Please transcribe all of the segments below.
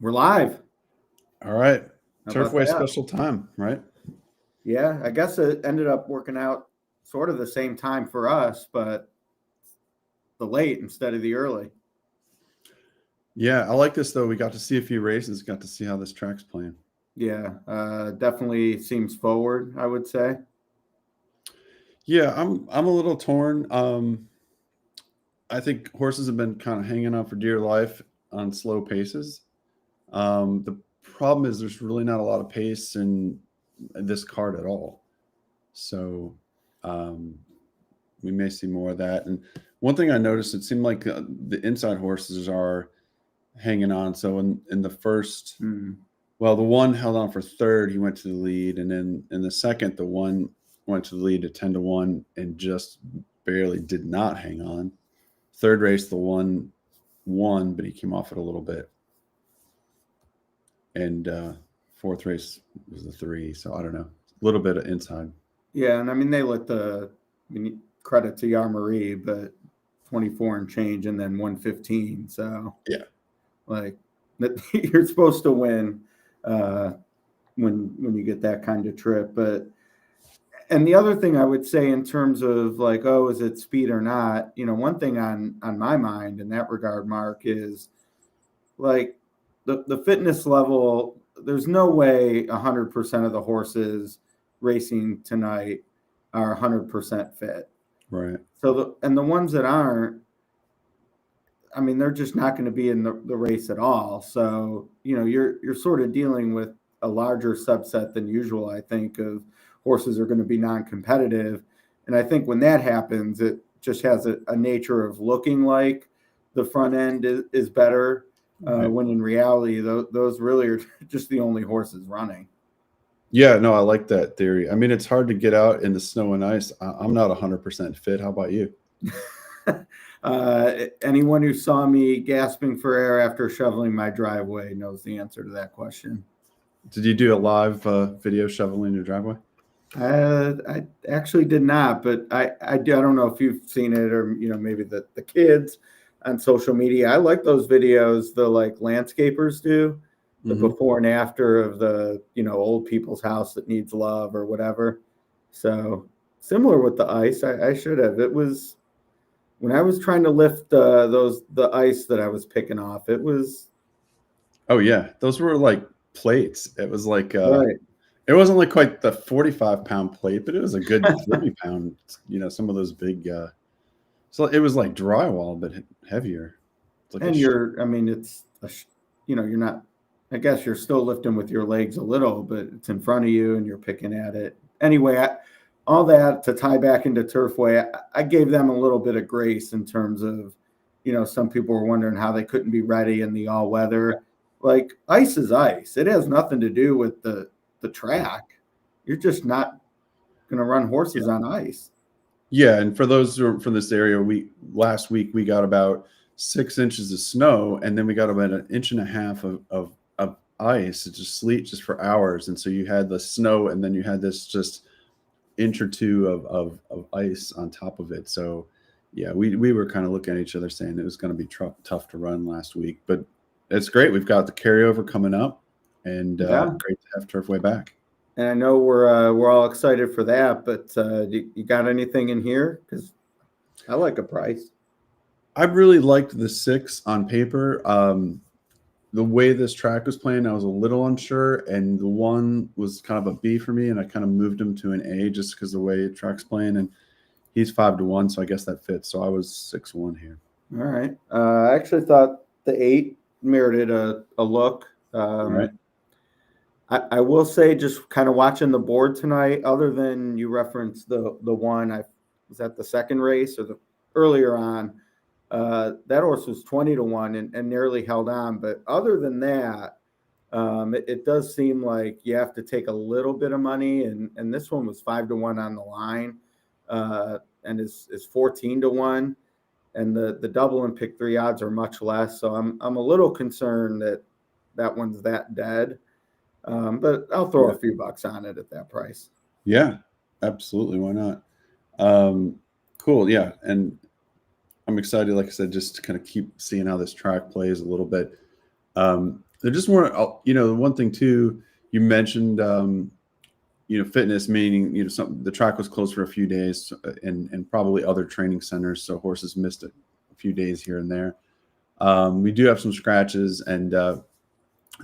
We're live. All right. How about Turfway that? special time, right? Yeah, I guess it ended up working out sort of the same time for us, but the late instead of the early. Yeah, I like this though. We got to see a few races, got to see how this track's playing. Yeah, definitely seems forward, I would say. Yeah, I'm a little torn. I think horses have been kind of hanging on for dear life on slow paces. The problem is there's really not a lot of pace in this card at all. So um, we may see more of that. And one thing I noticed, it seemed like the inside horses are hanging on. So in the first, well, the one held on for third, he went to the lead, and then in the second, the one went to the lead at 10-1 and just barely did not hang on. Third race, the one won, but he came off it a little bit. And fourth race was the 3, so I don't know, a little bit of inside. Yeah, and I mean they let credit to Yarmarie, but 24 and change, and then 115. So Yeah, like you're supposed to win when you get that kind of trip, but. And the other thing I would say in terms of like, oh, is it speed or not? One thing on my mind in that regard, Mark, is like the fitness level. There's no way 100% of the horses racing tonight are 100% fit. right. So the ones that aren't, I mean, they're just not going to be in the race at all. So you're sort of dealing with a larger subset than usual. I think of horses are going to be non-competitive, and I think when that happens, it just has a nature of looking like the front end is better, Right. when in reality those really are just the only horses running. Yeah, no, I like that theory. I mean, it's hard to get out in the snow and ice. I'm not 100% fit. How about you? Anyone who saw me gasping for air after shoveling my driveway knows the answer to that question. Did you do a live video shoveling your driveway? I actually did not, but I don't know if you've seen it or maybe the kids on social media. I like those videos the like landscapers do, the before and after of the old people's house that needs love or whatever. So similar with the ice. I should have. It was when I was trying to lift the ice that I was picking off. It was Oh yeah, those were like plates. It was like right. it wasn't like quite the 45-pound plate, but it was a good 30-pound. Some of those big. So it was like drywall, but heavier. It's like And I mean, you're not. I guess you're still lifting with your legs a little, but it's in front of you and you're picking at it. Anyway, all that to tie back into Turfway, I gave them a little bit of grace in terms of, some people were wondering how they couldn't be ready in the all weather. Like ice is ice. It has nothing to do with the track. You're just not going to run horses on ice. Yeah, and for those who are from this area, last week we got about 6 inches of snow, and then we got about an inch and a half of ice, it's just sleet just for hours. And so you had the snow, and then you had this just inch or two of ice on top of it. So yeah, we were kind of looking at each other saying it was going to be tough to run last week, but it's great. We've got the carryover coming up, and great to have Turfway back. And I know we're all excited for that, but you got anything in here? Because I like a price. I really liked the 6 on paper. The way this track was playing, I was a little unsure, and the 1 was kind of a B for me, and I kind of moved him to an A just because the way the track's playing, and he's 5-1, so I guess that fits. So I was 6-1 here. All right. I actually thought the 8 merited a look. All right. I will say, just kind of watching the board tonight, other than you referenced the one, was that the second race or the earlier on, that horse was 20-1 and nearly held on. But other than that, it does seem like you have to take a little bit of money, and this one was 5-1 on the line, and is 14-1, and the double and pick 3 odds are much less. So I'm a little concerned that one's that dead. But I'll throw a few bucks on it at that price. Yeah, absolutely. Why not? Cool. Yeah. And I'm excited, like I said, just to kind of keep seeing how this track plays a little bit. There just weren't, the one thing too, you mentioned, fitness, meaning, the track was closed for a few days, and probably other training centers. So horses missed a few days here and there. We do have some scratches, and the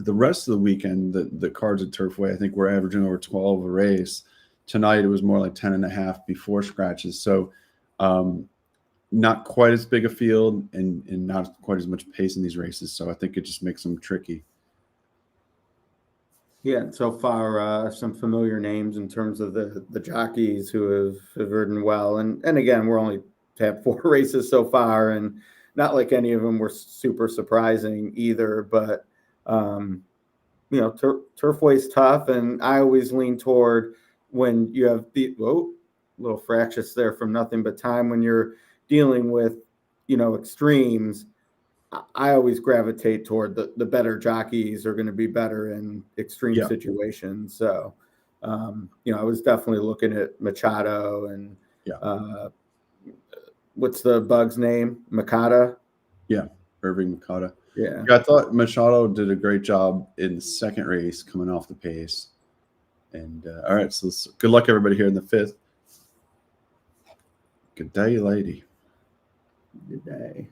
rest of the weekend, the cards at Turfway, I think we're averaging over 12 a race. Tonight, it was more like 10.5 before scratches. So, not quite as big a field and not quite as much pace in these races. So I think it just makes them tricky. Yeah, so far some familiar names in terms of the jockeys who have ridden well, and again we're only have 4 races so far, and not like any of them were super surprising either. But Turfway's tough, and I always lean toward when you have the little fractious there from Nothing But Time, when you're dealing with extremes. I always gravitate toward the better jockeys are going to be better in extreme situations. So, I was definitely looking at Machado and what's the bug's name? Makata? Yeah, Irving Makata. Yeah. I thought Machado did a great job in the second race coming off the pace. And all right, so good luck everybody here in the 5th. Good day, lady. Good day.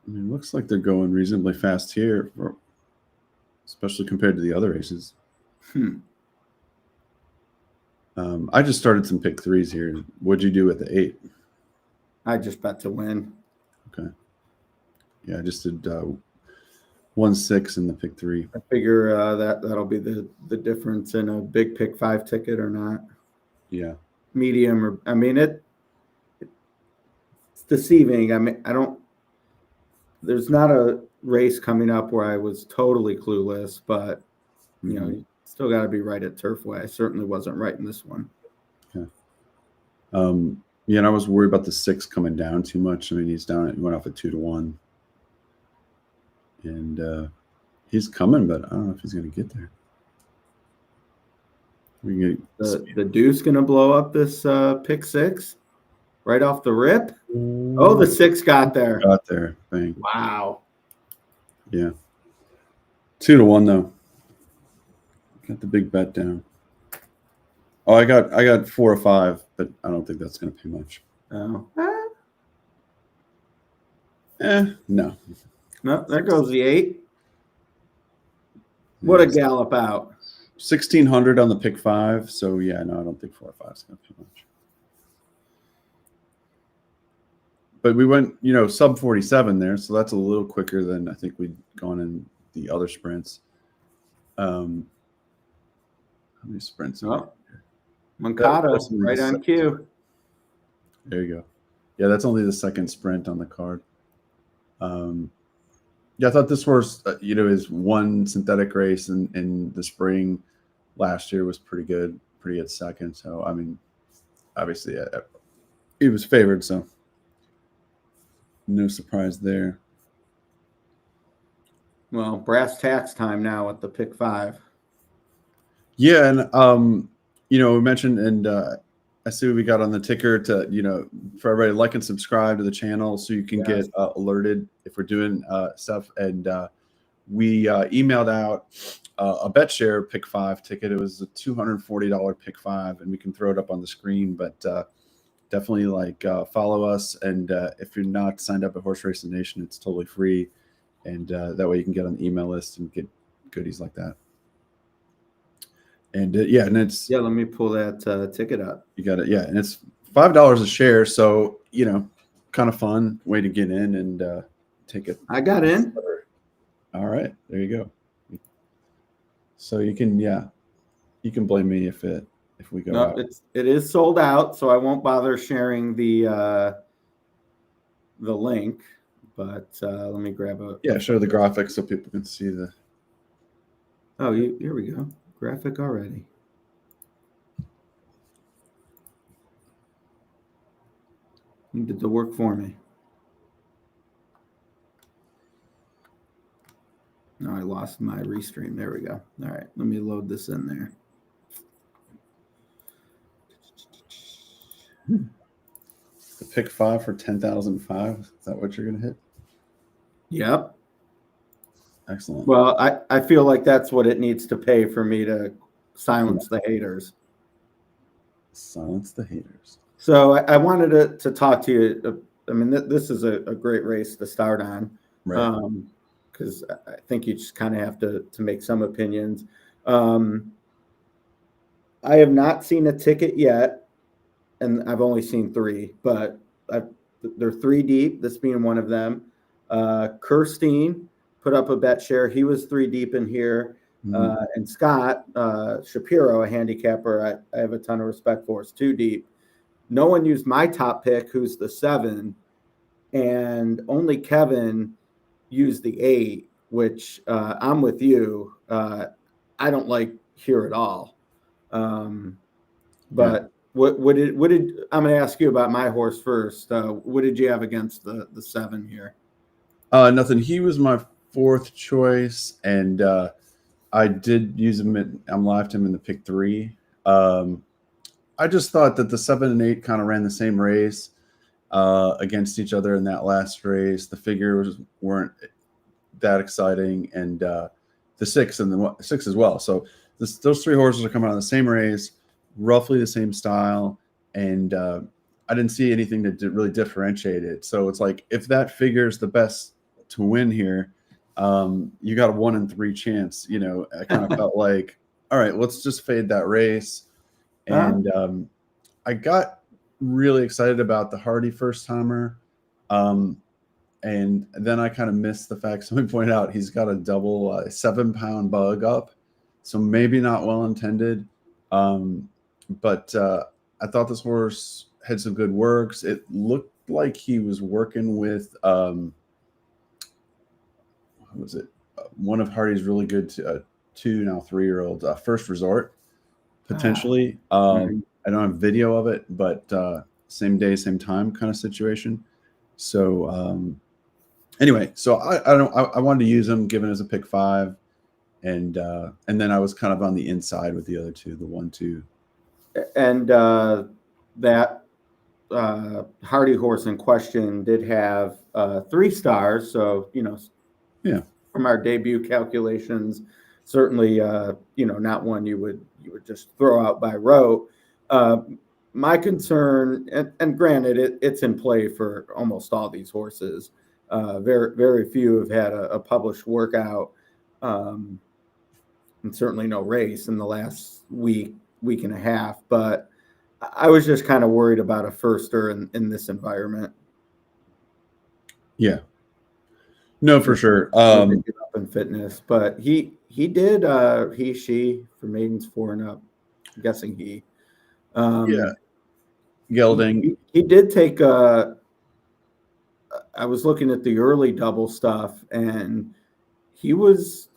I mean, it looks like they're going reasonably fast here, especially compared to the other races. I just started some pick 3s here. What'd you do with the 8? I just bet to win. Okay. Yeah, I just did 1-6 in the pick 3. I figure that'll be the difference in a big pick 5 ticket or not. Yeah. Medium, or it's deceiving. I mean, there's not a race coming up where I was totally clueless, but you still got to be right at Turfway. I certainly wasn't right in this one. Okay. And I was worried about the 6 coming down too much. I mean, he went off at 2-1, and he's coming, but I don't know if he's going to get there. The deuce going to blow up this pick 6 right off the rip. Oh, the 6 got there. Got there. Bang. Wow. Yeah. 2-1 though. Got the big bet down. Oh, I got 4 or 5, but I don't think that's going to pay much. Oh. No. No, there goes the 8. What a gallop out. 1,600 on the pick 5. So yeah, no, I don't think 4 or 5 is going to pay much. But we went, sub 47 there, so that's a little quicker than I think we'd gone in the other sprints. How many sprints? Mancado, right on cue. There you go. Yeah, that's only the second sprint on the card. I thought this was, his one synthetic race in the spring last year was pretty good second. So, I mean, obviously, he was favored, so no surprise there. Well, brass tacks time now at the pick 5. Yeah, and we mentioned, and I see we got on the ticker to for everybody, like and subscribe to the channel so you can get alerted if we're doing stuff. And we emailed out a bet share pick 5 ticket. It was a $240 pick 5, and we can throw it up on the screen. But definitely follow us, and if you're not signed up at Horse Racing Nation, it's totally free, and that way you can get on the email list and get goodies like that. And and it's let me pull that ticket up. You got it. Yeah, and it's $5 a share, so kind of fun way to get in and take it. I got in. All right, there you go. So you can blame me if we go out. It is sold out, so I won't bother sharing the link. But let me grab show the graphics so people can see the. Oh, here we go. Graphic already. You did the work for me. No, I lost my restream. There we go. All right, let me load this in there. The pick 5 for 10,005. Is that what you're gonna hit? Yep. Excellent. Well, I feel like that's what it needs to pay for me to silence the haters. Silence the haters. So I wanted to talk to you. I mean, this is a great race to start on, Right. because I think you just kind of have to make some opinions. Um, I have not seen a ticket yet, and I've only seen three, but they're three deep, this being one of them. Kirstein put up a bet share. He was three deep in here. And Scott Shapiro, a handicapper I have a ton of respect for, is two deep. No one used my top pick, who's the 7, and only Kevin used the 8, which I'm with you. I don't like here at all. But what did I'm going to ask you about my horse first. What did you have against the 7 here? Nothing. He was my 4th choice, and I did use him. I'm left him in the pick 3. I just thought that the 7 and 8 kind of ran the same race against each other in that last race. The figures weren't that exciting, and the 6 and the 6 as well. So those 3 horses are coming out of the same race, roughly the same style, and I didn't see anything that really differentiate it. So it's like, if that figure is the best to win here, you got a 1 in 3 chance. I kind of felt like, all right, let's just fade that race. And I got really excited about the Hardy first timer. And then I kind of missed the fact, somebody pointed out, he's got a double 7-pound bug up. So maybe not well intended. But I thought this horse had some good works. It looked like he was working with, what was it? One of Hardy's really good 2, now 3-year-old First Resort, potentially. I don't have video of it, but same day, same time kind of situation. So anyway, so I wanted to use him, given as a pick 5, and then I was kind of on the inside with the other 2, the 1, 2. And that Hardy horse in question did have 3 stars. So, from our debut calculations, certainly, not one you would just throw out by rote. My concern, and granted, it's in play for almost all these horses. Very, very few have had a published workout, and certainly no race in the last week and a half. But I was just kind of worried about a firster in this environment. Yeah. No, for sure. Up in fitness, but she for maidens 4 and up. I'm guessing he. Gelding. He did take I was looking at the early double stuff, and he was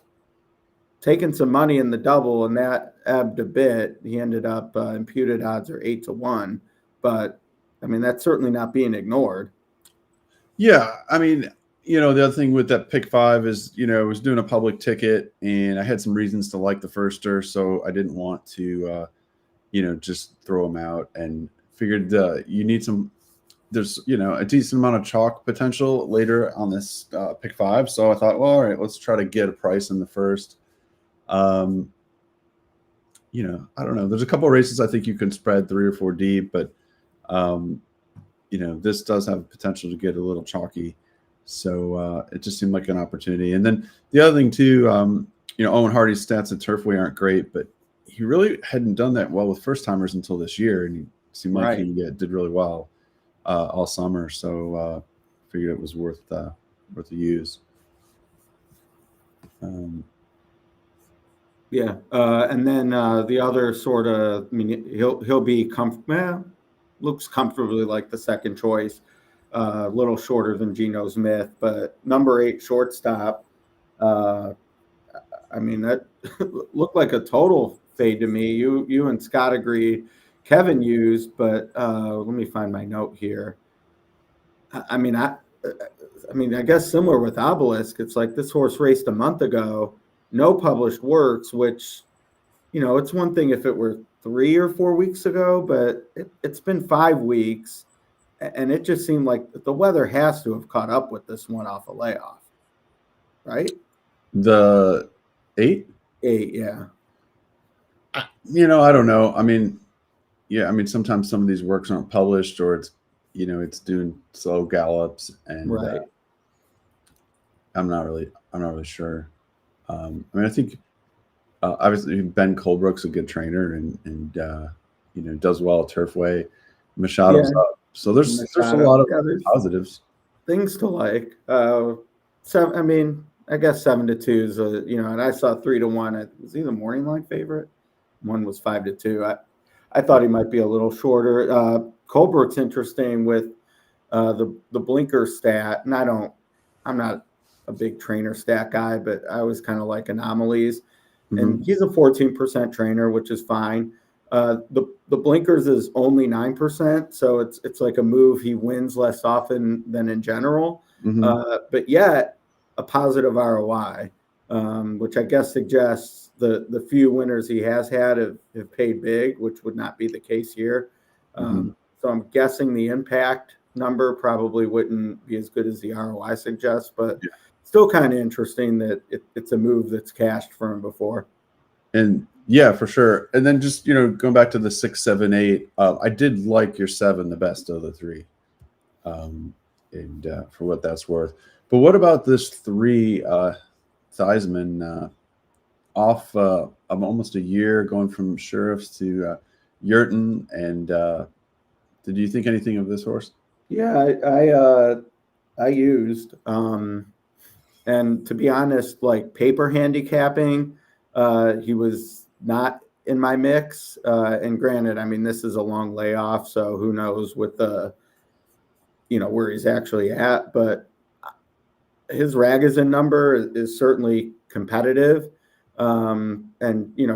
taking some money in the double, and that ebbed a bit. He ended up imputed odds are 8-1, but I mean, that's certainly not being ignored. Yeah, I mean, the other thing with that pick 5 is, I was doing a public ticket, and I had some reasons to like the firster, so I didn't want to, just throw him out, and figured you need some. There's, a decent amount of chalk potential later on this pick 5, so I thought, well, all right, let's try to get a price in the first. I don't know. There's a couple of races I think you can spread 3 or 4 deep, but this does have potential to get a little chalky. So it just seemed like an opportunity. And then the other thing too, Owen Hardy's stats at Turfway aren't great, but he really hadn't done that well with first timers until this year, and he seemed like he did really well all summer. So figured it was worth the use. And then the other sort of, I mean, he'll be looks comfortably like the second choice, a little shorter than Geno Smith, but number 8 shortstop. I mean, that looked like a total fade to me. You and Scott agreed. Kevin used, but let me find my note here. I mean, I guess similar with Obelisk, it's like this horse raced a month ago, no published works, which, it's one thing if it were 3 or 4 weeks ago, but it's been 5 weeks, and it just seemed like the weather has to have caught up with this one off a layoff, right? The 8? 8, yeah. I don't know. I mean, yeah, I mean, sometimes some of these works aren't published, or it's doing slow gallops, and Right. I'm not really sure. I mean, I think obviously Ben Colebrook's a good trainer, and does well at Turfway. Machado's Yeah. up, so there's a lot Machado. of Yeah, there's positives. things to like. I mean, I guess 7-2 is and I saw 3-1. It was either morning line favorite. One was 5-2. I thought he might be a little shorter. Colbert's interesting with the blinker stat, and I'm not a big trainer stat guy, but I always kind of like anomalies. Hmm. And he's a 14% trainer, which is fine. The blinkers is only 9%, so it's like a move he wins less often than in general, Hmm. but yet a positive ROI, which I guess suggests the few winners he has had have paid big, which would not be the case here. Hmm. So I'm guessing the impact number probably wouldn't be as good as the ROI suggests, but Yeah. still kind of interesting that it's a move that's cashed for him before. And yeah, for sure. And then just going back to the 6, 7, 8, I did like your 7 the best of the three, and for what that's worth. But what about this 3 Theismann, off of almost a year, going from Sheriffs to Yurton? And did you think anything of this horse? Yeah, I used and to be honest, like paper handicapping, he was not in my mix. And granted, I mean this is a long layoff, so who knows with the where he's actually at, but his Ragozin number is certainly competitive. And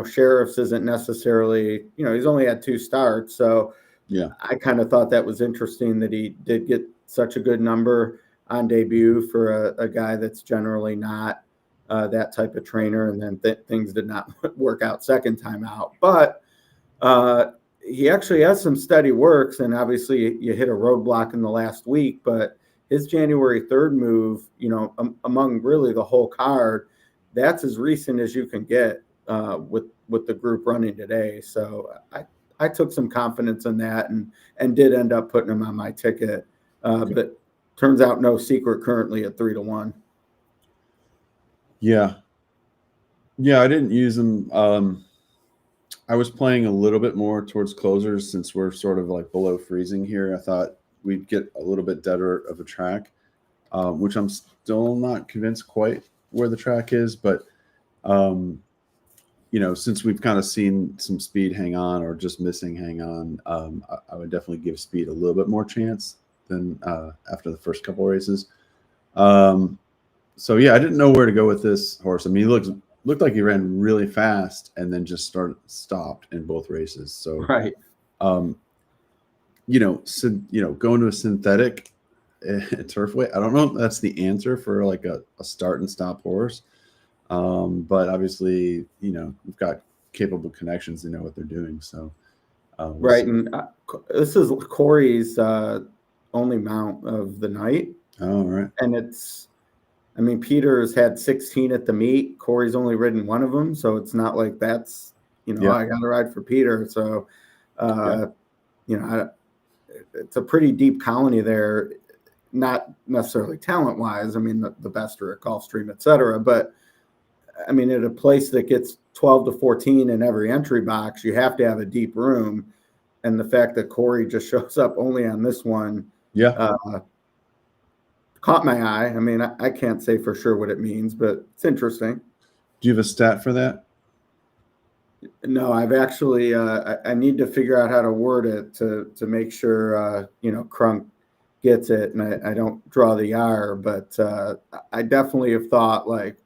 Sheriff's isn't necessarily, he's only had 2 starts, so Yeah. I kind of thought that was interesting that he did get such a good number on debut for a guy that's generally not that type of trainer, and then things did not work out second time out. But he actually has some steady works, and obviously you hit a roadblock in the last week, but his January 3rd move, among really the whole card, that's as recent as you can get with the group running today. So I took some confidence in that and did end up putting him on my ticket, but turns out no secret currently at 3-1. Yeah. Yeah, I didn't use him. I was playing a little bit more towards closers since we're sort of like below freezing here. I thought we'd get a little bit deader of a track, which I'm still not convinced quite where the track is. But, since we've kind of seen some speed hang on or just missing hang on, I would definitely give speed a little bit more chance than after the first couple races. So, yeah, I didn't know where to go with this horse. I mean, he looked like he ran really fast and then just stopped in both races. So, Right. going to a synthetic Turfway, I don't know if that's the answer for like a start and stop horse. But obviously, we've got capable connections. They know what they're doing. So, we'll Right. see. And this is Corey's only mount of the night. All right. And I mean, Peter's had 16 at the meet. Corey's only ridden one of them. So it's not like that's, Yeah. I got to ride for Peter. So, Yeah. It's a pretty deep colony there, not necessarily talent wise. I mean, the best are at Gulfstream, et cetera. But I mean, at a place that gets 12 to 14 in every entry box, you have to have a deep room. And the fact that Corey just shows up only on this one, Yeah. caught my eye. I mean, I can't say for sure what it means, but it's interesting. Do you have a stat for that? No, I've actually I need to figure out how to word it to make sure Crunk gets it and I don't draw the R, but I definitely have thought like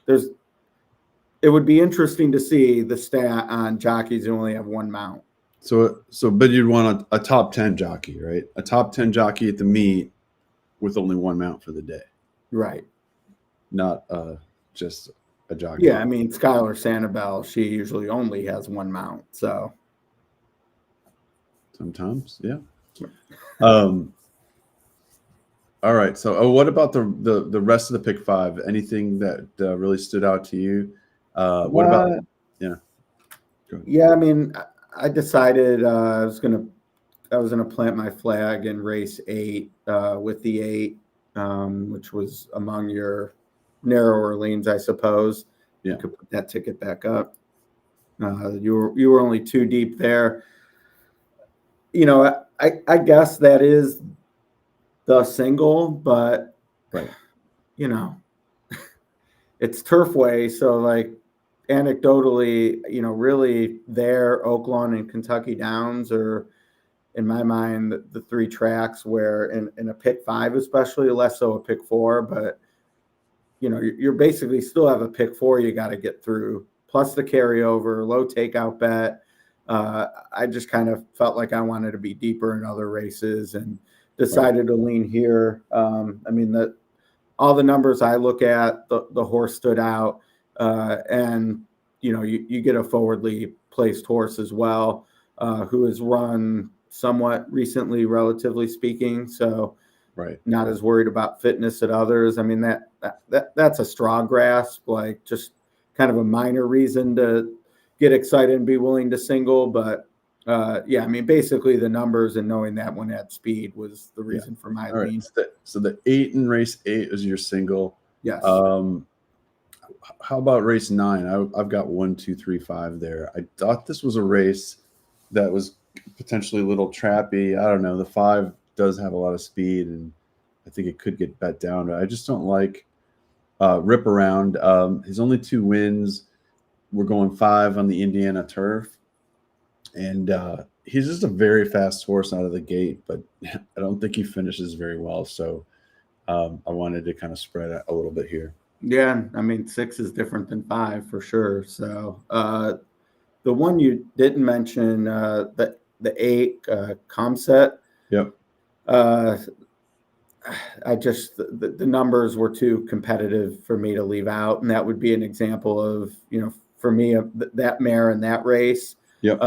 it would be interesting to see the stat on jockeys who only have one mount. But you'd want a top 10 jockey, right? A top 10 jockey at the meet with only one mount for the day, Right. not just a jockey. Yeah, I mean Skylar Santabelle, she usually only has one mount, so Sometimes, yeah. All right. So, what about the rest of the pick five? Anything that really stood out to you? What about? Uh, Yeah. Go ahead. yeah, I mean, I decided I was gonna plant my flag in race 8 with the 8, which was among your narrower lanes, I suppose. You Yeah. could put that ticket back up. You were only 2 deep there. I guess that is the single, but Right. you know, it's Turfway, so like anecdotally, really there, Oaklawn and Kentucky Downs are, in my mind, the 3 tracks where in a pick 5, especially less so a pick 4, but you're basically still have a pick 4 you got to get through, plus the carryover, low takeout bet. I just kind of felt like I wanted to be deeper in other races and Right. decided to lean here. I mean, all the numbers I look at, the horse stood out, and you get a forwardly placed horse as well, who has run somewhat recently, relatively speaking. So Right. not as worried about fitness at others. I mean that's a straw grasp, like just kind of a minor reason to get excited and be willing to single. But yeah, I mean basically the numbers and knowing that one at speed was the Yeah. reason for my All right. lean. So the 8 in race 8 is your single. Yes. Um, how about race 9? I've got 1, 2, 3, 5 there. I thought this was a race that was potentially a little trappy. I don't know. The 5 does have a lot of speed, and I think it could get bet down. But I just don't like Rip Around. His only 2 wins were going 5 on the Indiana turf, and he's just a very fast horse out of the gate. But I don't think he finishes very well. So I wanted to kind of spread a little bit here. Yeah, I mean 6 is different than 5 for sure. So the one you didn't mention, the 8 Comset, Yep. uh, I just the numbers were too competitive for me to leave out, and that would be an example of for me that mare in that race. Yep.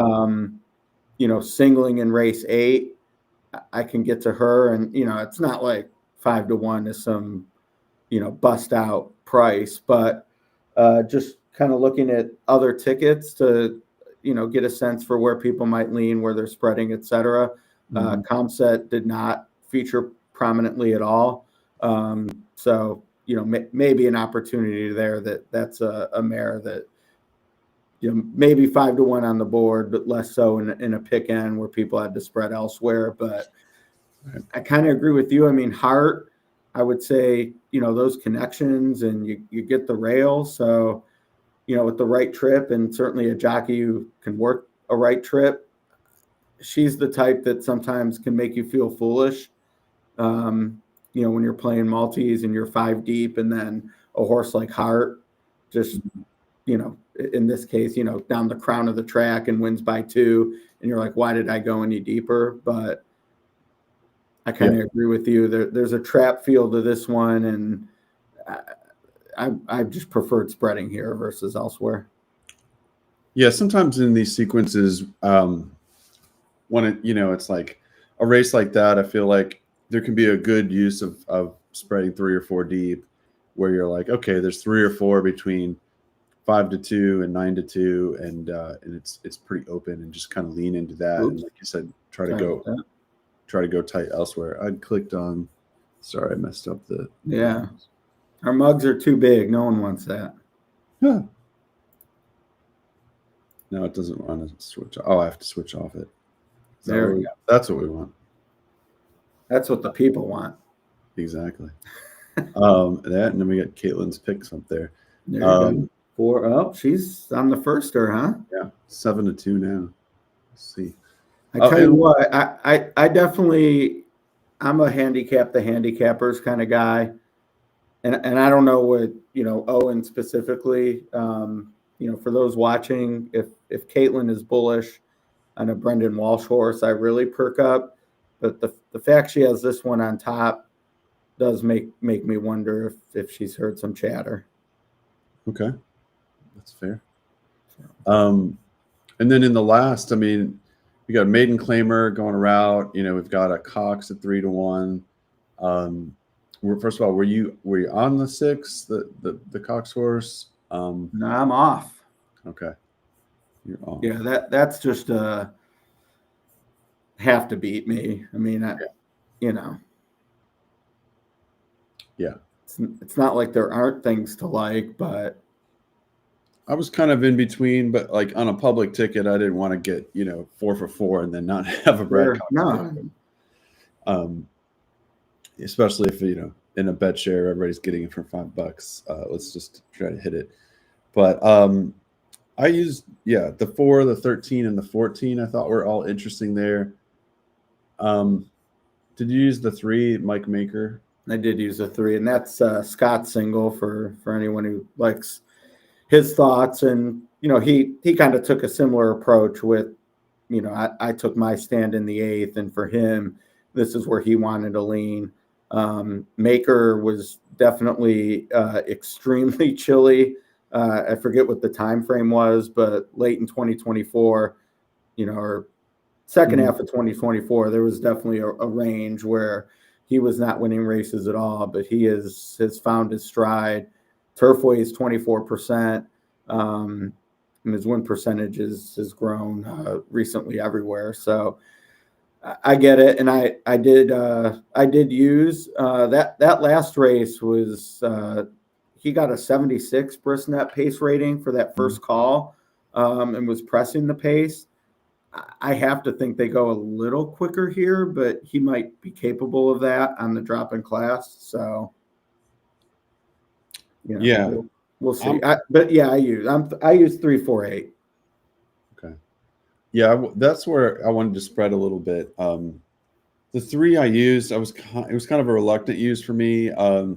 Singling in race 8, I can get to her, and it's not like 5-1 is some bust out price, but just kind of looking at other tickets to get a sense for where people might lean, where they're spreading, etc. Mm-hmm. Comset did not feature prominently at all, so maybe an opportunity there that's a mare that maybe 5-1 on the board, but less so in a pick end where people had to spread elsewhere. But Right. I kind of agree with you. I mean, Hart, I would say, those connections and you get the rail. So, with the right trip and certainly a jockey who can work a right trip, she's the type that sometimes can make you feel foolish. When you're playing multis and you're 5 deep and then a horse like Hart just, in this case, down the crown of the track and wins by 2. And you're like, why did I go any deeper? But I kind of agree with you. There's a trap feel to this one, and I just preferred spreading here versus elsewhere. Yeah, sometimes in these sequences, when it's like a race like that, I feel like there can be a good use of spreading 3 or 4 deep, where you're like, okay, there's 3 or 4 between 5-2 and 9-2, and it's pretty open, and just kind of lean into that. Oops. And like you said, try to go tight elsewhere. I clicked on. Sorry, I messed up the. Yeah, our mugs are too big. No one wants that. Yeah. No, it doesn't want to switch. Oh, I have to switch off it. There we go. That's what we want. That's what the people want. Exactly. That, and then we got Caitlin's picks up there. There you go. She's on the firster, huh? Yeah, 7-2 now. Let's see. I tell you what, I definitely, I'm a handicap the handicappers kind of guy, and I don't know what Owen specifically. For those watching, if Caitlin is bullish on a Brendan Walsh horse, I really perk up. But the fact she has this one on top does make me wonder if she's heard some chatter. Okay, that's fair. And then in the last, I mean, we got a maiden claimer going a route. We've got a Cox at 3-1. First of all, were you on the 6, the Cox horse? No, I'm off. Okay, you're off. Yeah, that's just have to beat me. I mean, you know, Yeah. it's not like there aren't things to like, but I was kind of in between, but like on a public ticket, I didn't want to get 4 for 4 and then not have a Brad Cox no, pick. Especially if in a bet share everybody's getting it for $5. Let's just try to hit it. But I used the 4, the 13, and the 14. I thought were all interesting there. Did you use the 3, Mike Maker? I did use a 3, and that's Scott Single for anyone who likes his thoughts. And he kind of took a similar approach with I took my stand in the 8th, and for him, this is where he wanted to lean. Maker was definitely extremely chilly. I forget what the time frame was, but late in 2024, or second half of 2024, there was definitely a range where he was not winning races at all, but he has found his stride. Turfway is 24%. And his win percentage has grown recently everywhere. So I get it, and I did use that last race was he got a 76 brisnet pace rating for that first call, and was pressing the pace. I have to think they go a little quicker here, but he might be capable of that on the drop in class. So we'll see. I use 348. Okay. Yeah, that's where I wanted to spread a little bit. The 3 I used, it was kind of a reluctant use for me. I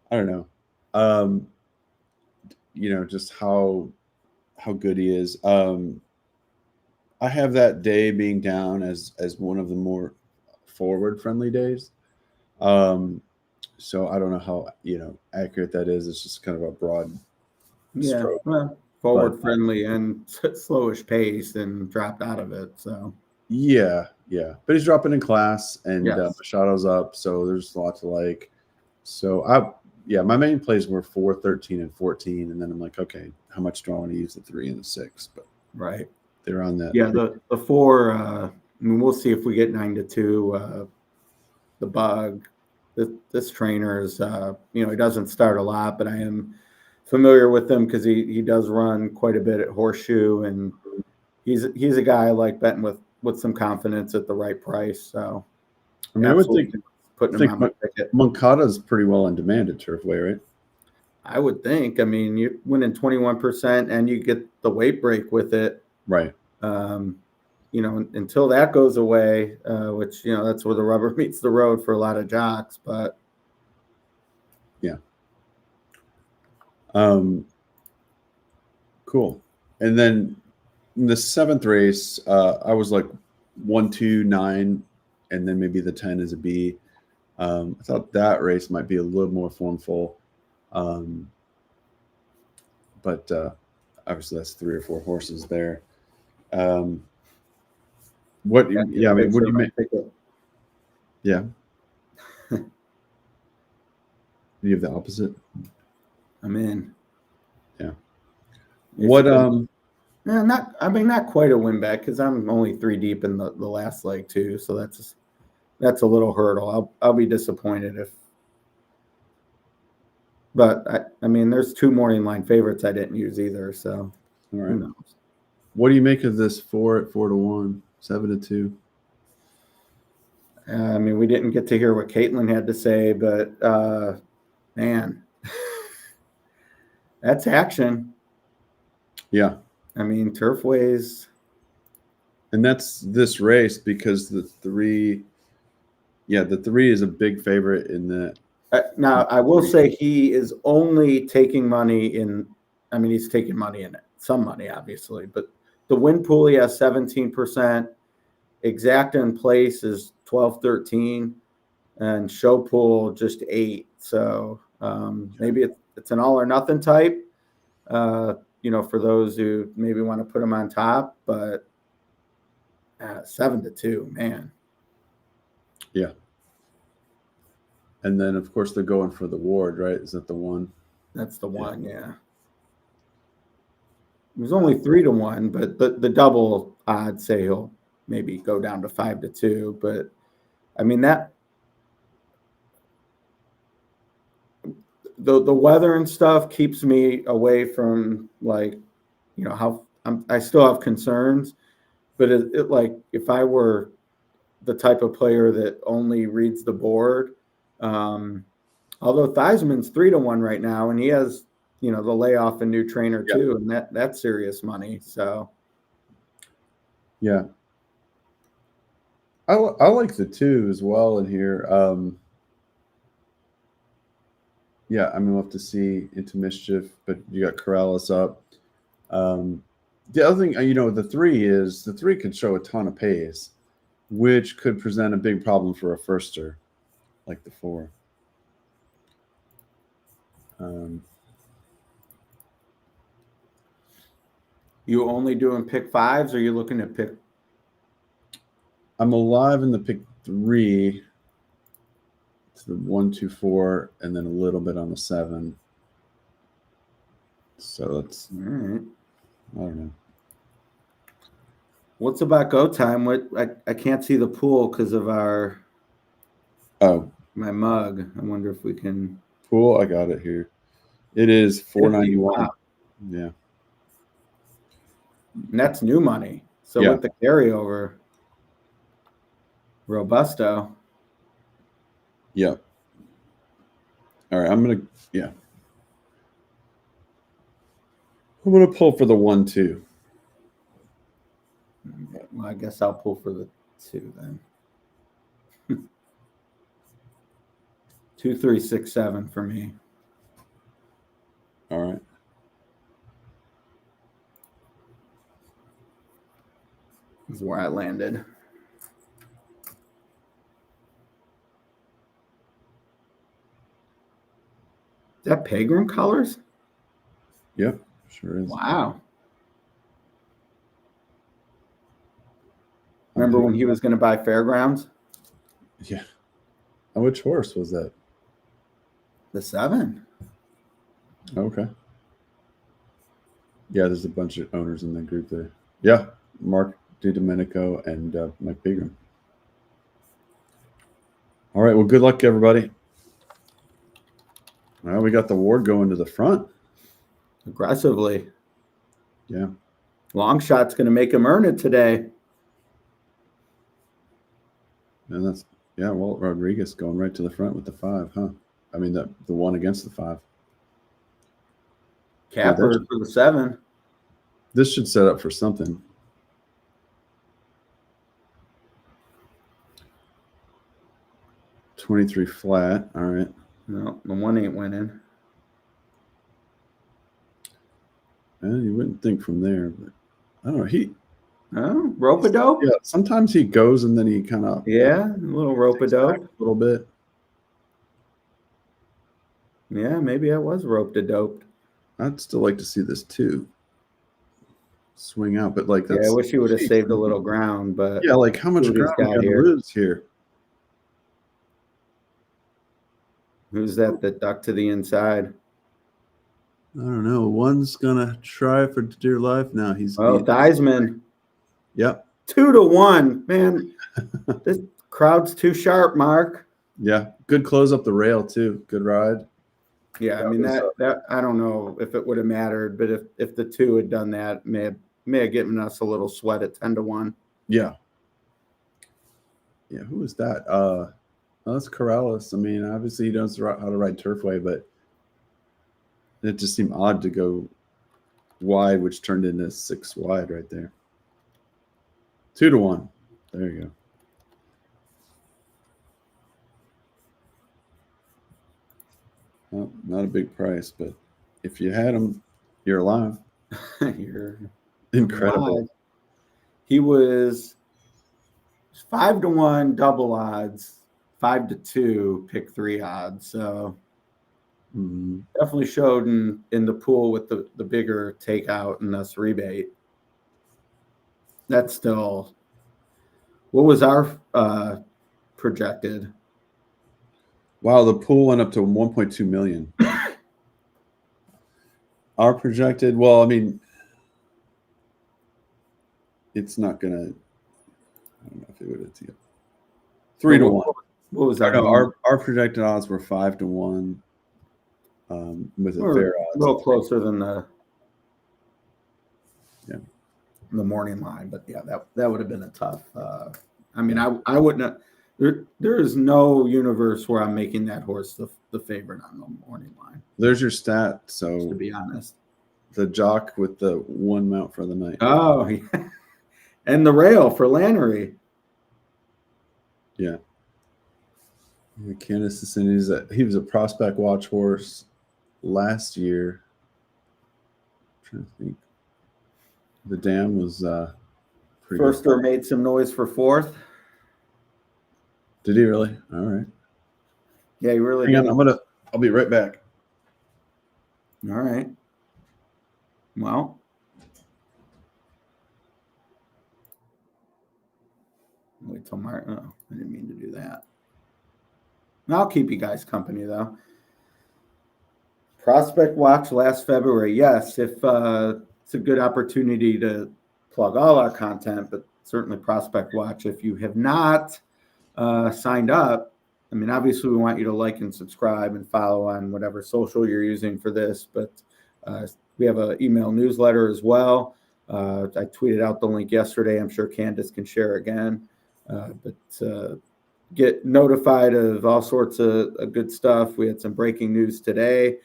don't know. Just how good he is. I have that day being down as one of the more forward friendly days. So I don't know how accurate that is. It's just kind of a broad stroke. Well, forward friendly and slowish pace and dropped out of it. So yeah, but he's dropping in class, and Machado's up, so there's a lot to like. So my main plays were 4, 13, and 14, and then I'm like, okay, how much do I want to use the 3 and the 6? But right, they're on that. Yeah, the 4. I mean, we'll see if we get 9-2. The bug. This trainer is, he doesn't start a lot, but I am familiar with him because he does run quite a bit at Horseshoe, and he's a guy I like betting with some confidence at the right price. So I mean, I would think putting him on my ticket. Moncada's pretty well in demand at Turfway, right? I would think. I mean, you're winning 21%, and you get the weight break with it. Right. Until that goes away, which, that's where the rubber meets the road for a lot of jocks, but yeah. Cool. And then in the 7th race, I was like 1, 2, 9, and then maybe the 10 is a B. I thought that race might be a little more formful. But obviously that's 3 or 4 horses there. What do you make? Yeah. Do you have the opposite? I'm in. Yeah. Not quite a win back because I'm only 3 deep in the last leg too. So that's a little hurdle. I'll be disappointed but there's 2 morning line favorites I didn't use either. So all right. Who knows? What do you make of this 4 at 4-1, 7-2? We didn't get to hear what Caitlin had to say, but man, that's action. Yeah. Turfways. And that's this race because the 3 is a big favorite in that. Now, I will say he is only taking money in. He's taking money in it, some money, obviously, but the win pool he has 17%. Exacta in place is 12, 13, and show pool just 8. So maybe it's an all or nothing type. For those who maybe want to put him on top, but 7-2, man. Yeah. And then, of course, they're going for the ward, right? Is that the one? That's the one, yeah. It was only 3-1, but the double odds say he'll maybe go down to 5-2. But I mean that the weather and stuff keeps me away from how I still have concerns, but it like if I were the type of player that only reads the board, although Theismann's 3-1 right now, and he has the layoff and new trainer Yeah. too, and that's serious money. So Yeah. I like the 2 as well in here. Yeah, I mean, we'll have to see Into Mischief, but you got Corrales up. The other thing, the 3 could show a ton of pace, which could present a big problem for a firster like the 4. you only doing pick 5s, or are you looking at pick? I'm alive in the pick 3. It's the 1, 2, 4, and then a little bit on the 7. So that's All right. I don't know. What's about go time? I can't see the pool because of my mug. I wonder if we can. Pool, I got it here. It is 491. Wow. Yeah. And that's new money. So with the carryover, Robusto. Yeah. All right, I'm gonna pull for the 1, 2. Okay, well, I guess I'll pull for the 2 then. 2, 3, 6, 7 for me. All right. This is where I landed. Is that Pegram colors? Yep, sure is. Wow. Remember when he was going to buy Fairgrounds? Yeah. And which horse was that? The 7. Okay. Yeah, there's a bunch of owners in that group there. Yeah, Mark DiDomenico and Mike Pegram. All right, well, good luck, everybody. Well, we got the ward going to the front. Aggressively. Yeah. Long shot's going to make him earn it today. And that's, Walt Rodriguez going right to the front with the 5, huh? I mean, the 1 against the 5. Capper for the 7. This should set up for something. $23 flat. All right. No, the 1 ain't winning. And you wouldn't think from there, but I don't know. Oh, rope-a-dope? Yeah, sometimes he goes and then he kind of a little rope-a-dope. A little bit. Yeah, maybe I was rope-a-doped. I'd still like to see this too. Swing out, but like I wish he would have saved a little ground, but yeah, like how much ground we got to lose here? Who's that ducked to the inside? I don't know. One's gonna try for dear life. Now he's Theismann. Yep. 2-1. Man, this crowd's too sharp, Mark. Yeah. Good close up the rail too. Good ride. Yeah, I mean that I don't know if it would have mattered, but if the 2 had done that, may have given us a little sweat at 10-1. Yeah. Yeah, who is that? That's Corrales. I mean, obviously he knows how to ride Turfway, but it just seemed odd to go wide, which turned into 6 wide right there. 2-1. There you go. Well, not a big price, but if you had him, you're alive. You're incredible. Alive. He was 5-1 double odds, 5-2 pick 3 odds. So definitely showed in the pool with the bigger takeout and thus rebate. That's still, what was our projected? Wow, the pool went up to 1.2 million. Our projected, well, I mean, it's not gonna. I don't know if it would. It's 3-1. What was Or that? no, our projected odds were 5-1. With a fair a odds. little closer than the Yeah. the morning line, but yeah, that would have been a tough. I mean, I wouldn't. There is no universe where I'm making that horse the favorite on the morning line. There's your stat. So To be honest, the jock with the one mount for the night. oh, yeah. And the rail for Lannery. Yeah. Candace he was a prospect watch horse last year. I'm trying to think. The dam was pretty First good. or made some noise for fourth. Did he really? All right. Yeah, he really Hang did. on, I'll be right back. All right. Well, wait till Mark. Oh, I didn't mean to do that. I'll keep you guys company though. Prospect Watch last February. Yes, if it's a good opportunity to plug all our content, but certainly Prospect Watch. If you have not signed up, I mean, obviously we want you to like and subscribe and follow on whatever social you're using for this, but we have an email newsletter as well. I tweeted out the link yesterday. I'm sure Candace can share again. But get notified of all sorts of good stuff. We had some breaking news today.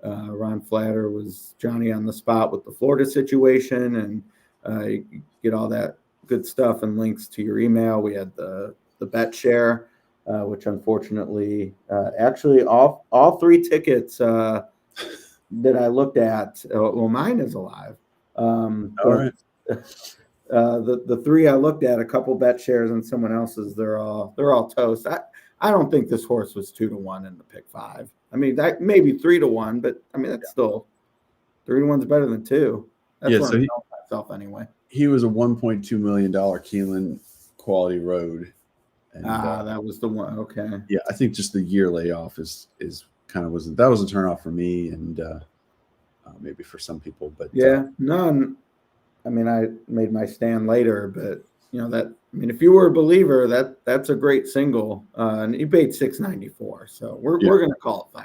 Ron Flatter was Johnny on the spot with the Florida situation, and you get all that good stuff and links to your email. We had the bet share, which unfortunately, actually all three tickets that I looked at, well, mine is alive. All right. The three I looked at, a couple bet shares and someone else's, they're all toast. I don't think this horse was 2-1 in the pick 5. I mean, that maybe 3-1, but I mean that's still 3-1's better than 2. That's what I'm telling myself anyway. He was a $1.2 million Keeneland quality road. And, that was the one. Okay. Yeah, I think just the year layoff is kind of was a turnoff for me and maybe for some people, but yeah, none. I mean, I made my stand later, but I mean, if you were a believer, that's a great single, and he paid $694. So we're going to call it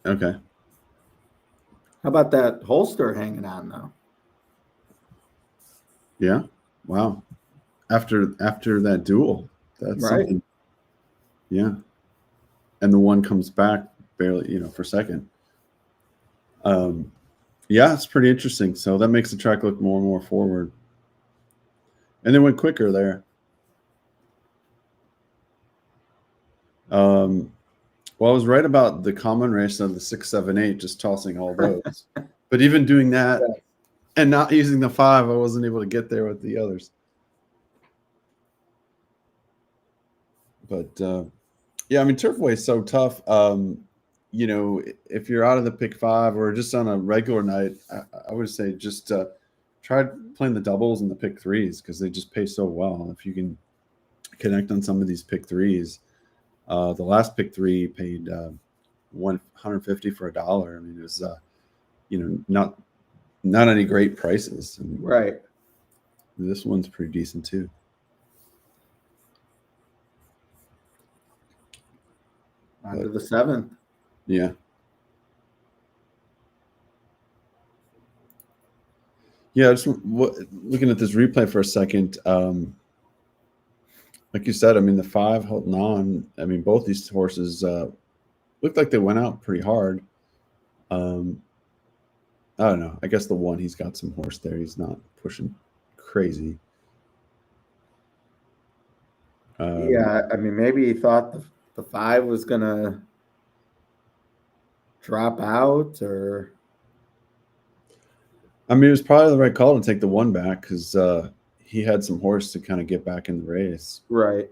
5-2. Okay. How about that holster hanging on though? Yeah. Wow. After that duel, that's right. Something. Yeah. And the one comes back barely, for second. Yeah, it's pretty interesting. So that makes the track look more and more forward. And then went quicker there. Well, I was right about the common race of the 6, 7, 8, just tossing all those. But even doing that and not using the 5, I wasn't able to get there with the others. But yeah, I mean, Turfway is so tough. If you're out of the pick 5 or just on a regular night, I would say just try playing the doubles and the pick 3s because they just pay so well. If you can connect on some of these pick 3s, the last pick 3 paid $150 for $1. I mean, it was not any great prices. Right. This one's pretty decent too. On to the 7th. Yeah. Yeah, just looking at this replay for a second. Like you said, I mean, the 5 holding on. I mean, both these horses looked like they went out pretty hard. I don't know. I guess the 1, he's got some horse there. He's not pushing crazy. Yeah, I mean, maybe he thought the 5 was going to drop out or. I mean, it was probably the right call to take the 1 back because he had some horse to kind of get back in the race. Right.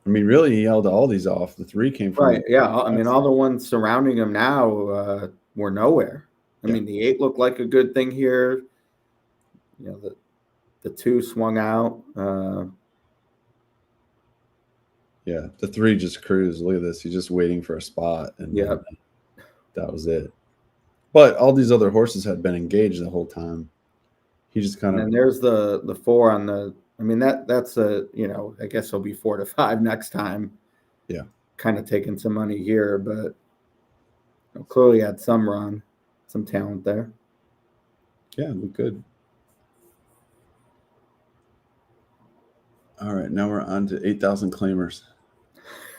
I mean, really, he held all these off. The 3 came from. Right. Yeah. I mean, all the ones surrounding him now were nowhere. I mean, the 8 looked like a good thing here. The 2 swung out. Yeah, the 3 just cruised. Look at this. He's just waiting for a spot, and Yeah. then that was it. But all these other horses had been engaged the whole time. He just kind And of then there's the 4 on the. I mean that's a I guess it'll be 4 to 5 next time. Yeah. Kind of taking some money here, but clearly had some run, some talent there. Yeah, look good. All right, now we're on to 8,000 claimers.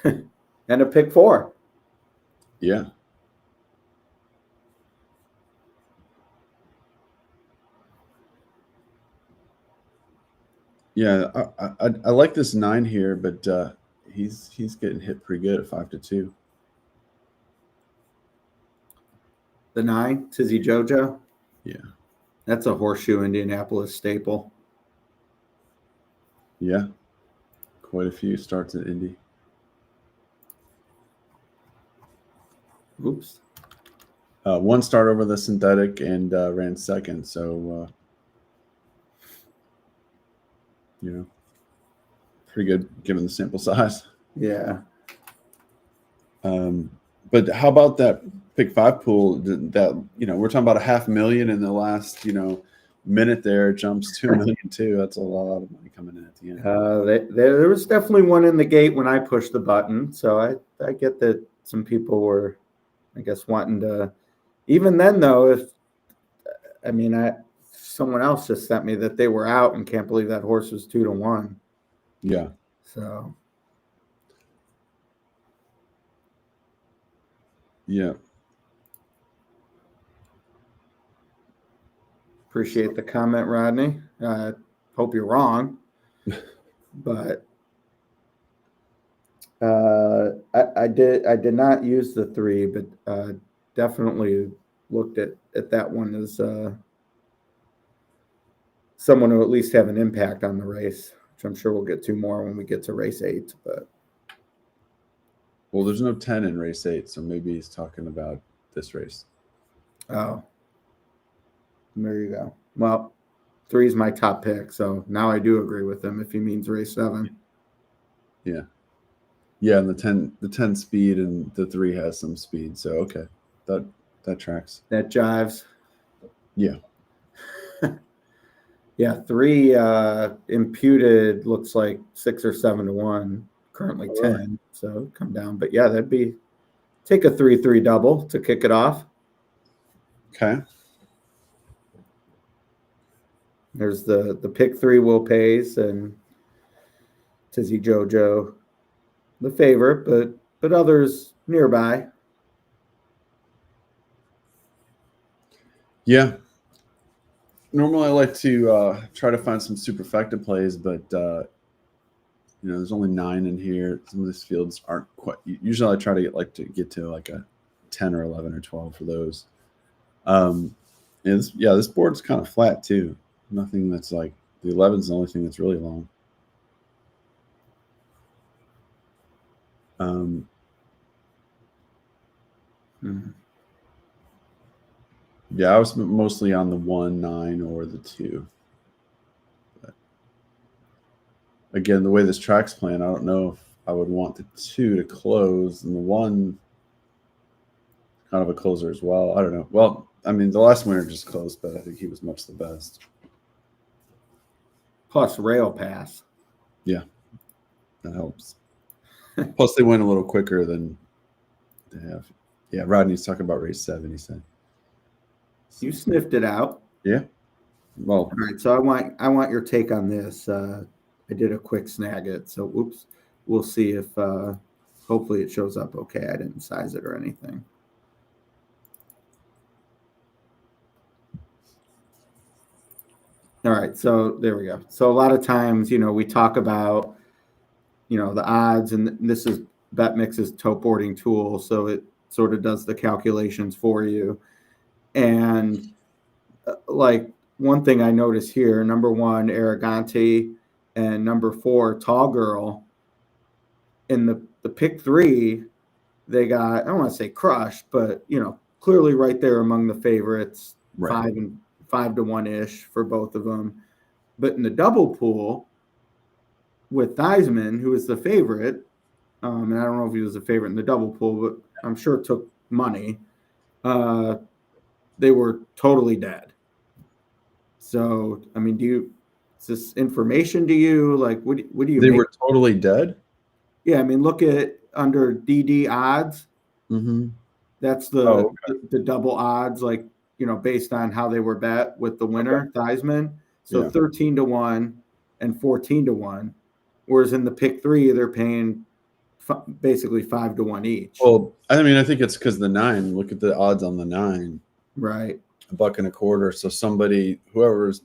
And a pick 4. Yeah. Yeah, I like this 9 here, but he's getting hit pretty good at 5-2. The 9, Tizzy Jojo. Yeah. That's a Horseshoe Indianapolis staple. Yeah. Quite a few starts at Indy. Oops. 1 start over the synthetic and ran second. So, pretty good given the sample size. Yeah. But how about that pick 5 pool that, we're talking about $500,000 in the last, minute there, jumps 2 million too. That's a lot of money coming in at the end. There was definitely one in the gate when I pushed the button. So I get that some people were, I guess, wanting to. Even then, though, someone else just sent me that they were out and can't believe that horse was 2 to 1. Yeah. So. Yeah. Appreciate the comment, Rodney. Hope you're wrong, but I did not use the 3, but definitely looked at that one as someone who at least have an impact on the race, which I'm sure we'll get to more when we get to race 8. But well, there's no 10 in race 8, so maybe he's talking about this race. Oh, there you go. Well, 3 is my top pick, so now I do agree with him if he means race 7. Yeah. Yeah, and the 10 speed and the 3 has some speed, so okay, that tracks. That jives. Yeah. Yeah, 3 imputed looks like 6 or 7 to 1. Currently 10, right. So come down. But yeah, that'd be take a 3-3 double to kick it off. Okay. There's the pick 3 Will Pays and Tizzy Jojo, the favorite, but others nearby. Yeah. Normally I like to try to find some superfecta plays, but there's only 9 in here. Some of these fields aren't quite. Usually I try to get to like a 10 or 11 or 12 for those. This board's kind of flat too. Nothing that's like the 11's the only thing that's really long. Yeah, I was mostly on the 1, 9, or the 2. But again, the way this track's playing, I don't know if I would want the 2 to close, and the 1 kind of a closer as well. I don't know. Well, I mean, the last winner just closed, but I think he was much the best. Plus rail pass. Yeah, that helps. Plus, they went a little quicker than they have. Yeah, Rodney's talking about race 7, he said. You sniffed it out. Yeah. Well, all right. So I want your take on this. I did a quick snag it. So oops. We'll see if hopefully it shows up okay. I didn't size it or anything. All right. So there we go. So a lot of times, we talk about, the odds, and this is BetMix's tote boarding tool. So it sort of does the calculations for you. And like one thing I notice here, number 1, Arrogante, and number 4, Tall Girl. In the pick 3, they got, I don't want to say crushed, but clearly right there among the favorites, right. 5 to 1 ish for both of them. But in the double pool with Theismann, who was the favorite, and I don't know if he was a favorite in the double pool, but I'm sure it took money. They were totally dead. So, I mean, is this information to you? Like, what do you They make? were totally dead? Yeah, I mean, look at under DD odds. Mm-hmm. That's Oh, the double odds, like, based on how they were bet with the winner, Theismann. So yeah. 13 to 1 and 14 to 1. Whereas in the pick three, they're paying basically 5 to 1 each. Well, I mean, I think it's because the 9. Look at the odds on the 9. Right. $1.25. So whoever's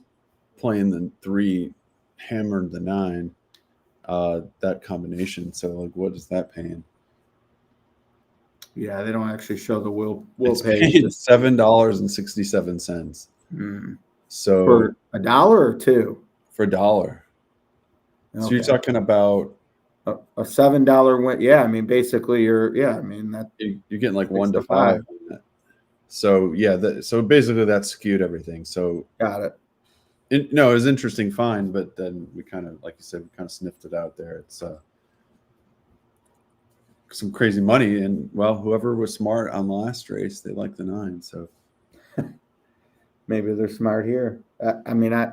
playing the 3 hammered the 9, that combination. So like, what is that paying? Yeah, they don't actually show the will It's pay. paying $7.67. So For $1 or $2? for $1. So you're Okay. talking about A $7 win. Yeah, I mean, basically you're getting like 1 to 6 to 5 on that. So yeah, so basically that skewed everything. So got it. it was interesting find, but then we kind of, like you said, we kind of sniffed it out there. It's some crazy money, and well, whoever was smart on the last race, they like the 9. So Maybe they're smart here. I mean, I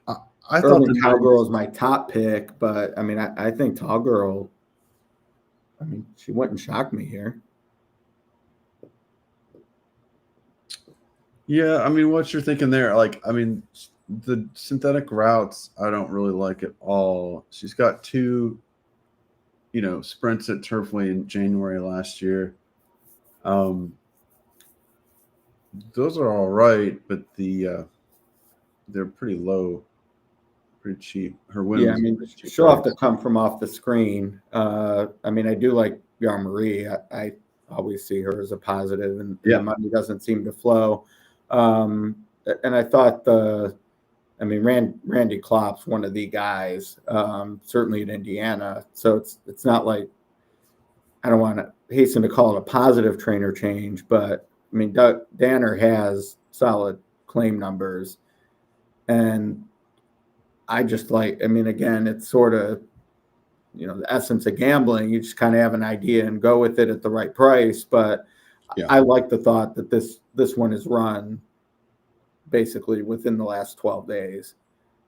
thought Urban the Cowgirl is my top pick, but I mean, I think Tall Girl. I mean, she wouldn't shock me here. Yeah, I mean, what you're thinking there? Like, I mean, the synthetic routes, I don't really like at all. She's got 2, sprints at Turfway in January last year. Those are all right, but they're pretty low, pretty cheap. Her win, Yeah, I was mean, pretty cheap she'll have race. to come from off the screen. I mean, I do like Yarn Marie. I always see her as a positive, and Yeah. the money doesn't seem to flow. And I thought Randy Klopp's one of the guys, certainly in Indiana. So it's not like, I don't want to hasten to call it a positive trainer change, but I mean, Danner has solid claim numbers, and I just again, it's sort of, the essence of gambling. You just kind of have an idea and go with it at the right price. But Yeah. I like the thought that this one is run basically within the last 12 days.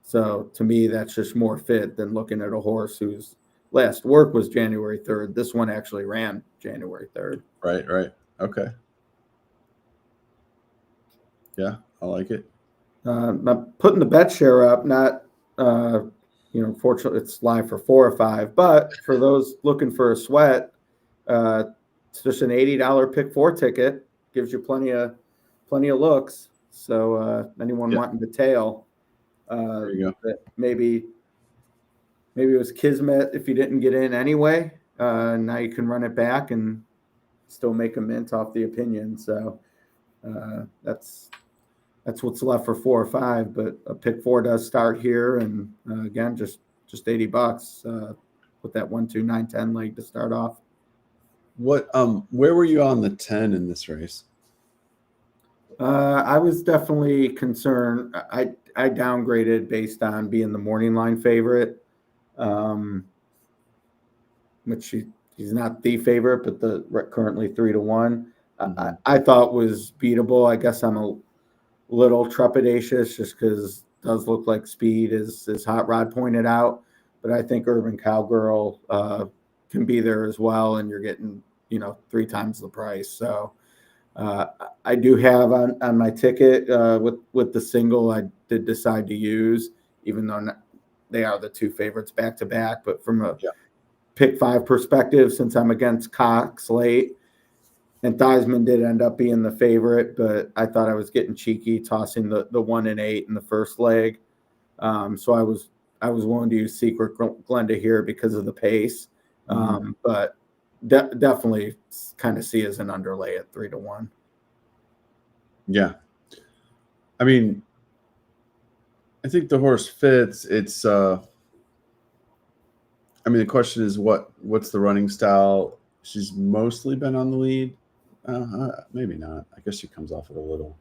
So to me, that's just more fit than looking at a horse whose last work was January 3rd. This one actually ran January 3rd. Right. Okay. Yeah, I like it. I'm putting the bet share up, not, fortunately it's live for 4 or 5, but for those looking for a sweat, it's just an $80 pick 4 ticket. Gives you plenty of looks. So anyone wanting to tail, There you go. that maybe it was Kismet if you didn't get in anyway. Now you can run it back and still make a mint off the opinion. So that's what's left for 4 or 5. But a pick 4 does start here, and again, just $80 with that 1, 2, 9, 10 leg to start off. What where were you on the 10 in this race? I was definitely concerned. I downgraded based on being the morning line favorite, which he's not the favorite, but the currently 3 to 1. Mm-hmm. I thought was beatable. I guess I'm a little trepidatious just because it does look like speed, as Hot Rod pointed out. But I think Urban Cowgirl can be there as well, and you're getting 3 times the price. So I do have on my ticket with the single I did decide to use, even though they are the 2 favorites back to back. But from a pick 5 perspective, since I'm against Cox late, and Theismann did end up being the favorite, but I thought I was getting cheeky tossing the 1 and 8 in the first leg. So I was willing to use Secret Glenda here because of the pace, but definitely kind of see as an underlay at 3 to 1. Yeah, I mean, I think the horse fits. It's the question is what's the running style? She's mostly been on the lead. Maybe not. I guess she comes off it a little.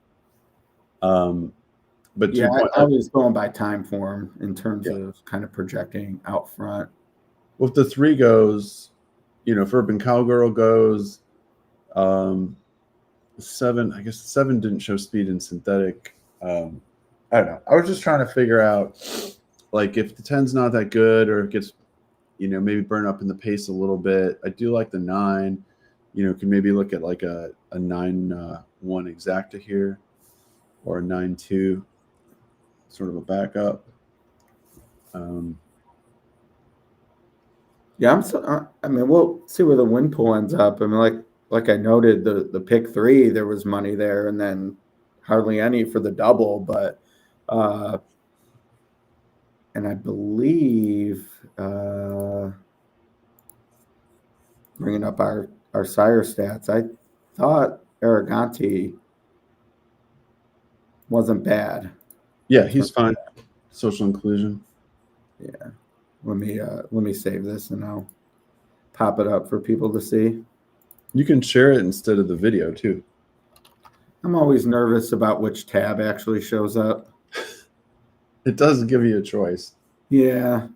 But to Yeah, your point, I was going by time form in terms yeah. of kind of projecting out front. Well, if the 3 goes, if Urban Cowgirl goes, 7, I guess 7 didn't show speed in synthetic. I don't know. I was just trying to figure out, like, if the 10's not that good or it gets, maybe burn up in the pace a little bit. I do like the 9. Can maybe look at like a 9-1 exacta here, or a 9-2, sort of a backup. Yeah, I mean, we'll see where the win pool ends up. I mean, like I noted, the pick 3, there was money there, and then hardly any for the double. But and I believe bringing up our sire stats, I thought Arroganti wasn't bad. Yeah, he's fine. Social inclusion. Yeah, let me save this and I'll pop it up for people to see. You can share it instead of the video too. I'm always nervous about which tab actually shows up. It does give you a choice. Yeah.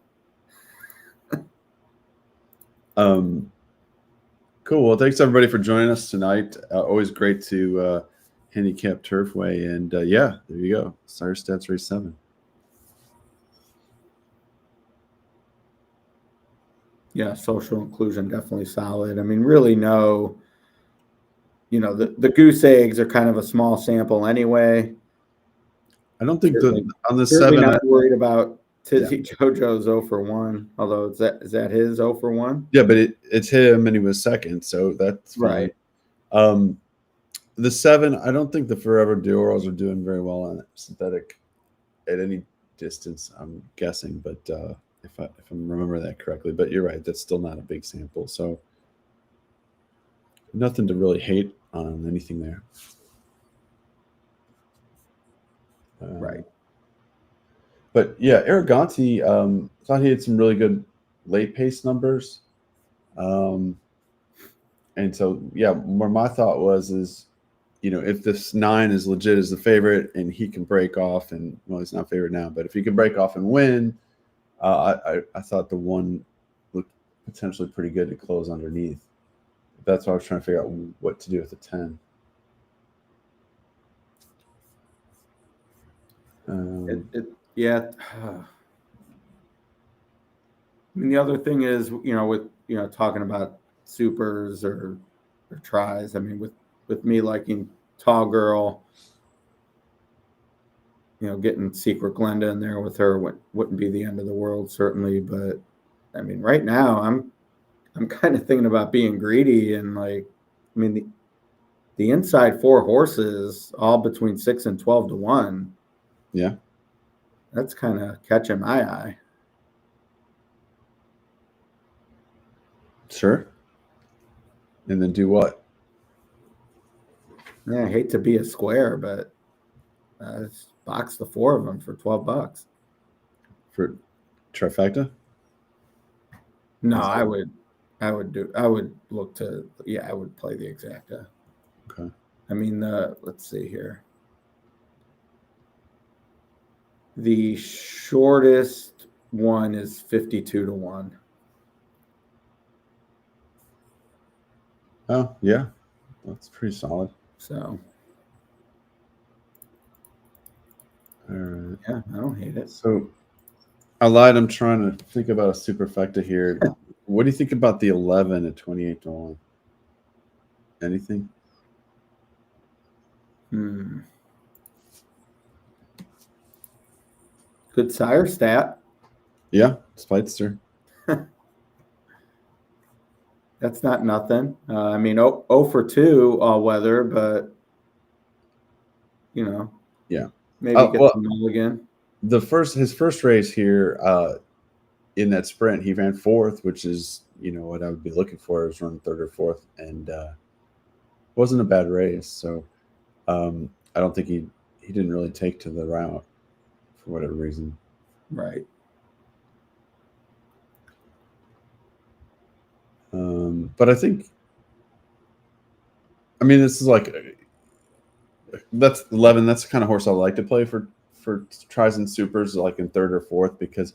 Cool. Well, thanks everybody for joining us tonight. Always great to handicap Turfway, and yeah, there you go. Sire Stats Race 7. Yeah, social inclusion definitely solid. I mean, really the goose eggs are kind of a small sample anyway. I don't think Certainly, on the certainly 7. not worried about Tizzy JoJo's 0 for 1. Although is that his 0 for 1? Yeah, but it's him, and he was second, so that's fine. Right. The 7, I don't think the Forever Dioros are doing very well on synthetic at any distance, I'm guessing, but if I remember that correctly. But you're right, that's still not a big sample, so nothing to really hate on anything there. Right. But yeah, Arroganti, thought he had some really good late pace numbers. And so, yeah, where my thought is, if this 9 is legit as the favorite and he can break off, and well, he's not favorite now, but if he can break off and win, I thought the 1 looked potentially pretty good to close underneath. That's why I was trying to figure out what to do with the 10. Yeah. I mean, the other thing is, with talking about supers or tries. I mean, with me liking Tall Girl, getting Secret Glenda in there with her wouldn't be the end of the world, certainly. But I mean, right now I'm kind of thinking about being greedy and I mean, the inside 4 horses all between 6 and 12 to 1. Yeah, that's kind of catching my eye. Sure. And then do what? Yeah, I hate to be a square, but box the 4 of them for $12. For trifecta? No, I would look to, I would play the exacta. Okay. I mean, let's see here. The shortest one is 52 to 1. Oh, yeah. That's pretty solid. So, all right. Yeah, I don't hate it. So, I lied. I'm trying to think about a superfecta here. What do you think about the 11 at 28 to 1? Anything? Good sire stat. Yeah, Speedster. That's not nothing. I mean, 0 for 2 all weather, but yeah, maybe get some mulligan. His first race here in that sprint, he ran 4th, which is what I would be looking for, is run 3rd or 4th, and wasn't a bad race. So I don't think he didn't really take to the route for whatever reason. Right. But I think, this is like, that's 11. That's the kind of horse I like to play for for tries and supers like in third or fourth because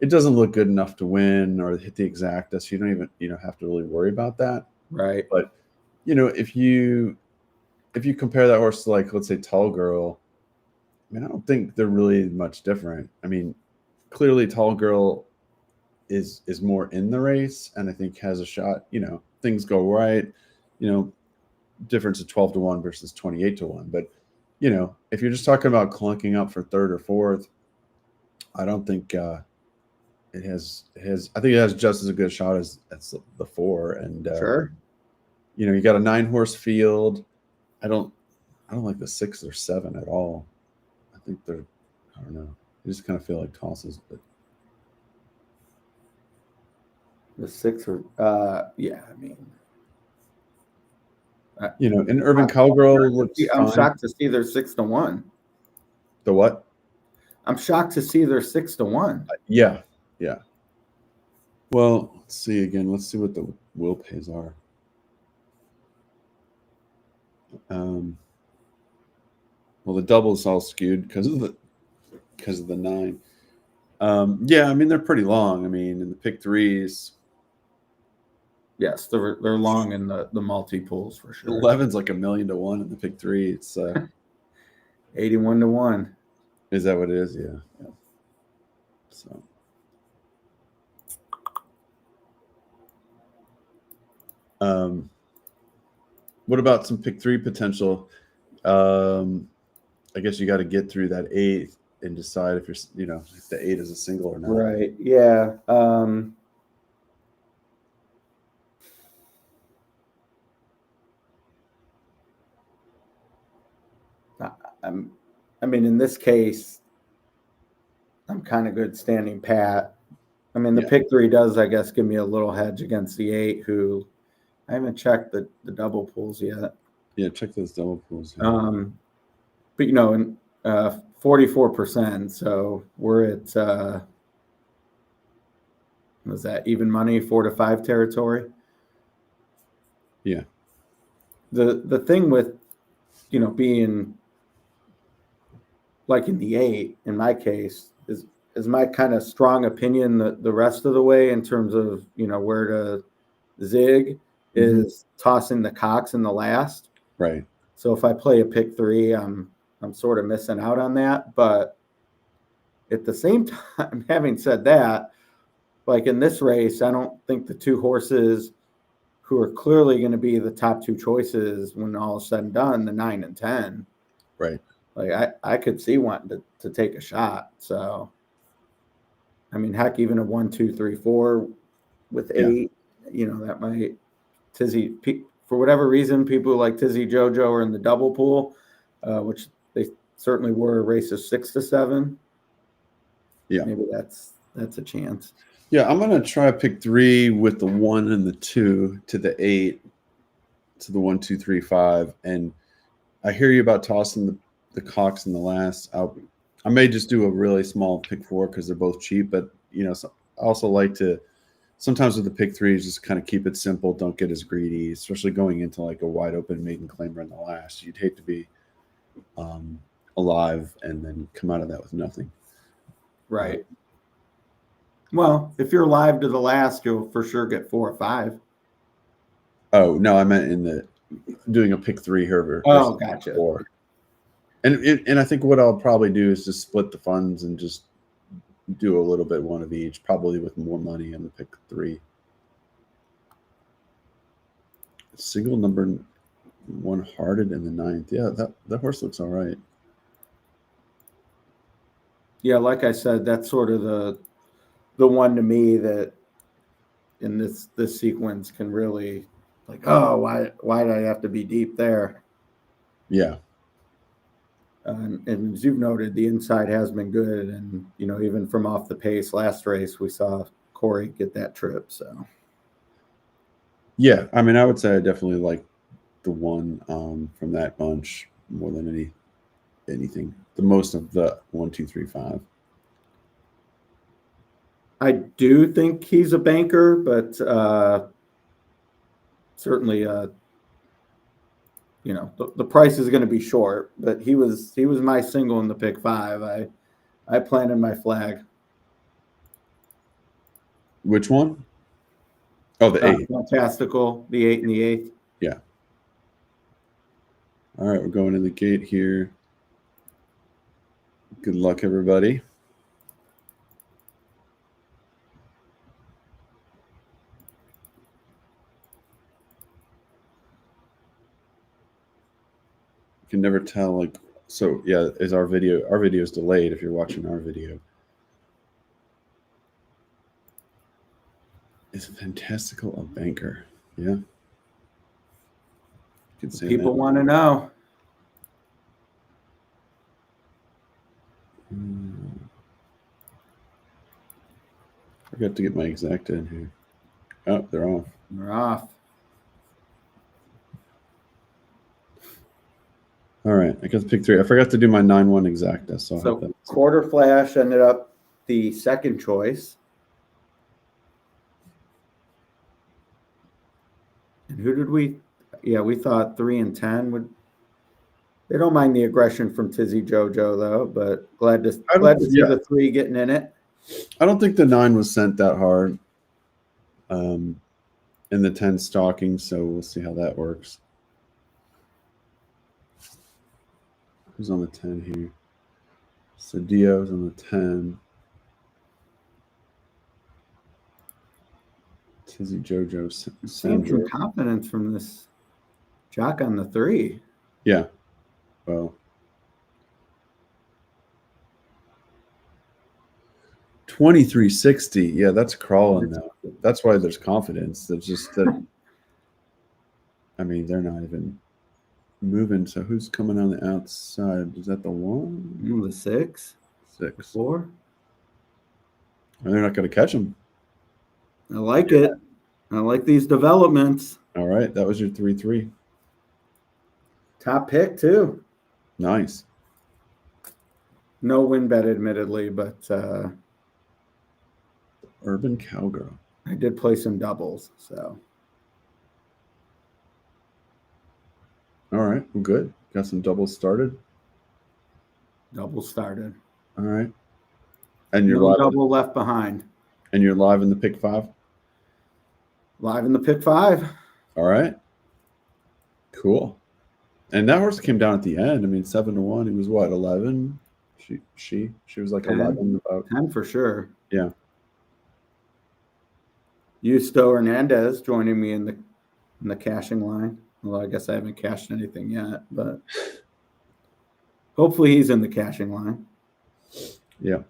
it doesn't look good enough to win or hit the exacta. So you don't even have to really worry about that. Right. But if you compare that horse to like let's say Tall Girl, I mean I don't think they're really much different. I mean clearly Tall Girl is more in the race and I think has a shot. Things go right. Difference of 12-1 versus 28-1. But if you're just talking about clunking up for third or fourth, I don't think it has. I think it has just as a good shot as the 4. And Sure. you got a 9-horse field. I don't like the 6 or 7 at all. I think they're. I don't know. I just kind of feel like tosses, but The 6 or yeah. I mean, and Urban Cowgirl looks I'm fine. shocked to see they're 6-1. The what? I'm shocked to see they're 6-1. Yeah. Well, let's see again. Let's see what the will pays are. Well, the doubles all skewed because of the 9. Yeah, I mean they're pretty long. I mean, in the pick 3s, Yes, they're long in the multi pools for sure. 11's like $1,000,000 to 1 in the pick 3. It's 81-1. is that what it is? Yeah. So. What about some pick 3 potential? I guess you got to get through that 8 and decide if if the 8 is a single or not. Right. Yeah. I mean, in this case, I'm kind of good standing pat. I mean, the pick 3 does, I guess, give me a little hedge against the 8, who I haven't checked the double pools yet. Yeah, check those double pools. But in 44%, so we're at was that even money 4 to 5 territory? Yeah. The thing with being like in the 8 in my case is my kind of strong opinion the rest of the way in terms of where to zig is tossing the cocks in the last. Right. So if I play a pick 3, I'm sort of missing out on that. But at the same time, having said that, like in this race, I don't think the 2 horses who are clearly going to be the top 2 choices when all is said and done, the 9 and 10. Right. Like I could see wanting to take a shot. So, I mean, heck, even a 1, 2, 3, 4 with 8, that might Tizzy for whatever reason, people like Tizzy JoJo are in the double pool, which they certainly were races 6 to 7. Yeah, maybe that's a chance. Yeah, I'm gonna try pick 3 with the 1 and the 2 to the 8 to the 1, 2, 3, 5, and I hear you about tossing the cocks in the last. I may just do a really small pick 4 because they're both cheap, but I also like to. Sometimes with the pick 3s, just kind of keep it simple. Don't get as greedy, especially going into like a wide open maiden claimer in the last. You'd hate to be alive and then come out of that with nothing. Right. Well, if you're alive to the last, you'll for sure get 4 or 5. Oh no, I meant in the doing a pick 3 here. Oh, gotcha. 4. And I think what I'll probably do is just split the funds and just do a little bit one of each, probably with more money in the pick 3. Single number 1 Hearted in the 9th. Yeah, that horse looks all right. Yeah, like I said, that's sort of the one to me that in this sequence can really like, oh, why did I have to be deep there? Yeah. And as you've noted, the inside has been good, and even from off the pace last race, we saw Corey get that trip. So, yeah, I mean, I would say I definitely like the one from that bunch more than anything. The most of the 1, 2, 3, 5. I do think he's a banker, but certainly, the price is going to be short, but he was my single in the pick 5. I planted my flag. Which one? Oh, the 8. Fantastical, the 8 and the 8th. Yeah. All right, we're going in the gate here. Good luck, everybody. You can never tell, like, so yeah, is our video is delayed if you're watching our video. Is Fantastical a banker? Yeah. People want to know. I forgot to get my exacta in here. Oh, they're off. They're off. All right, I got to pick 3. I forgot to do my 9-1 exacta. So Quarter Flash ended up the second choice. And who did we? Yeah, we thought 3 and 10 would. They don't mind the aggression from Tizzy JoJo though, but glad to see the 3 getting in it. I don't think the 9 was sent that hard. And the 10 stalking, so we'll see how that works. Who's on the 10 here? Cedillo's on the 10. Tizzy JoJo. Seeing some confidence from this jock on the 3. Yeah. Well. 2360. Yeah, that's crawling now. That's why there's confidence. There's just that. I mean, they're not even moving. So who's coming on the outside? Is that the 1? The 6. 6. The 4. And they're not going to catch them. I like it. I like these developments. All right, that was your 3-3. Top pick too. Nice. No win bet, admittedly, but Urban Cowgirl. I did play some doubles, so. All right, well, good. Got some doubles started. Double started. All right. And you're no live. Double left behind. And you're live in the pick 5? Live in the pick 5. All right. Cool. And that horse came down at the end. I mean, 7-1. He was what, 11? She was like 10, 11. About 10 for sure. Yeah. Justo Hernandez joining me in the cashing line. Although I guess I haven't cashed anything yet, but hopefully he's in the cashing line. Yeah.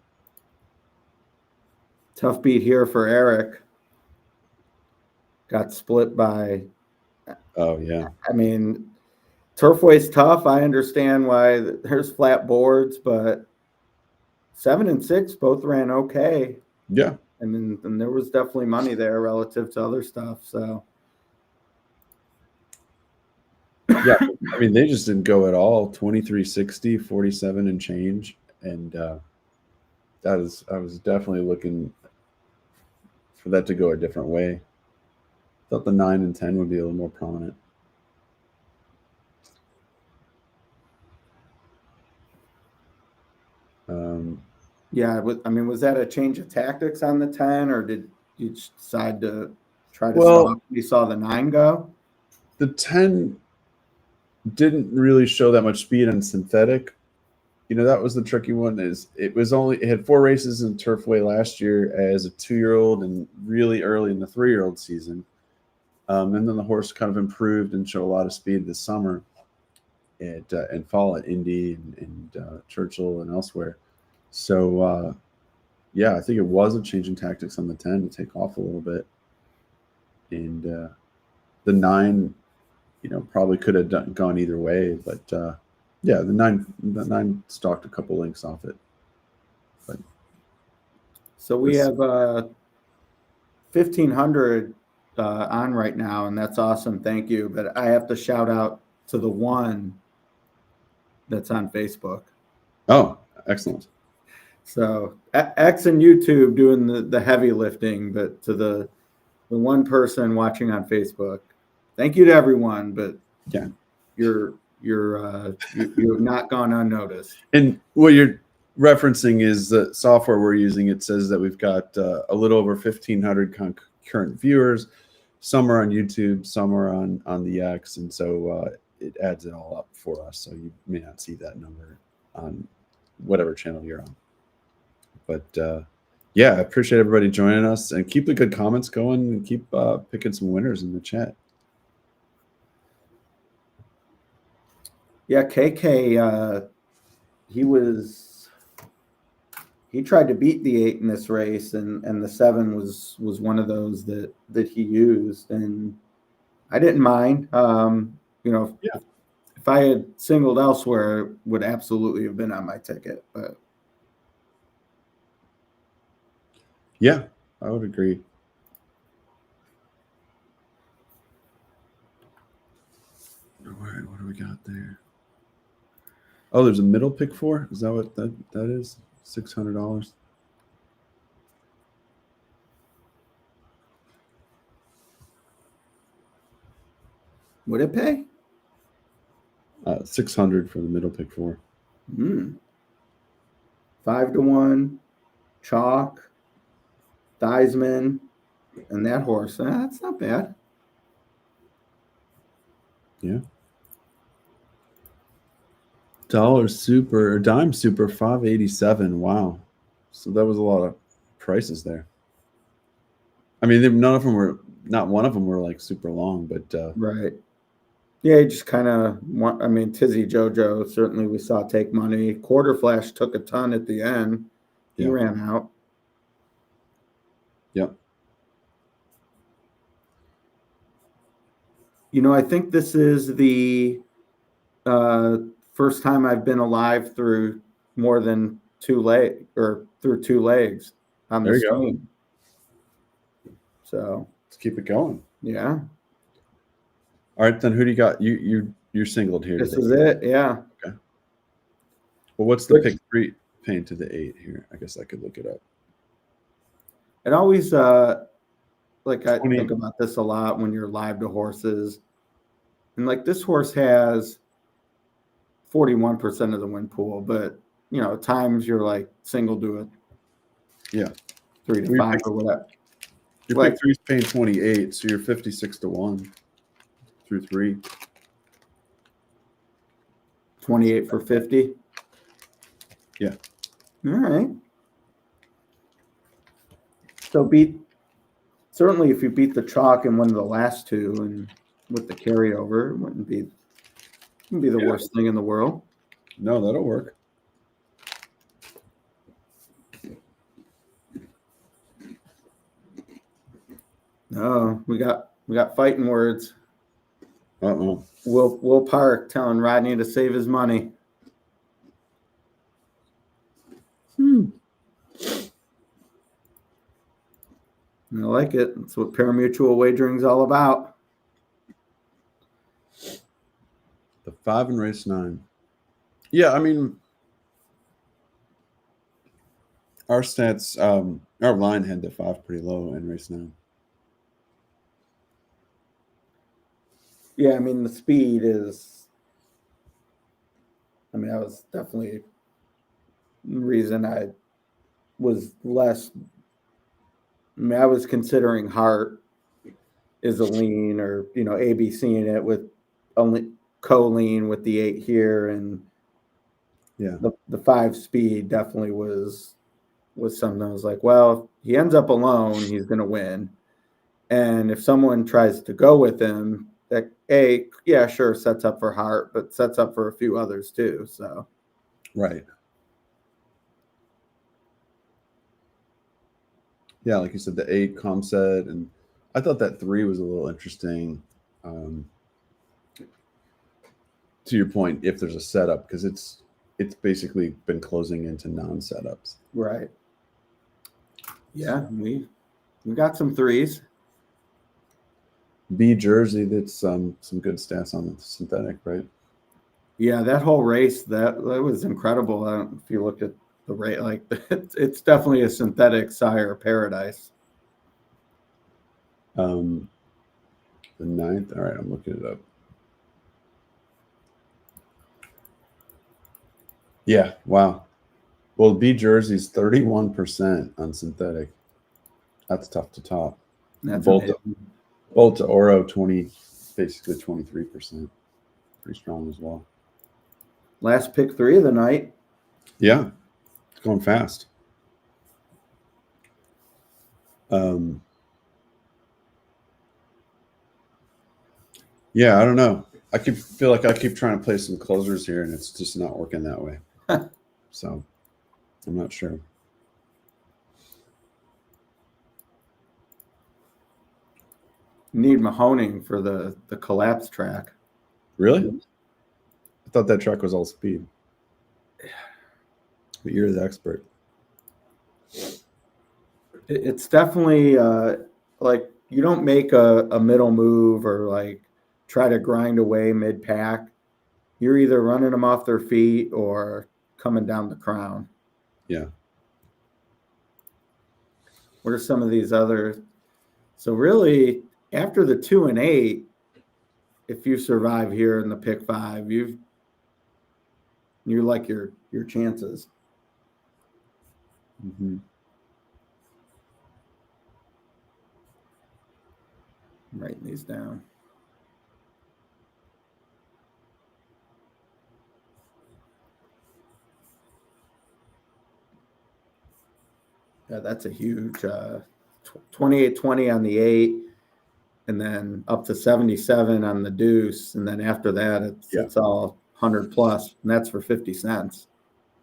Tough beat here for Eric. Got split by. Oh, yeah. I mean, Turfway's tough. I understand why there's flat boards, but 7 and 6 both ran okay. Yeah. And there was definitely money there relative to other stuff. So. Yeah. I mean, they just didn't go at all. 2360, 47 and change. And I was definitely looking for that to go a different way. Thought the 9 and 10 would be a little more prominent. Yeah, I mean, was that a change of tactics on the 10, or did you decide to try to stop? You saw the 9 go? The 10 didn't really show that much speed on synthetic. You know, that was the tricky one. It had 4 races in Turfway last year as a 2-year-old and really early in the 3-year-old season. And then the horse kind of improved and showed a lot of speed this summer and fall at Indy and Churchill and elsewhere. So, yeah, I think it was a change in tactics on the 10 to take off a little bit. And the 9, you know, probably could have gone either way. But, yeah, the 9 stalked a couple links off it. But so we have 1,500 on right now, and that's awesome. Thank you. But I have to shout out to the 1 that's on Facebook. Oh, excellent. So X and YouTube doing the heavy lifting, but to the 1 person watching on Facebook, thank you to everyone. But yeah, you've not gone unnoticed. And what you're referencing is the software we're using. It says that we've got a little over 1,500 concurrent viewers. Some are on YouTube, some are on the X, and so it adds it all up for us. So you may not see that number on whatever channel you're on. But yeah, I appreciate everybody joining us, and keep the good comments going, and keep picking some winners in the chat. Yeah, KK, he tried to beat the 8 in this race, and the 7 was one of those that he used, and I didn't mind. Yeah. If I had singled elsewhere, it would absolutely have been on my ticket. But yeah, I would agree. All right, what do we got there? Oh, there's a middle pick for? Is that what that is? $600. would it pay? 600 for the middle pick for. 5-1, chalk, Theismann, and that horse. That's not bad. Yeah. Dime super 587. Wow. So that was a lot of prices there. I mean, not one of them were like super long, but Right. Yeah, just kind of. I mean, Tizzy Jojo certainly we saw take money. Quarter Flash took a ton at the end. He Yeah. ran out. Yep. I think this is the first time I've been alive through more than through 2 legs on the There you go. stream. So Let's keep it going. yeah, All right, then who do you got? You're singled here. this is it. Yeah. Okay. Well, what's the pick 3 paying to the 8 here? I guess I could look it up. It always like I 20. think about this a lot when you're live to horses, and like this horse has 41% of the win pool, but at times you're like single to it. Yeah. 3 to 5 or whatever. Your pick 3 is paying 28, so you're 56 to 1 through 3. 28 for 50. Yeah. All right. So certainly if you beat the chalk in one of the last 2 and with the carryover, it wouldn't be the worst thing in the world. No, that'll work. No, we got fighting words. Uh-oh. Will Park telling Rodney to save his money. I like it. That's what pari-mutuel wagering is all about. The 5 in race 9. Yeah, I mean, our stats, our line had the 5 pretty low in race 9. Yeah, I mean, the speed is. I mean, that was definitely the reason I was less. I mean, I was considering Hart is a lean, or ABC in it with only co-lean with the 8 here, and yeah, the 5 speed definitely was something I was like, well, if he ends up alone, he's going to win, and if someone tries to go with him, that sure sets up for Hart, but sets up for a few others too. So right. Yeah, like you said, the 8 Comset, and I thought that 3 was a little interesting. To your point, if there's a setup, because it's basically been closing into non-setups. Right. Yeah, we got some 3s. B Jersey, that's some good stats on the synthetic, right? Yeah, that whole race that was incredible. I don't know if you look at the rate, like it's definitely a synthetic sire paradise. The 9th. All right, I'm looking it up. Yeah. Wow. Well, B jersey's 31% on synthetic. That's tough to top. That's Bolt amazing. Bolt to Oro 20, basically 23%. Pretty strong as well. Last pick 3 of the night. Yeah, it's going fast. Yeah, I don't know. Feel like I keep trying to play some closers here, and it's just not working that way. So I'm not sure. Need Mahoning for the collapse track. Really? I thought that track was all speed. But you're the expert. It's definitely like you don't make a middle move or like try to grind away mid pack. You're either running them off their feet or coming down the crown. Yeah. What are some of these other? So really, after the 2 and 8, if you survive here in the pick 5, you like your chances. Mm-hmm. I'm writing these down. Yeah, that's a huge 28-20 on the 8, and then up to 77 on the deuce, and then after that it's all 100 plus, and that's for 50 cents.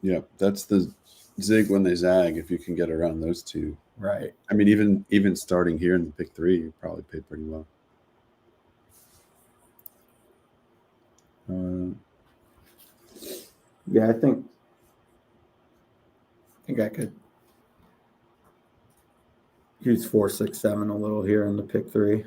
Yeah, that's the zig when they zag. If you can get around those two, right? I mean, even starting here in the pick 3, you probably paid pretty well. Yeah, I think I could use 4, 6, 7 a little here in the pick 3.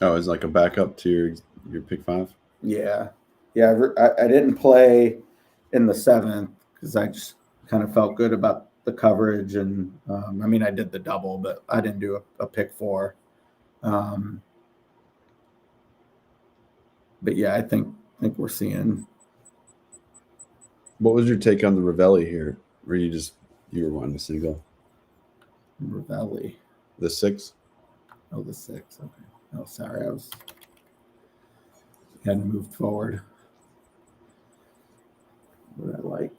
Oh, it's like a backup to your pick 5. Yeah. I didn't play in the 7th because I just kind of felt good about the coverage, and I mean I did the double, but I didn't do a pick 4. But yeah, I think we're seeing. What was your take on the Ravelli here? Where you were wanting a single? Ravelli. The 6? Oh, the 6. Okay. Oh, sorry. I hadn't moved forward. What I like.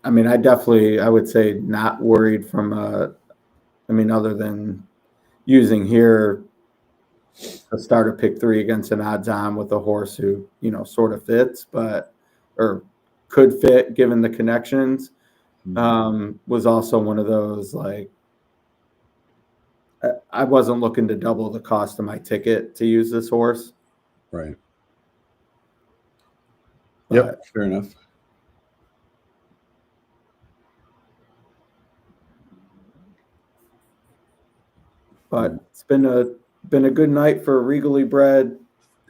I mean, I would say not worried from other than using here to start a pick 3 against an odds on with a horse who, sort of fits, or could fit given the connections. Was also one of those, like, I wasn't looking to double the cost of my ticket to use this horse. Right. But, yep. Fair enough. But it's been a good night for regally bred,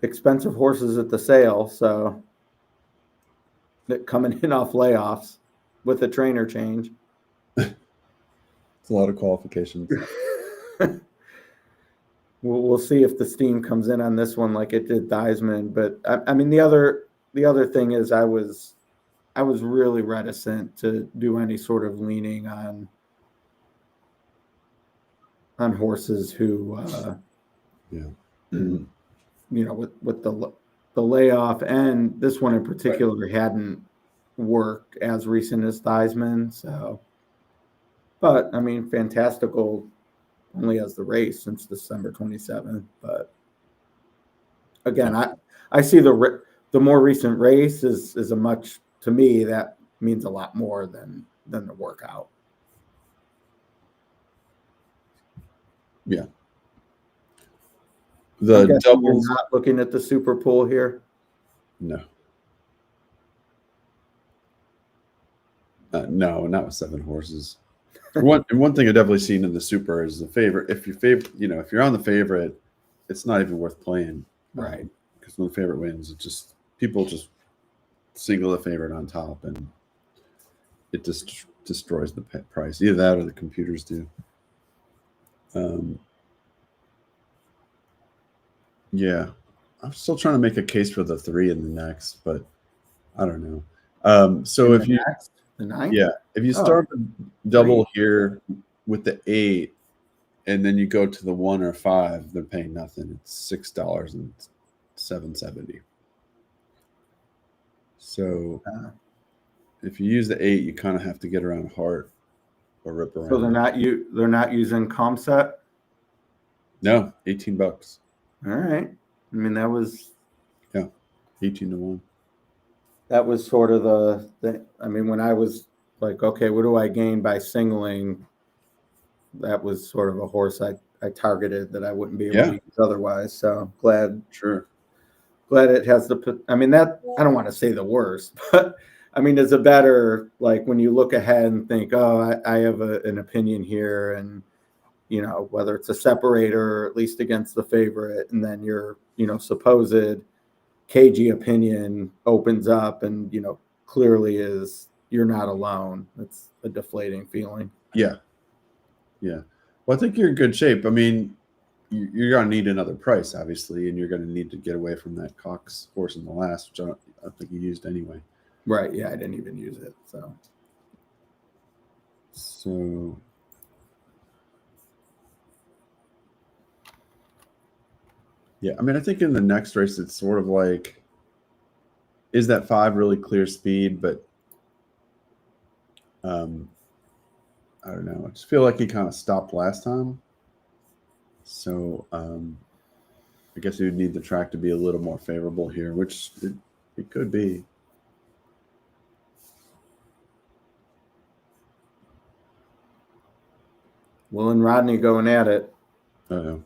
expensive horses at the sale. So coming in off layoffs with a trainer change. It's a lot of qualifications. We'll see if the steam comes in on this one like it did Theismann. But I mean, the other thing is I was really reticent to do any sort of leaning on horses who, with the layoff, and this one in particular hadn't worked as recent as Theismann. So, but I mean, Fantastical only has the race since December 27th. But again, I see the more recent race is a much, to me, that means a lot more than the workout. Yeah. The doubles. You're not looking at the super pool here. No. No, not with 7 horses. One thing I've definitely seen in the super is the favorite. If you're on the favorite, it's not even worth playing, right? Because when the favorite wins, people just single the favorite on top, and it just destroys the price. Either that or the computers do. Yeah, I'm still trying to make a case for the 3 in the next, but I don't know. So In if you, the 9th? yeah, if you Oh, start the double here with the 8, and then you go to the 1 or 5, they're paying nothing. It's $6.0770. So if you use the 8, you kind of have to get around heart or rip around. So they're not using ComSet? No, $18. All right. I mean, that was 18 to 1. that was sort of the I mean, when I was like, okay, what do I gain by singling? That was sort of a horse I targeted that I wouldn't be able to use otherwise. So glad it has I mean, that I don't want to say the worst, but I mean, it's a better, like when you look ahead and think, oh, I have an opinion here, and whether it's a separator or at least against the favorite, and then your supposed cagey opinion opens up, and clearly you're not alone. It's a deflating feeling. Yeah. Well, I think you're in good shape. I mean, you're going to need another price, obviously, and you're going to need to get away from that Cox horse in the last, which I think you used anyway. Right. Yeah, I didn't even use it. So yeah, I mean, I think in the next race, it's sort of like, is that 5 really clear speed? But I don't know. I just feel like he kind of stopped last time. So I guess you would need the track to be a little more favorable here, which it could be. Will and Rodney going at it. Uh-oh.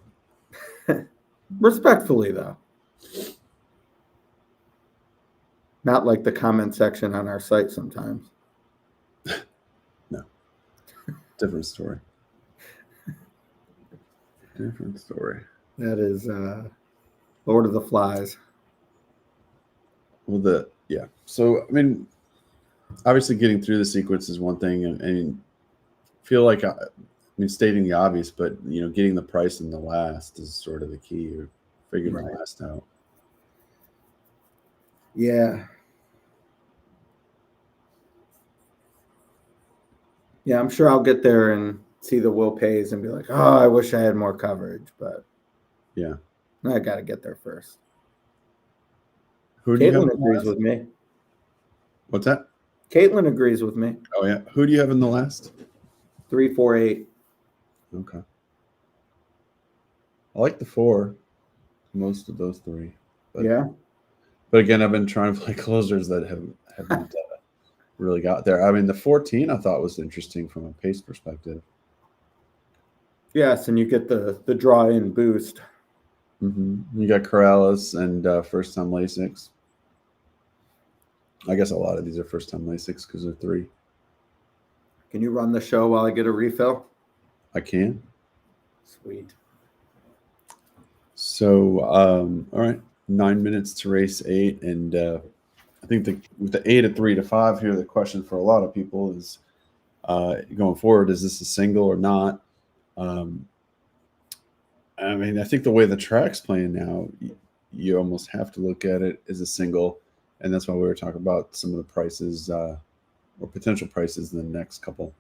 Respectfully, though. Not like the comment section on our site sometimes. No. Different story. Different story. That is Lord of the Flies. Well, so, I mean, obviously getting through the sequence is one thing, and feel like, I mean, stating the obvious, but, getting the price in the last is sort of the key, or figuring the last out. Yeah. Yeah, I'm sure I'll get there and see the Will Pays and be like, oh, I wish I had more coverage, but yeah, I got to get there first. Who do you have Caitlin agrees with me. What's that? Caitlin agrees with me. Oh, yeah. Who do you have in the last? 3, 4, 8. Okay. I like the 4, most of those 3. But, yeah. But again, I've been trying to play closers that haven't really got there. I mean, the 14 I thought was interesting from a pace perspective. Yes, and you get the draw-in boost. Mm-hmm. You got Corrales and first-time Lasix. I guess a lot of these are first-time Lasix because they're 3. Can you run the show while I get a refill? I can. Sweet. So, all right, 9 minutes to race 8, and I think with the 8 at 3 to 5 here, the question for a lot of people is going forward: is this a single or not? I mean, I think the way the track's playing now, you almost have to look at it as a single, and that's why we were talking about some of the prices or potential prices in the next couple.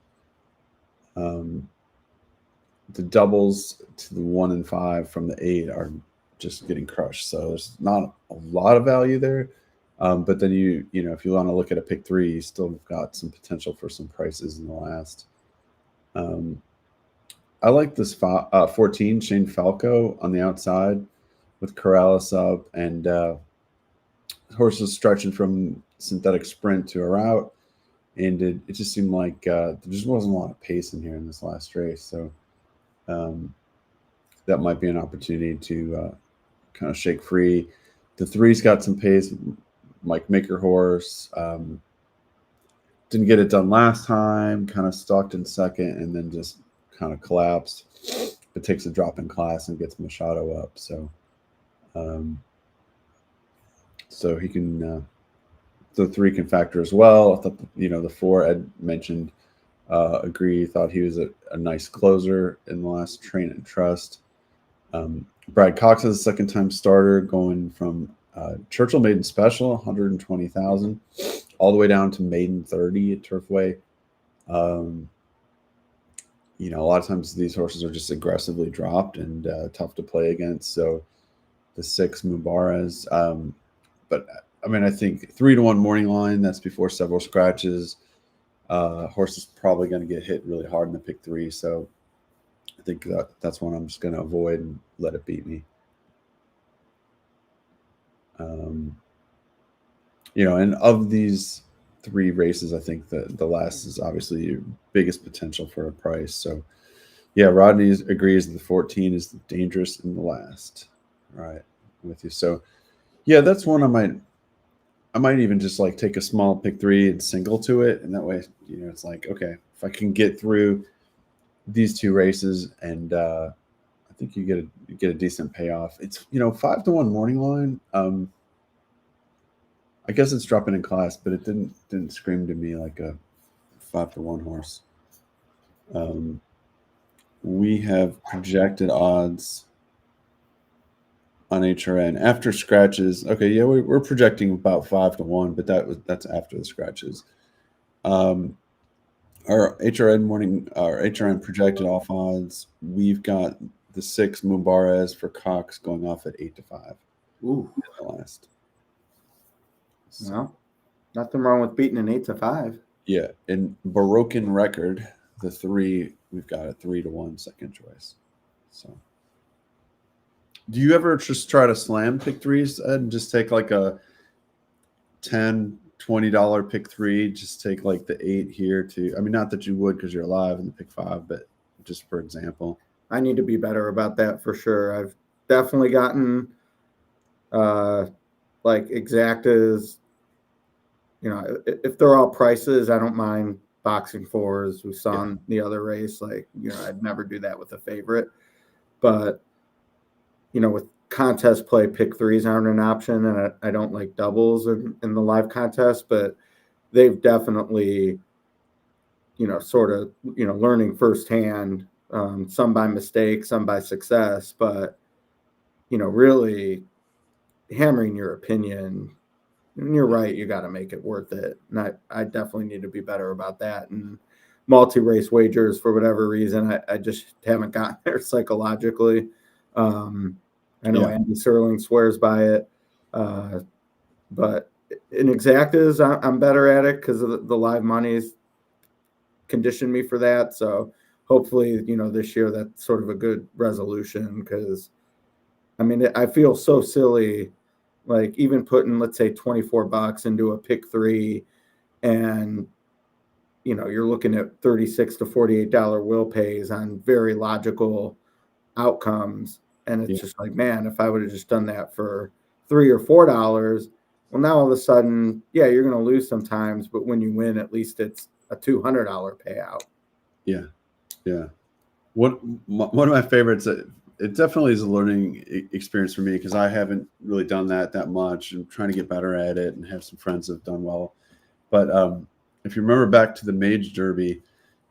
The doubles to the 1 and 5 from the 8 are just getting crushed, so there's not a lot of value there. But then if you want to look at a pick 3, you still got some potential for some prices in the last. I like this 14 Shane Falco on the outside with Corrales up and horses stretching from synthetic sprint to a route, and it just seemed like there just wasn't a lot of pace in here in this last race, so that might be an opportunity to kind of shake free. The 3's got some pace. Mike Maker horse didn't get it done last time, kind of stalked in second and then just kind of collapsed, but takes a drop in class and gets Machado up, so he can the 3 can factor as well. I thought the 4 Ed mentioned thought he was a nice closer in the last Train and Trust. Brad Cox is a second-time starter, going from Churchill Maiden Special, 120,000, all the way down to Maiden 30 at Turfway. A lot of times these horses are just aggressively dropped and tough to play against. So the 6 Mubaraz, but I mean, I think 3-1 morning line. That's before several scratches. Horse is probably going to get hit really hard in the pick 3. So I think that's one I'm just going to avoid and let it beat me. And of these 3 races, I think the last is obviously your biggest potential for a price. So yeah, Rodney agrees that the 14 is dangerous in the last. Right, I'm with you. So yeah, that's one I might even just like take a small pick 3 and single to it, and that way, it's like, okay, if I can get through these 2 races, and I think you get a decent payoff. It's 5-1 morning line. I guess it's dropping in class, but it didn't scream to me like a 5-1 horse. We have projected odds on HRN after scratches. Okay, yeah, we're projecting about 5-1, but that's after the scratches. Our HRN projected off odds. We've got the 6 Mubaraz for Cox going off at 8-5. Ooh, in the last. So, well, nothing wrong with beating an 8-5. Yeah, in Baroque record, the 3 we've got a 3-1 second choice. So, do you ever just try to slam pick 3s and just take like a $10-20 pick 3? Just take like the 8 here too. I mean, not that you would because you're alive in the pick 5, but just for example. I need to be better about that for sure. I've definitely gotten like exactas. If they're all prices, I don't mind boxing 4s. We saw in the other race, like, I'd never do that with a favorite. But, with contest play, pick 3s aren't an option, and I don't like doubles in the live contest, but they've definitely, sort of, learning firsthand, some by mistake, some by success, but, really hammering your opinion. And you're right, you got to make it worth it. And I definitely need to be better about that. And multi-race wagers, for whatever reason, I just haven't gotten there psychologically. I know Andy Serling swears by it. But in exactas, I'm better at it because of the live money's conditioned me for that. So hopefully, this year that's sort of a good resolution, because, I mean, I feel so silly, like even putting, let's say, $24 into a pick 3, and you're looking at $36 to $48 will pays on very logical outcomes, and it's just like, man, if I would have just done that for $3 or $4, well, now all of a sudden, yeah, you're going to lose sometimes, but when you win, at least it's a $200 payout. Yeah. One of my favorites. It definitely is a learning experience for me because I haven't really done that much. I'm trying to get better at it and have some friends that have done well. But if you remember back to the Mage Derby,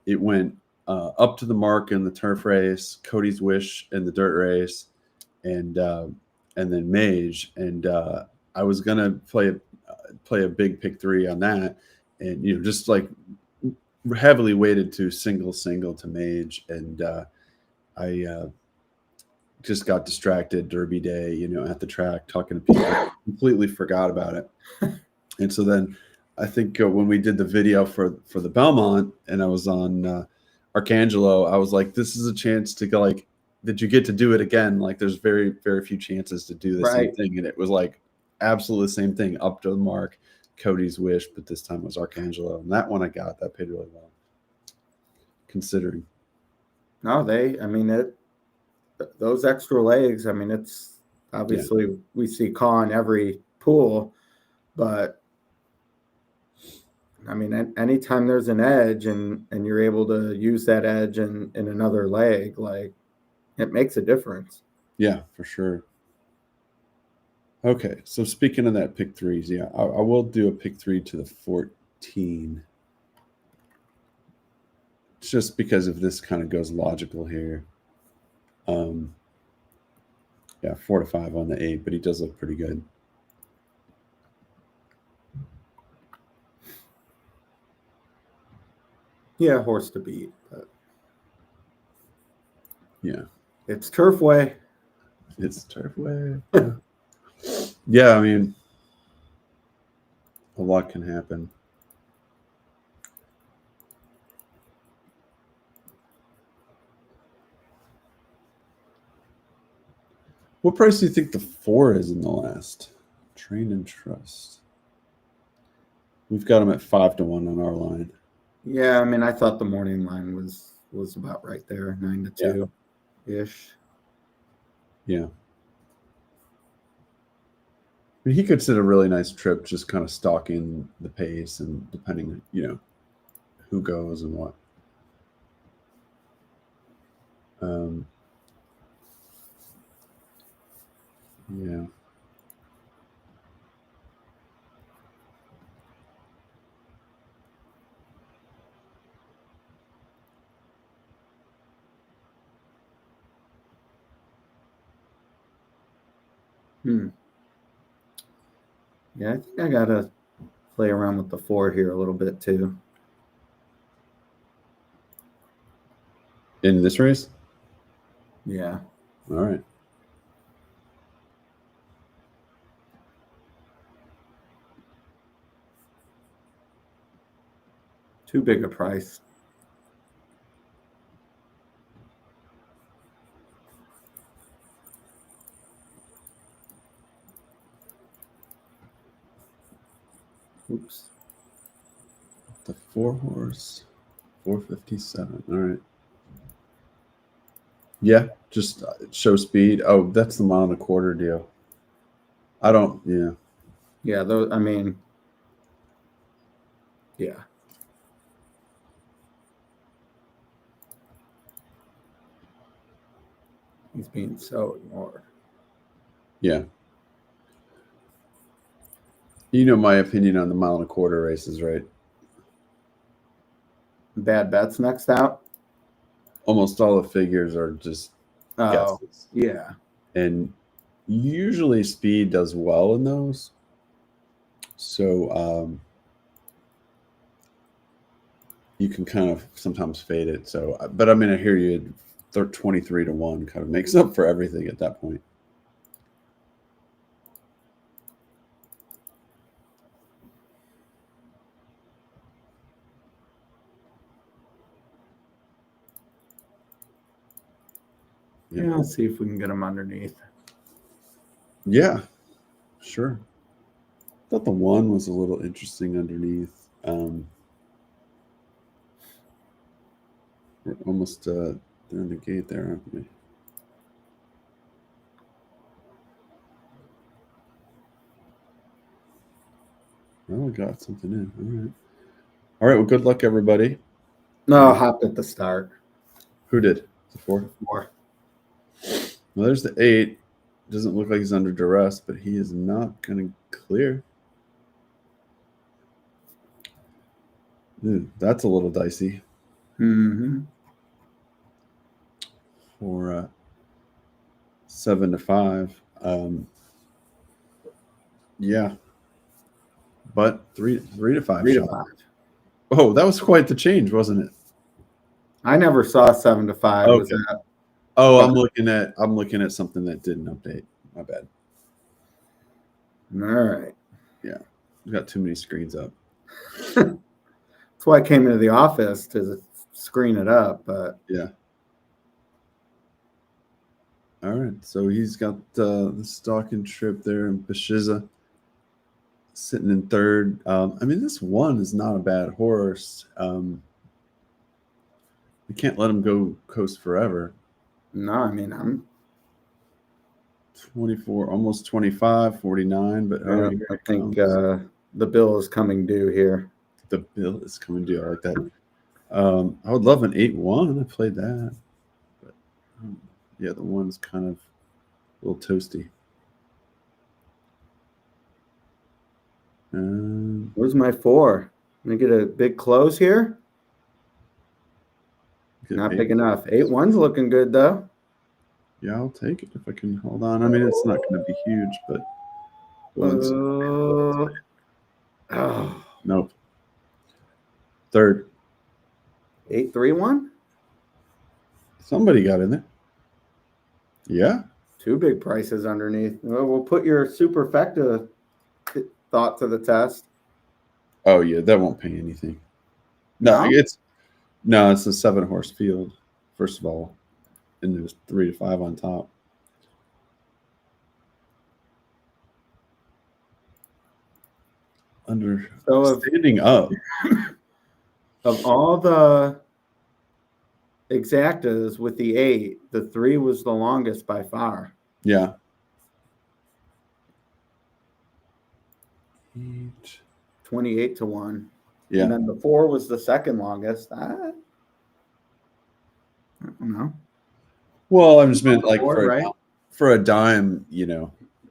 it went up to the mark in the turf race, Cody's Wish in the dirt race, and then Mage. And I was gonna play a big pick 3 on that, and just like heavily weighted to single to Mage, and I just got distracted Derby day, at the track talking to people, completely forgot about it. And so then I think when we did the video for the Belmont and I was on Arcangelo, I was like, this is a chance to go, like, did you get to do it again? Like, there's very, very few chances to do the same thing. And it was like absolutely the same thing, up to the mark, Cody's Wish, but this time was Arcangelo. And that one I got, that paid really well, considering. No, those extra legs, I mean, it's obviously we see Caw in every pool, but I mean, anytime there's an edge and you're able to use that edge in another leg, like, it makes a difference. Yeah, for sure. Okay, so speaking of that pick 3s, I will do a pick 3 to the 14. Just because if this kind of goes logical here. Yeah, 4-5 on the 8, but he does look pretty good. Yeah, horse to beat. But Yeah, it's Turfway. it's Turfway. Yeah. Yeah, I mean, a lot can happen. What price do you think the 4 is in the last? Train and Trust. We've got him at 5-1 on our line. Yeah, I mean, I thought the morning line was about right there, 9-2 ish. Yeah. I mean, he could sit a really nice trip, just kind of stalking the pace and depending, who goes and what. Yeah. Yeah, I think I gotta play around with the 4 here a little bit too. In this race? Yeah. All right. Too big a price. Oops. The 4 horse, 457. All right. Yeah, just show speed. Oh, that's the 1.25 deal. I don't. Yeah. Yeah, those. I mean, yeah. He's being so ignored. Yeah. You know my opinion on the 1.25 races, right? Bad bets next out. Almost all the figures are just Oh, guesses. yeah. And usually speed does well in those. So you can kind of sometimes fade it. So, but I mean, I hear you. 23-1 kind of makes up for everything at that point. Yeah, let's see if we can get him underneath. Yeah, sure. I thought the 1 was a little interesting underneath. We're almost they're in the gate there, aren't we? Oh, we got something in. All right. All right. Well, good luck, everybody. No, hopped at the start. Who did? The 4? 4. Well, there's the 8. Doesn't look like he's under duress, but he is not going to clear. That's a little dicey. Mm-hmm. For 7-5. Yeah. But 3-5 3-5. shot. Oh, that was quite the change, wasn't it? I never saw 7-5. Okay. Was that? Oh, I'm looking at something that didn't update. My bad. All right. Yeah. We've got too many screens up. That's why I came into the office to screen it up. But yeah. All right. So he's got the stalking trip there in Bashiza sitting in 3rd. I mean, this 1 is not a bad horse. We can't let him go coast forever. no, I mean, I'm 24, almost 25, 49. But I think the bill is coming due here. The bill is coming due. I like that. I would love an 8-1. I played that. But yeah, the 1's kind of a little toasty. Where's my 4? Can I get a big close here? Not big enough. 8-1's looking good though. Yeah, I'll take it if I can hold on. I mean, it's not going to be huge, but once. Oh, Nope. Third. 831. Somebody got in there. Yeah. Two big prices underneath. Well, we'll put your superfecta thought to the test. Oh yeah, that won't pay anything. No, it's a 7-horse field. First of all, and there's 3 to 5 on top. Standing up. Of all the exactas with the 8, the 3 was the longest by far. Yeah. 28 to 1. Yeah. And then the 4 was the second longest. I don't know. Well, I just meant like for a dime,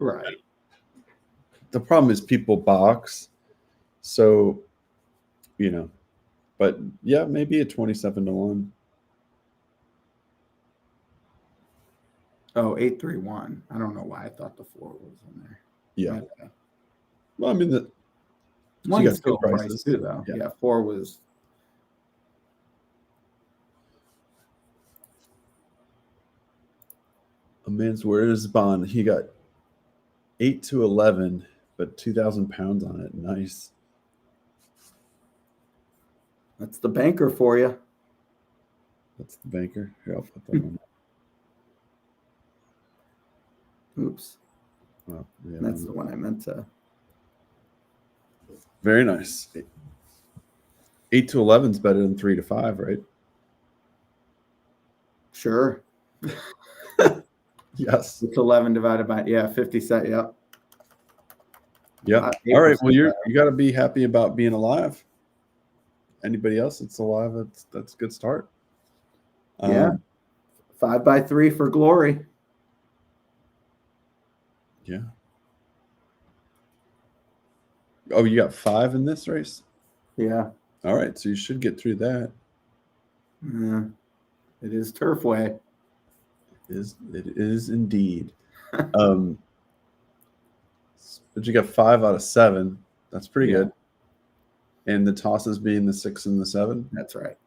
Right. The problem is people box. So, but yeah, maybe a 27 to 1. Oh, 831. I don't know why I thought the 4 was in there. Yeah. Well, I mean, one's still priced too, though. Yeah, 4 was. A man's word is bond. He got 8 to 11, but 2,000 pounds on it. Nice. That's the banker for you. That's the banker. Here, I'll put that on. Oops. Oh, yeah, that's the one I meant to. Very nice. 8 to 11 is better than 3 to 5, right? Sure. Yes. It's 11 divided by 50 cents. Yep. Yeah. All right. Well, you got to be happy about being alive. Anybody else that's alive, that's a good start. 5 by 3 for glory. Yeah. Oh, you got 5 in this race? Yeah. All right. So you should get through that. Yeah. It is Turfway. It is indeed. But you got 5 out of 7. That's pretty good. And the tosses being the 6 and the 7. That's right.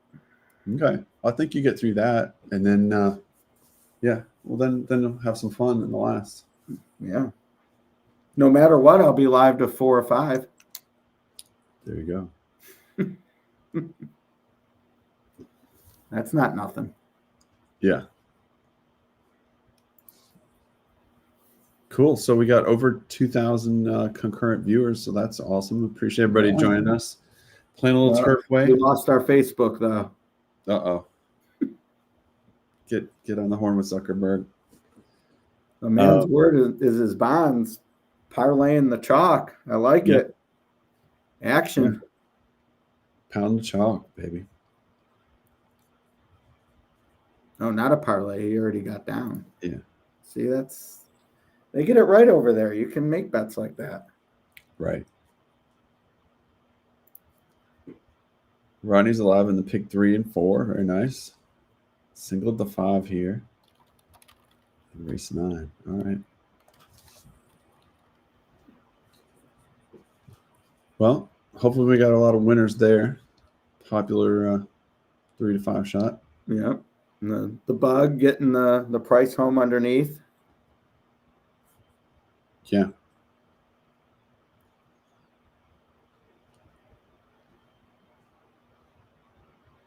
Okay. I think you get through that, and then well then you'll have some fun in the last. Yeah. No matter what, I'll be live to 4 or 5. There you go. That's not nothing. Yeah. Cool. So we got over 2,000 concurrent viewers, so that's awesome. Appreciate everybody joining us. Playing a little Turfway. We lost our Facebook though. Uh-oh. Get on the horn with Zuckerberg. A man's word is his bonds. Parlaying the chalk. I like it. Action. Pound the chalk, baby. Oh, not a parlay. He already got down. Yeah. See, they get it right over there. You can make bets like that. Right. Ronnie's alive in the pick 3 and 4. Very nice. Singled the 5 here. Race 9. All right. Well, hopefully we got a lot of winners there. Popular 3 to 5 shot. Yep. And the bug getting the price home underneath. Yeah.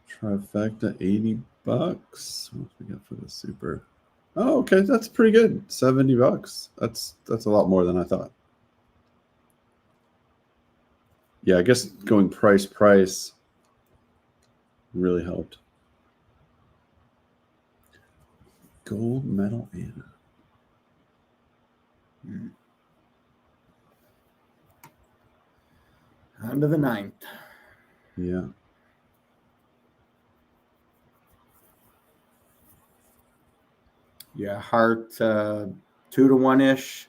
Trifecta, $80. What we got for the super? Oh, okay, that's pretty good. $70. That's a lot more than I thought. Yeah, I guess going price really helped. Gold medal Anna. On to the 9th. Yeah. Yeah, Heart 2 to 1-ish.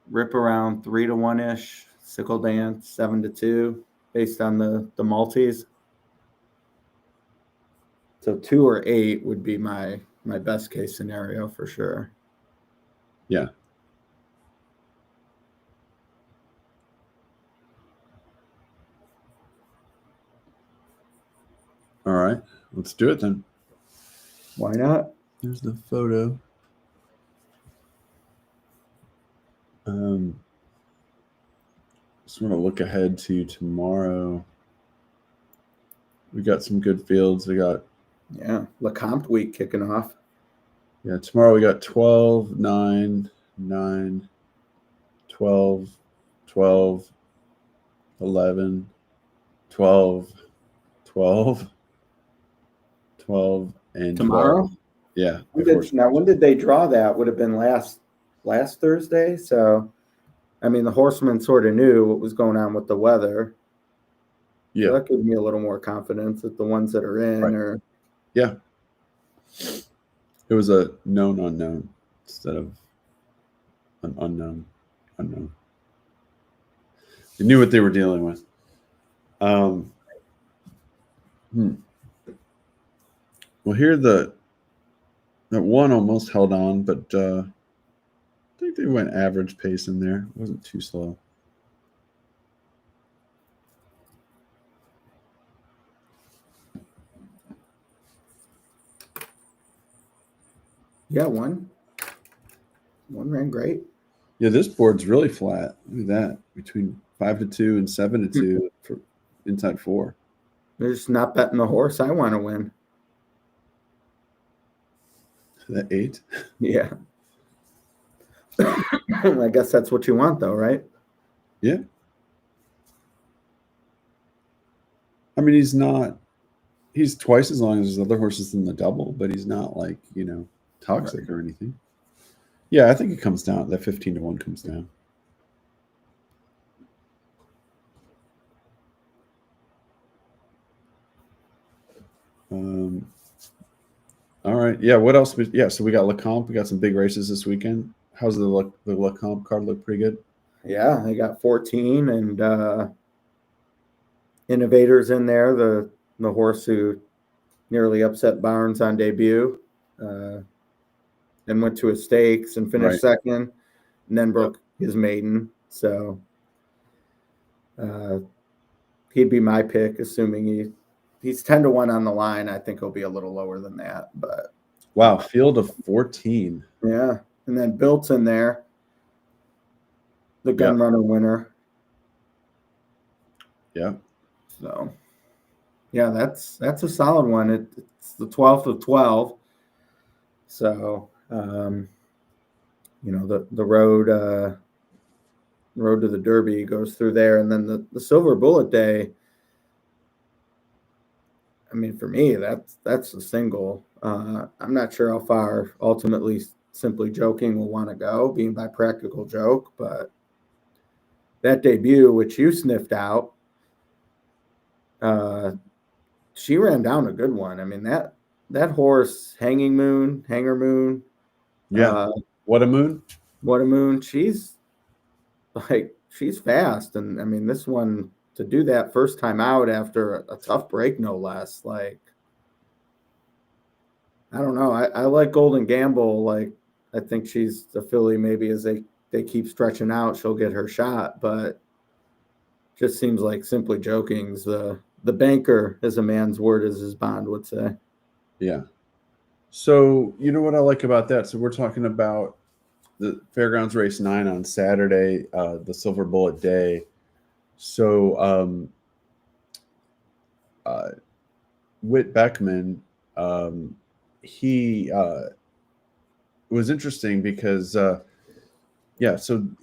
Rip around 3 to 1-ish. Sickle Dance 7 to 2, based on the multis. So 2 or 8 would be my my best case scenario for sure. Yeah. All right, let's do it then. Why not? There's the photo. Just want to look ahead to tomorrow. We got some good fields. We got LeCompte week kicking off. Yeah, tomorrow we got 12, 9, 9, 12, 12, 11, 12, 12, 12, and Tomorrow? 12. Yeah. When did they draw that? Would have been last Thursday. So, I mean, the horsemen sort of knew what was going on with the weather. Yeah. So that gives me a little more confidence that the ones that are in are. Yeah. It was a known unknown instead of an unknown unknown. They knew what they were dealing with. Well, here that one almost held on, but I think they went average pace in there. It wasn't too slow. Yeah, one ran great. Yeah, this board's really flat. Look at that. Between 5-2 and 7-2 for inside 4. They're just not betting the horse I want to win. That 8? Yeah. I guess that's what you want, though, right? Yeah. I mean, he's twice as long as his other horses in the double, but he's not like, toxic or anything. Yeah, I think it comes down. That 15-1 comes down. All right. Yeah. What else? So we got LeCompte. We got some big races this weekend. How's the LeCompte card look? Pretty good. Yeah, I got 14 and Innovators in there. The horse who nearly upset Barnes on debut, and went to his stakes and finished second, and then broke his maiden. So he'd be my pick, assuming he's 10-1 on the line. I think he'll be a little lower than that, but wow, field of 14. Yeah, and then Bilt's in there, the gun runner winner. Yeah. So, yeah, that's a solid one. It's the 12th of 12. So, the road to the Derby goes through there, and then the Silver Bullet Day. I mean, for me, that's a single. I'm not sure how far ultimately Simply Joking will want to go, being by Practical Joke, but that debut, which you sniffed out, she ran down a good one. I mean, that horse, Hanger Moon. Yeah. What a Moon. She's fast. And I mean, this one, to do that first time out after a tough break, no less, I don't know. I like Golden Gamble. I think she's the filly, maybe as they keep stretching out, she'll get her shot, but just seems like Simply Joking's the banker, as a man's word, as his bond would say. Yeah. So, you know what I like about that? So we're talking about the Fairgrounds Race 9 on Saturday, the Silver Bullet Day. So Whit Beckman, he was interesting because so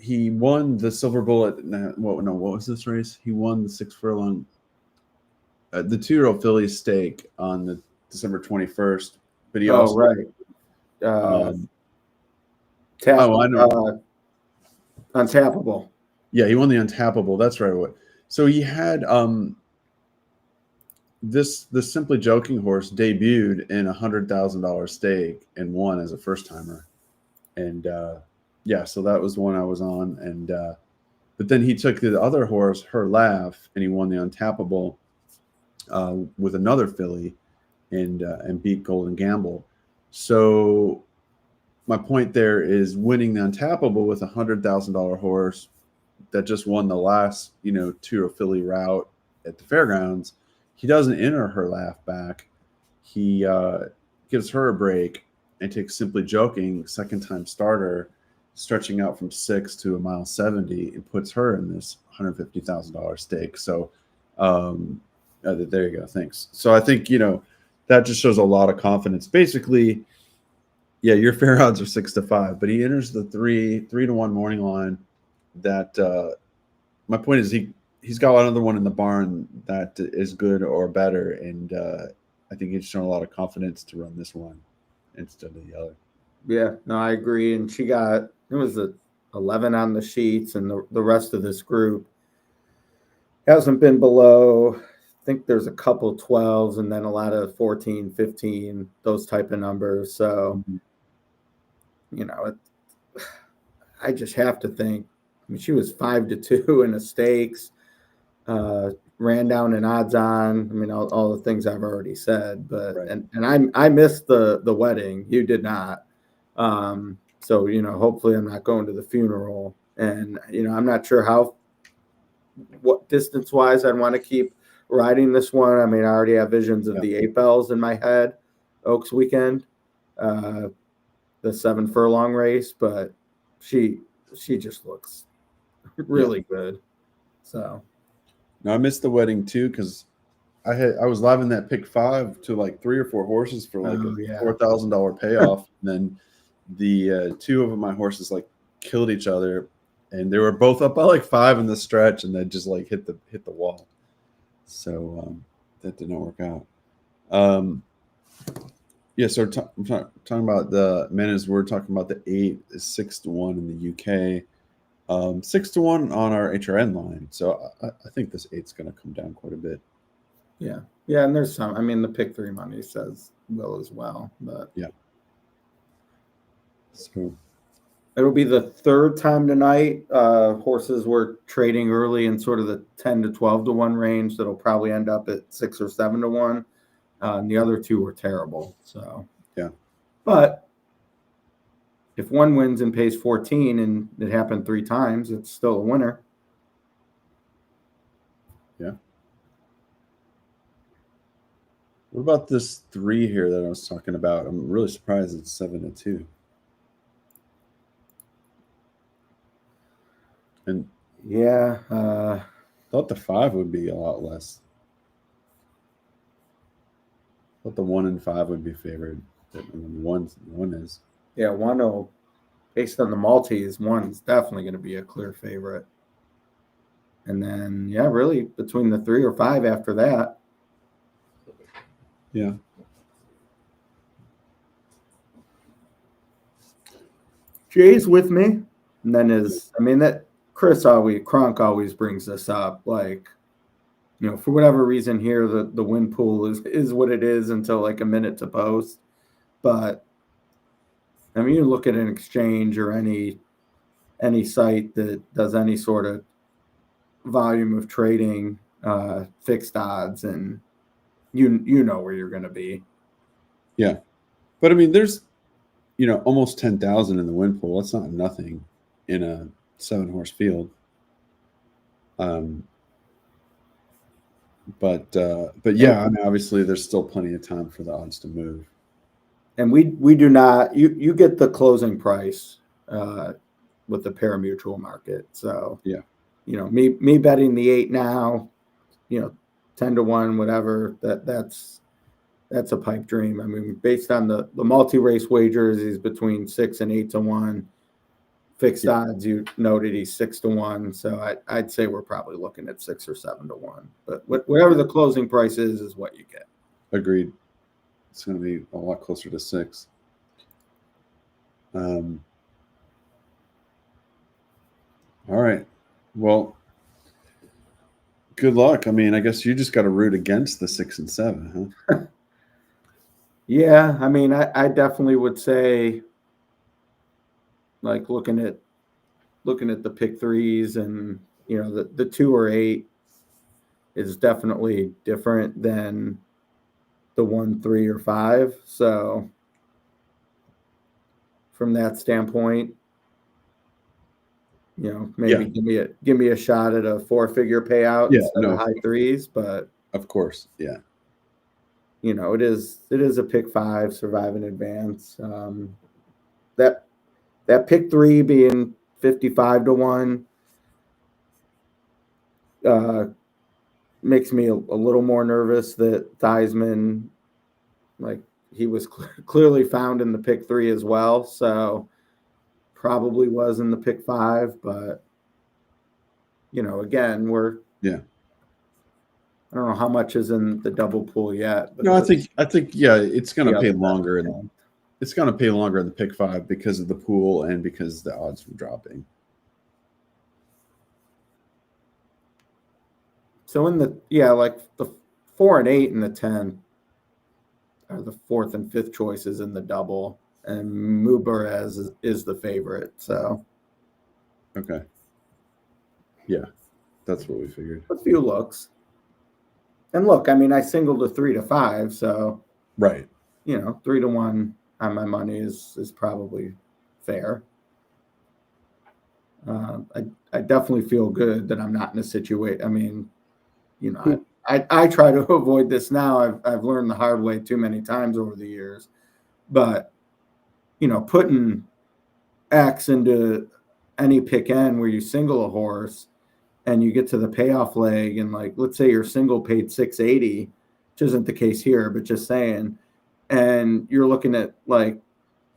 he won the Silver Bullet. What was this race? He won the 6 furlong, the 2-year-old filly stake on the December 21st. But he also Untappable. Yeah, he won the Untappable. That's right. So he had this Simply Joking horse debuted in $100,000 stake and won as a first timer, and so that was the one I was on, and but then he took the other horse, Her Laugh, and he won the Untappable with another filly, and beat Golden Gamble. So my point there is winning the untappable with $100,000 horse that just won the last, Tour Philly route at the fairgrounds. He doesn't enter her laugh back. He gives her a break and takes Simply Joking, second time starter, stretching out from 6 to a mile 70, and puts her in this $150,000 stake. So there you go. Thanks. So I think, that just shows a lot of confidence. Basically, yeah, your fair odds are 6-5, but he enters the 3-1 morning line. That my point is he's got another one in the barn that is good or better, and I think he's shown a lot of confidence to run this one instead of the other. Yeah, no, I agree. And it was a 11 on the sheets, and the rest of this group hasn't been below. I think there's a couple 12s and then a lot of 14, 15, those type of numbers. So, I just have to think. I mean, she was 5-2 in the stakes, ran down in odds on. I mean, all the things I've already said, but Right. and I missed the wedding. You did not. So hopefully I'm not going to the funeral, and I'm not sure what distance wise I'd want to keep riding this one. I mean, I already have visions of the 8 bells in my head, Oaks weekend, the 7 furlong race, but she just looks really good. So now I missed the wedding too because I was live in that pick 5 to like 3 or 4 horses for like a $4,000 payoff, and then the 2 of my horses like killed each other, and they were both up by like 5 in the stretch, and they just like hit the wall. So that did not work out. Yeah, so I'm talking about the men as we're talking about the 8 is 6-1 in the UK. 6-1 on our HRN line. So I think this 8's going to come down quite a bit. Yeah. Yeah. And there's some, I mean, the pick 3 money says will as well, but yeah. So it'll be the third time tonight. Horses were trading early in sort of the 10 to 12 to 1 range. That'll probably end up at 6 or 7 to 1. And the other 2 were terrible. So, yeah. But if one wins and pays 14 and it happened 3 times, it's still a winner. Yeah. What about this 3 here that I was talking about? I'm really surprised it's 7-2. And yeah, thought the 5 would be a lot less. Thought the 1 and 5 would be favored. One is. Yeah, 1 based on the Maltese, 1's definitely going to be a clear favorite. And then, yeah, really between the 3 or 5 after that. Yeah. Jay's with me. And then that Kronk always brings this up. Like, for whatever reason here, the win pool is what it is until like a minute to post. But I mean, you look at an exchange or any site that does any sort of volume of trading, fixed odds, and you know where you're going to be. Yeah. But I mean, there's, almost 10,000 in the win pool. That's not nothing in a 7-horse field. But yeah, I mean, obviously there's still plenty of time for the odds to move. And we do not, you get the closing price with the pari-mutuel market. So, yeah, me betting the 8 now, 10 to 1, whatever, that's a pipe dream. I mean, based on the multi-race wagers, he's between 6 and 8 to 1. Fixed odds, you noted he's 6 to 1. So I'd say we're probably looking at 6 or 7 to 1. But whatever the closing price is what you get. Agreed. It's going to be a lot closer to 6. All right. Well, good luck. I mean, I guess you just got to root against the 6 and 7, huh? Yeah, I mean, I definitely would say, like looking at the pick 3s, and the 2 or 8 is definitely different than the 1, 3, or 5. So, from that standpoint. You know, maybe give me a shot at a 4-figure payout instead of high threes, but of course, yeah. You know, it is a pick 5 survive in advance. That pick 3 being 55 to 1 makes me a little more nervous that Theismann, like, he was clearly found in the pick 3 as well, so probably was in the pick 5, but you know, again, I don't know how much is in the double pool yet. But no, I think it's going to pay longer, and it's going to pay longer in the pick 5 because of the pool and because the odds were dropping. So in the like the 4 and 8 and the 10 are the 4th and 5th choices in the double, and Mubarez is the favorite. So okay, yeah, that's what we figured. A few looks. And look, I mean, I singled a 3 to 5, so right. You know, 3 to 1 on my money is probably fair. I definitely feel good that I'm not in a situation. I mean, you know, I try to avoid this now. I've learned the hard way too many times over the years. But you know, putting X into any pick N where you single a horse and you get to the payoff leg, and like, let's say your single paid 680, which isn't the case here, but just saying, and you're looking at like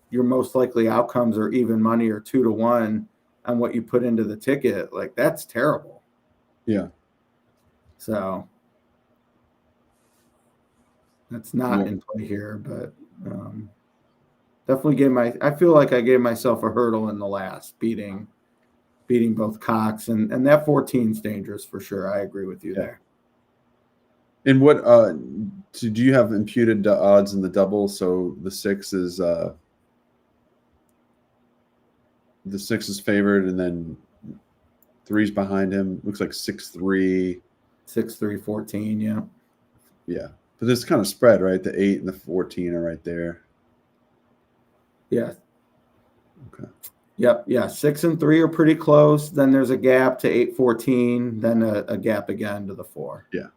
your most likely outcomes are even money or 2 to 1 on what you put into the ticket, like that's terrible. Yeah. So that's not in play here, but definitely I feel like I gave myself a hurdle in the last, beating both Cox, and that 14 is dangerous for sure. I agree with you there. And what do you have imputed odds in the double? So the 6 is favored, and then 3's behind him. Looks like 6-3. 6-3, 14, yeah. Yeah. But it's kind of spread, right? The 8 and the 14 are right there. Yeah. Okay. Yep. Yeah. 6 and 3 are pretty close. Then there's a gap to 8-14, then a gap again to the 4. Yeah.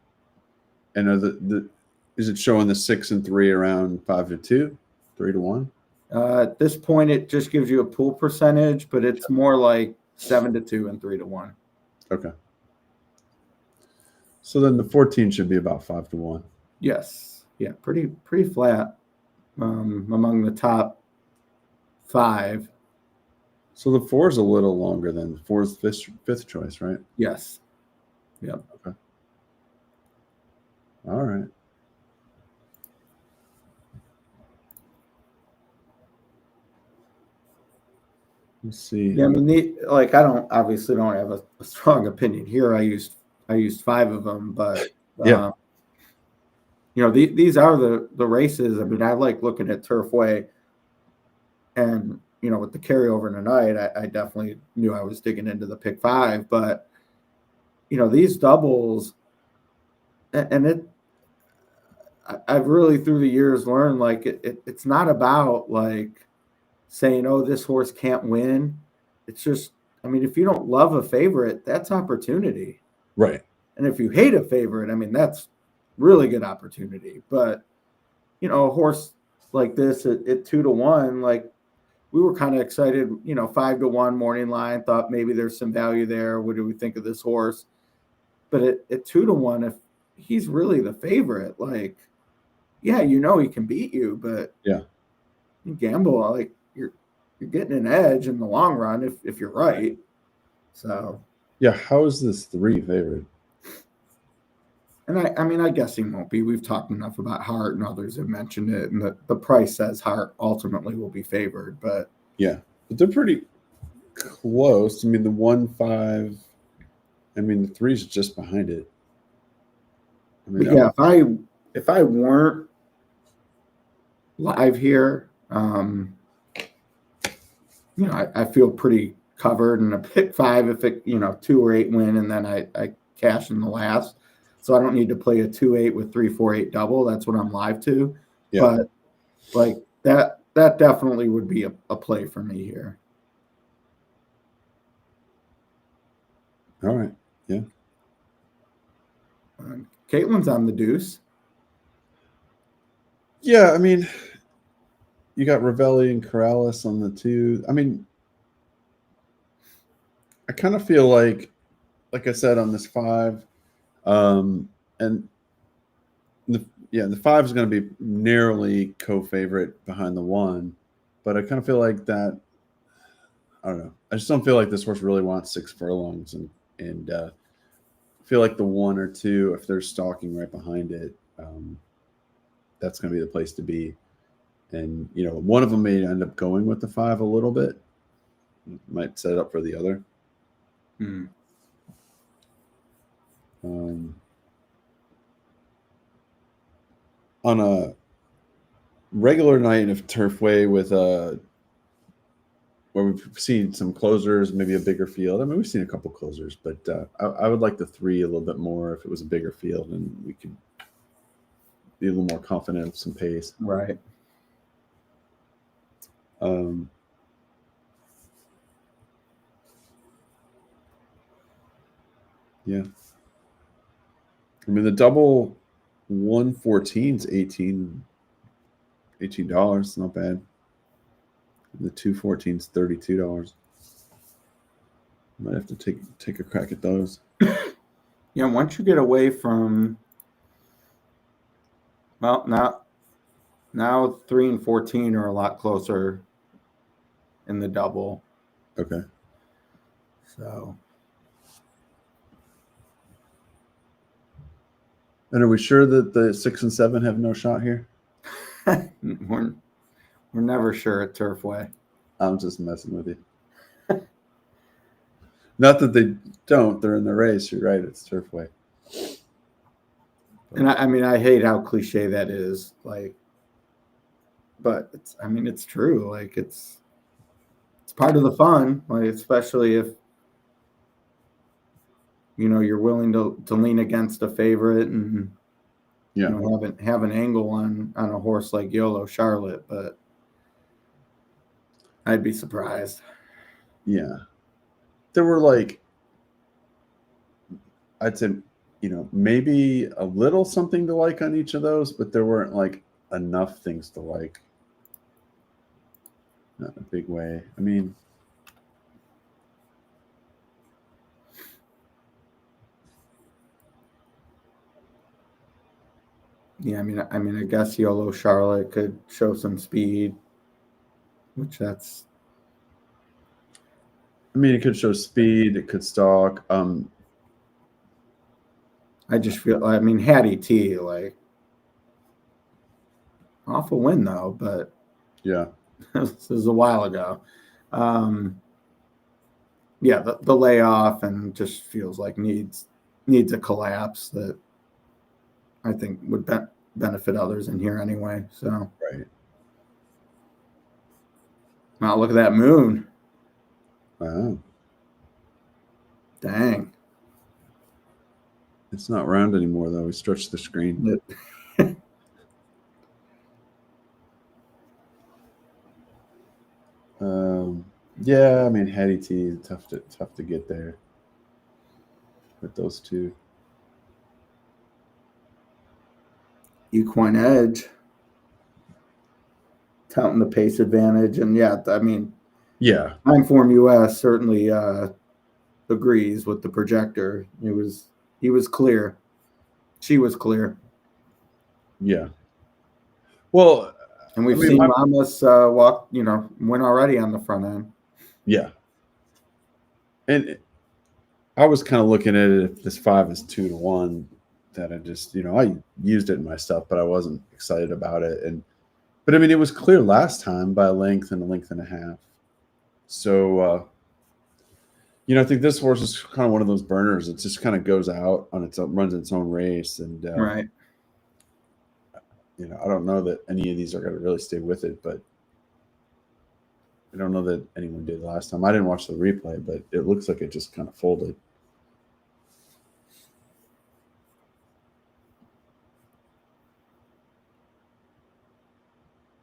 And is it showing the 6 and 3 around 5 to 2, 3 to 1? At this point, it just gives you a pool percentage, but it's more like 7 to 2 and 3 to 1. Okay. So then the 14 should be about 5 to 1. Yes. Yeah. Pretty flat among the top 5. So the 4 is a little longer than 4's fifth choice, right? Yes. Yep. Okay. All right. Let's see. Yeah, I mean, I obviously don't have a strong opinion here. I used 5 of them, but yeah. You know, these are the races. I mean, I like looking at Turfway, and you know, with the carryover tonight, I definitely knew I was digging into the pick 5. But you know, these doubles, and I've really through the years learned like it's not about like saying, oh, this horse can't win. It's just, I mean, if you don't love a favorite, that's opportunity. Right. And if you hate a favorite, I mean, that's really good opportunity. But, you know, a horse like this at 2 to 1, like we were kind of excited, you know, 5 to 1 morning line, thought maybe there's some value there. What do we think of this horse? But at 2 to 1, if he's really the favorite, like, yeah, you know, he can beat you, but yeah, you gamble, like you're getting an edge in the long run if you're right. So yeah, how is this 3 favored? And I mean, I guess he won't be. We've talked enough about Hart, and others have mentioned it, and the price says Hart ultimately will be favored. But yeah, but they're pretty close. I mean, the 1-5. I mean, the 3's just behind it. I mean, yeah, if I weren't live here, you know, I feel pretty covered in a pick 5 if it, you know, 2 or 8 win, and then I cash in the last. So I don't need to play a 2-8 with 3-4-8 double. That's what I'm live to. Yeah. But like that that definitely would be a play for me here. All right. Yeah. Caitlin's on the deuce. Yeah, I mean, you got Ravelli and Corrales on the 2. I mean, I kind of feel like I said on this 5, and the 5 is going to be narrowly co-favorite behind the 1, but I kind of feel like that. I don't know. I just don't feel like this horse really wants 6 furlongs, and feel like the 1 or 2, if they're stalking right behind it, that's going to be the place to be. And one of them may end up going with the 5 a little bit, might set it up for the other. On a regular night of Turfway with where we've seen some closers, maybe a bigger field. I mean, we've seen a couple closers, but I would like the 3 a little bit more if it was a bigger field and we could be a little more confident of some pace. Right. Yeah. I mean, the double 114 is $18. Not bad. The 214 is $32. Might have to take a crack at those. Yeah, once you get away from, well, now 3 and 14 are a lot closer in the double. Okay. So. And are we sure that the 6 and 7 have no shot here? we're never sure at Turfway. I'm just messing with you. Not that they don't. They're in the race. You're right. It's Turfway. And I mean, I hate how cliche that is. Like, but it's true. Like, it's part of the fun. Like, especially if you're willing to lean against a favorite and have an angle on a horse like YOLO Charlotte. But I'd be surprised. Yeah. There were I'd say, maybe a little something to like on each of those, but there weren't enough things to like. Not in a big way. I mean, yeah, I mean, I guess YOLO Charlotte could show some speed, which that's. I mean, it could show speed. It could stalk. I just feel. I mean, Hattie T, awful win though, but yeah, this is a while ago. Yeah, the layoff and just feels like needs a collapse that I think would benefit others in here anyway. So right. Wow, look at that moon. Wow. Dang. It's not round anymore though. We stretched the screen. Yeah, I mean Hattie T, tough to get there with those 2. Equine Edge, touting the pace advantage, and yeah, I mean, Timeform US certainly agrees with the projector. He was clear. She was clear. Yeah. Well, and we've seen Ramos win already on the front end. Yeah. And I was kind of looking at it, if this 5 is 2-1, that I just, I used it in my stuff, but I wasn't excited about it. But I mean, it was clear last time by a length and a half. So, I think this horse is kind of one of those burners. It just kind of goes out on its own, runs its own race. And, right. I don't know that any of these are going to really stay with it, but I don't know that anyone did last time. I didn't watch the replay, but it looks like it just kind of folded.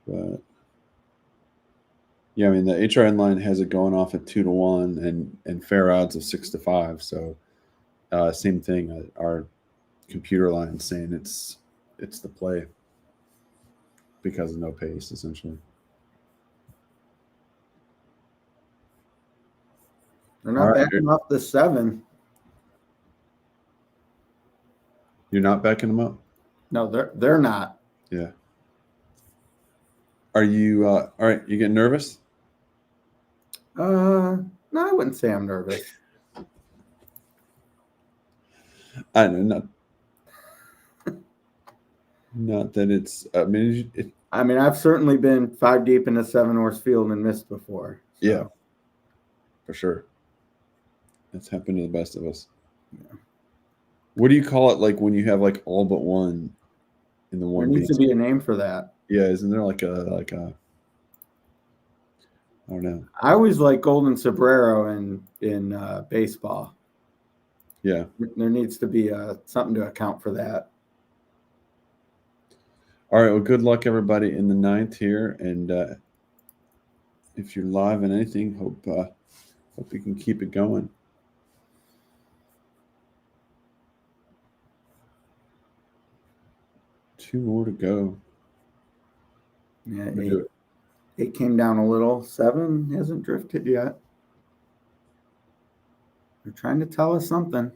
But Yeah, I mean the HRN line has it going off at 2-1 and fair odds of 6-5. So same thing. Our computer line saying it's the play because of no pace essentially. They're All not right, backing off the 7. you're not backing them up. No, they're not. Yeah. Are you all right? You getting nervous? No, I wouldn't say I'm nervous. I know not that it's. I mean, I mean, I've certainly been 5 deep in a 7-horse field and missed before. So. Yeah, for sure. That's happened to the best of us. Yeah. What do you call it? Like when you have like all but one in the There one needs base? to be a name for that. Yeah, isn't there like a I don't know. I always like Golden Sombrero in baseball. Yeah. There needs to be something to account for that. All right. Well, good luck everybody in the 9th here, and if you're live and anything, hope you can keep it going. Two more to go. Yeah, 8 came down a little. 7 hasn't drifted yet. They're trying to tell us something.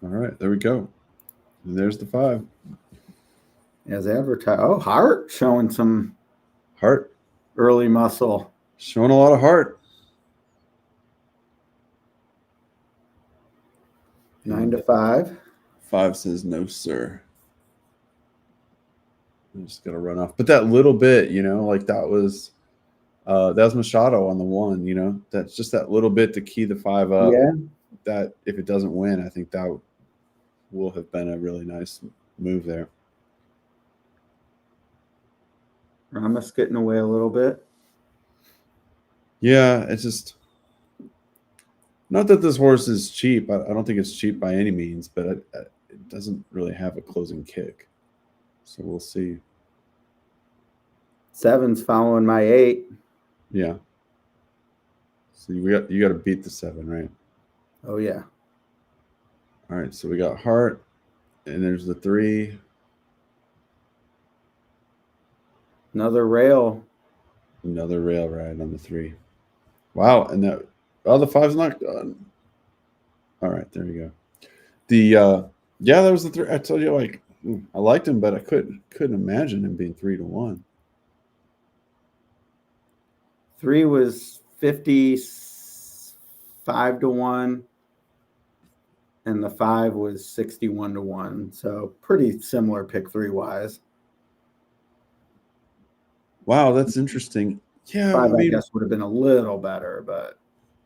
All right, there we go. And there's the 5. As advertised. Oh, Heart showing some Heart. Early muscle. Showing a lot of heart. 9 to 5. 5 says no, sir. I'm just gonna run off. But that little bit, like that was Machado on the 1, that's just that little bit to key the 5 up. Yeah. That if it doesn't win, I think that will have been a really nice move there. Ramos getting away a little bit. Yeah, it's just not that this horse is cheap. I don't think it's cheap by any means, but it doesn't really have a closing kick. So we'll see. 7's following my 8. Yeah. So you got to beat the 7, right? Oh yeah. All right. So we got Heart, and there's the 3. Another rail. Another rail ride on the 3. Wow. And the 5's not done. All right. There you go. Yeah, that was the 3. I told you, like, I liked him, but I couldn't imagine him being 3-1. 3 was 55 to 1, and the 5 was 61 to 1. So pretty similar pick 3 wise. Wow, that's interesting. Yeah, 5, I guess, would have been a little better, but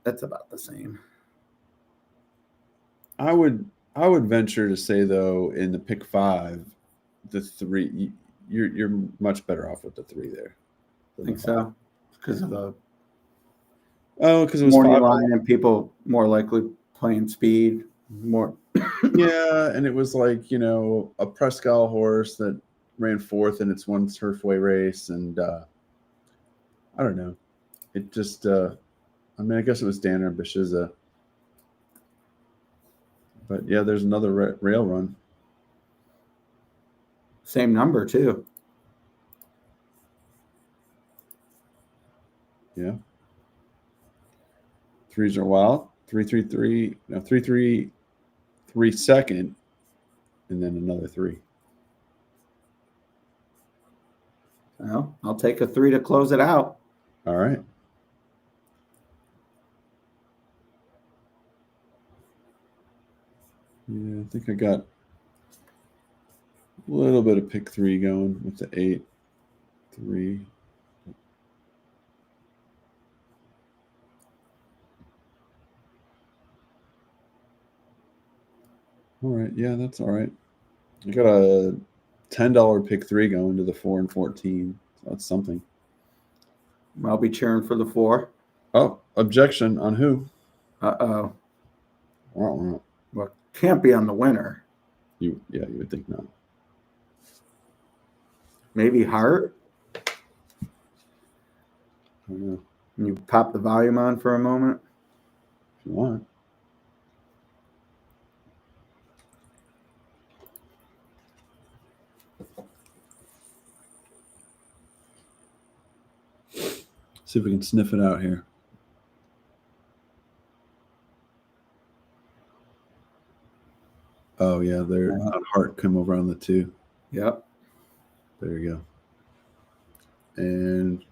that's about the same. I would venture to say, though, in the pick 5, the 3, you're much better off with the 3 there. I think so, because of the because it was morning 5 line and people more likely playing speed more. Yeah, and it was like a Prescal horse that ran 4th in its one Turfway race, and I don't know. It just, I guess it was Danner Bishiza. But yeah, there's another rail run. Same number too. Yeah. 3s are wild. 3-3-3. No, 3-3-3 second, and then another 3. Well, I'll take a 3 to close it out. All right. Yeah, I think I got a little bit of pick 3 going with the 8, 3. All right. Yeah, that's all right. I got a $10 pick 3 going to the 4 and 14. So that's something. I'll be cheering for the 4. Oh, objection on who? Uh-oh. Well, Well, can't be on the winner. you would think not. Maybe Hart? I don't know Can you pop the volume on for a moment? if you want. See if we can sniff it out here. Oh yeah, there Hart come over on the 2. Yep. There you go. And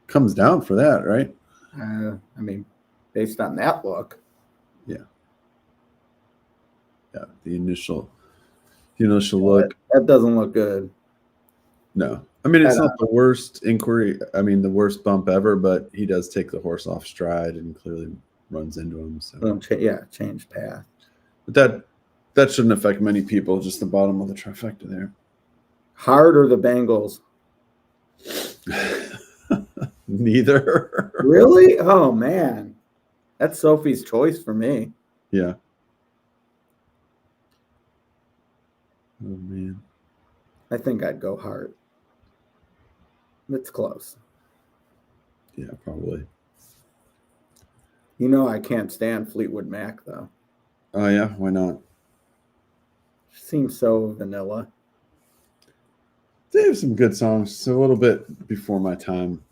comes down for that, right? I mean, based on that look. Yeah. The initial look. That doesn't look good. No. I mean, it's not the worst inquiry. I mean, the worst bump ever, but he does take the horse off stride and clearly runs into him. So Change path. But that shouldn't affect many people. Just the bottom of the trifecta there. Hart or the Bengals? Neither. Really? Oh man, that's Sophie's choice for me. Yeah. Oh man. I think I'd go Hart. It's close. Yeah, probably. You know I can't stand Fleetwood Mac though. Oh yeah, why not? Seems so vanilla. They have some good songs. So a little bit before my time.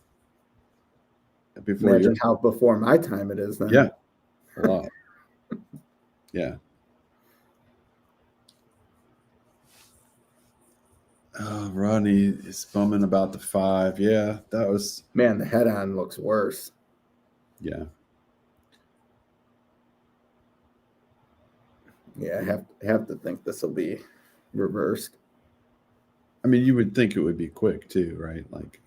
Imagine how before my time it is then. Yeah, a lot. Yeah. Oh, Rodney is bumming about the 5. Yeah, that was. Man, the head-on looks worse. Yeah. Yeah, I have to think this will be reversed. I mean, you would think it would be quick too, right? Like,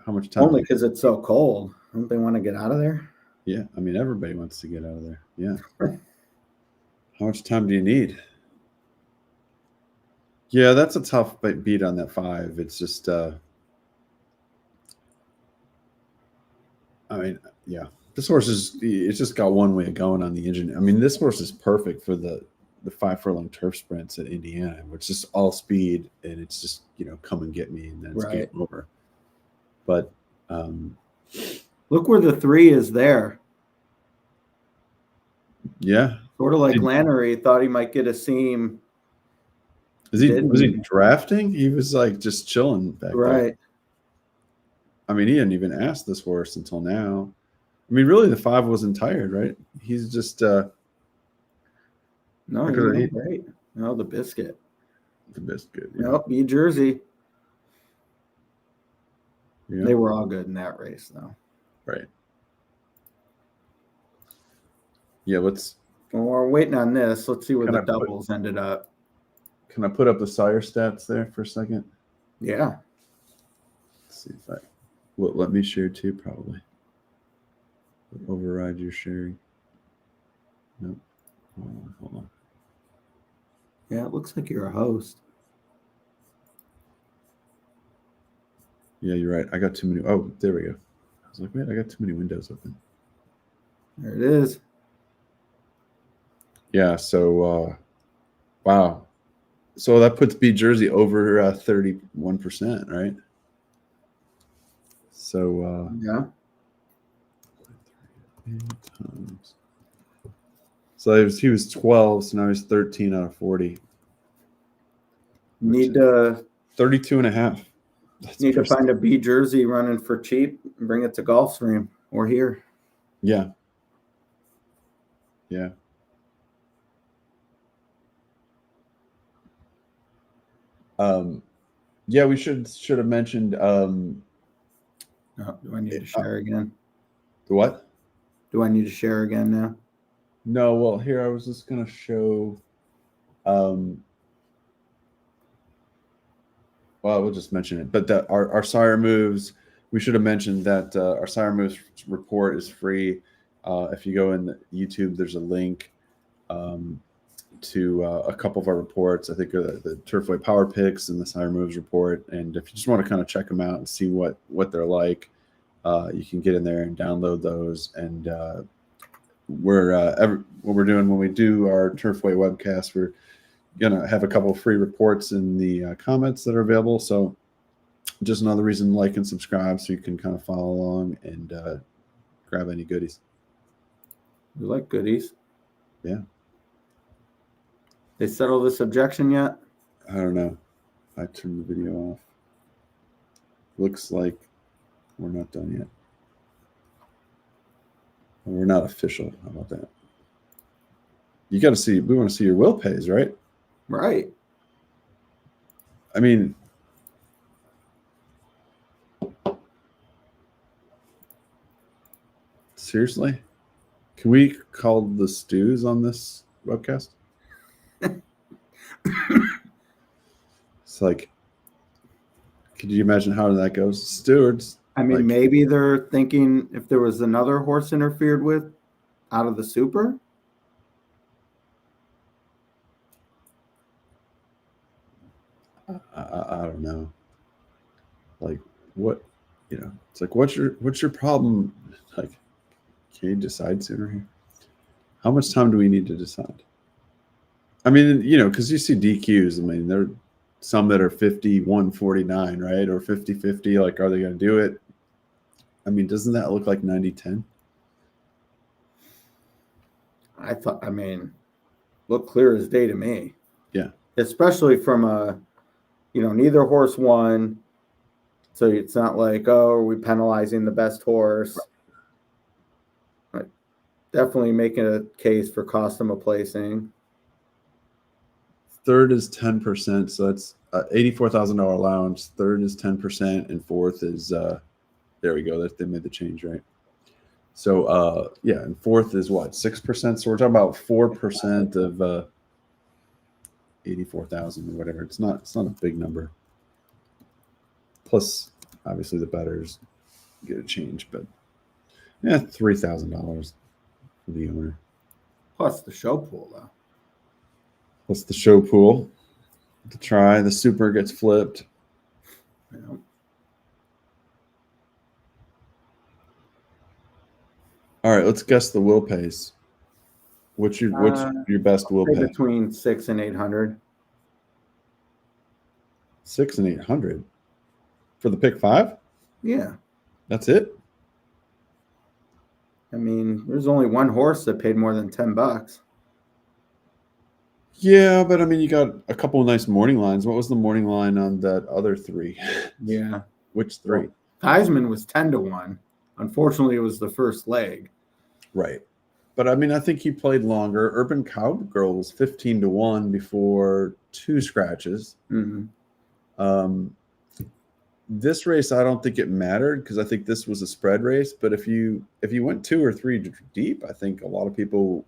how much time? Only because it's so cold. Don't they want to get out of there? Yeah, I mean, everybody wants to get out of there. Yeah. How much time do you need? Yeah, that's a tough beat on that 5. It's just, I mean, yeah, this horse it's just got one way of going on the engine. I mean, this horse is perfect for the 5 furlong turf sprints at Indiana, which is all speed and it's just, come and get me and then it's game over. But look where the 3 is there. Yeah. Sort of like Lannery thought he might get a seam. Was he drafting? He was like just chilling back there. I mean, he hadn't even asked this horse until now. I mean, really, the 5 wasn't tired, right? He's just no, he's great. No, the biscuit. The biscuit. Yeah. Nope, B Jersey. Yeah. They were all good in that race, though. Right. Yeah, well, we're waiting on this. Let's see where the doubles ended up. Can I put up the sire stats there for a second? Yeah. Let's see if let me share too, probably. Override your sharing. Nope. Hold on. Yeah, it looks like you're a host. Yeah, you're right. I got too many. Oh, there we go. I was like, wait, I got too many windows open. There it is. Yeah, so wow. So that puts B Jersey over 31%, right? So yeah. So he was 12, so now he's 13 out of 40. Need to 32.5. Need to find a B Jersey running for cheap and bring it to Gulfstream or here. Yeah. Yeah. Yeah, we should have mentioned. Do I need to share again? The what? Do I need to share again now? No. Well, here I was just gonna show. Well, we'll just mention it. But our sire moves. We should have mentioned that our sire moves report is free. If you go in YouTube, there's a link to a couple of our reports. I think the Turfway Power Picks and the Sire Moves report. And if you just want to kind of check them out and see what they're like, You can get in there and download those. And what we're doing when we do our Turfway webcast, we're gonna have a couple of free reports in the comments that are available. So just another reason to like and subscribe so you can kind of follow along and grab any goodies. You like goodies? Yeah. They settled this objection yet? I don't know. I turned the video off. Looks like we're not done yet. Well, we're not official. How about that? You got to see. We want to see your will pays, right? Right. I mean, seriously, can we call the stews on this webcast? It's like, could you imagine how that goes? Stewards. I mean, like, maybe they're thinking if there was another horse interfered with out of the Super. I don't know. Like, what, it's like, what's your problem? Like, can you decide sooner here? How much time do we need to decide? I mean, because you see DQs. I mean, there are some that are 51-49, right? Or 50-50. Like, are they going to do it? I mean, doesn't that look like 90-10? I mean, look clear as day to me. Yeah. Especially from neither horse won. So it's not like, oh, are we penalizing the best horse? Like, definitely making a case for custom placing. Third is 10%, so that's $84,000 allowance. Third is 10%, and fourth is there we go. They made the change, right? So and fourth is what, 6%. So we're talking about 4% of 84,000 or whatever. It's not a big number. Plus, obviously, the bettors get a change, but yeah, $3,000 for the owner. Plus the show pool, though. Plus the show pool. To try, the super gets flipped. Yeah. All right, let's guess the will pays. What's your best will pay? Between 600 and 800. 600 and 800 for the pick 5? Yeah. That's it? I mean, there's only one horse that paid more than $10. Yeah, but I mean, you got a couple of nice morning lines. What was the morning line on that other 3? Yeah. Which 3? Well, Heisman was 10-1. Unfortunately, it was the first leg. Right. But I mean, I think he played longer. Urban Cowgirl was 15-1 before 2 scratches. Mm-hmm. This race, I don't think it mattered because I think this was a spread race. But if you went 2 or 3 deep, I think a lot of people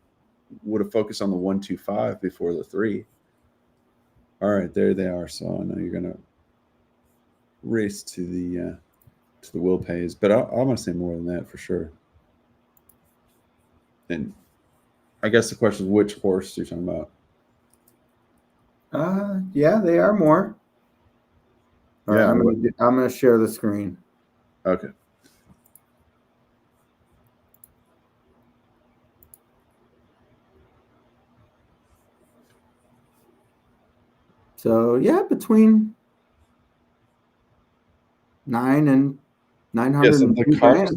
would have focused on the 1-2-5 before the 3. All right, there they are. So I know you're gonna race to the will pays, but I'm gonna say more than that for sure. And I guess the question is, which horse you're talking about? Yeah, they are more. All right, I'm gonna share the screen. Okay. So yeah, between 9 and 900. Yes,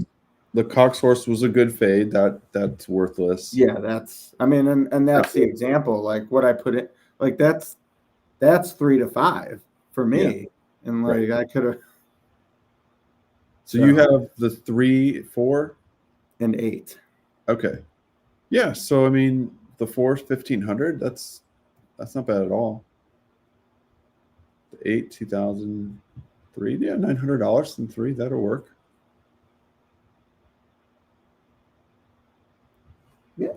the Cox horse was a good fade. That's worthless. Yeah, that's. I mean, and that's the example. Like what I put it. Like that's 3 to 5 for me, and like I could have. So you have the 3, 4, and 8. Okay. Yeah. So I mean, the 4's 1,500. That's not bad at all. The 8, 2003. Yeah, $900 and 3. That'll work. Yeah.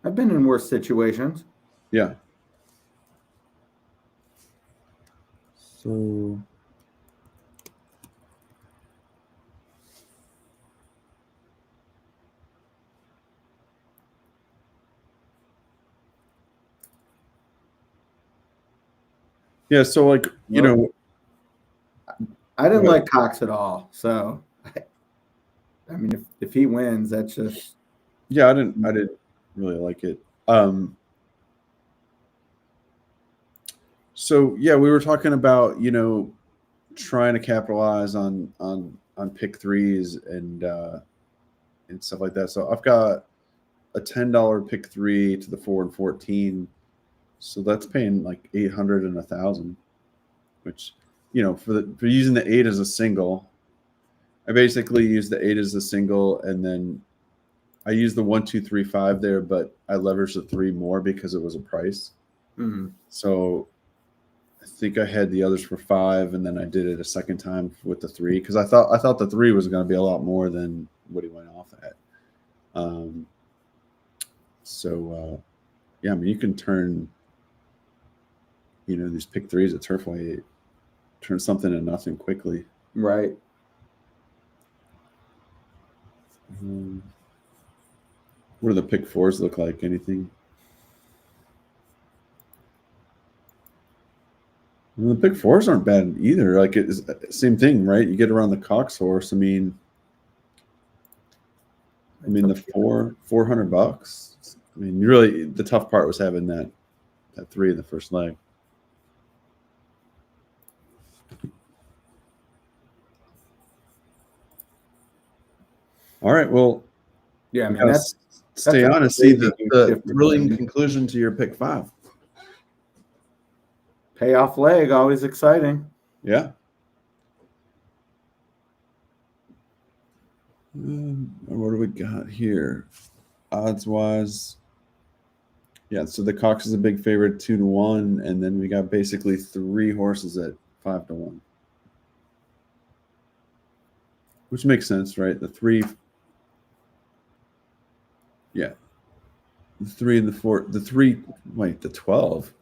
I've been in worse situations. Yeah. So yeah, so like, I didn't But like Cox at all. So, I mean, if he wins, that's just yeah, I didn't really like it. So yeah, we were talking about, trying to capitalize on pick threes and stuff like that. So I've got a $10 pick three to the 4 and 14. So that's paying like 800 and 1,000, which, for using the 8 as a single, I basically use the 8 as a single, and then I use the 1, 2, 3, 5 there, but I leveraged the 3 more because it was a price. So I think I had the others for 5, and then I did it a second time with the 3 because I thought the 3 was going to be a lot more than what he went off at. Yeah, I mean, you can turn, these pick threes at Turfway, turn something to nothing quickly. right. What do the pick fours look like? Anything? Well, the pick fours aren't bad either. Like, it's same thing, right? You get around the Cox horse. I mean, the $400. I mean, really, the tough part was having that 3 in the first leg. All right. Well, Yeah, I we mean gotta stay a on and see crazy the difference. thrilling conclusion to your pick 5. Payoff leg, always exciting. Yeah. What do we got here? Odds wise, yeah. So the Cox is a big favorite, 2-1, and then we got basically 3 horses at 5-1, which makes sense, right? The 3, yeah, the 3 and the 4, the 3. Wait, the 12.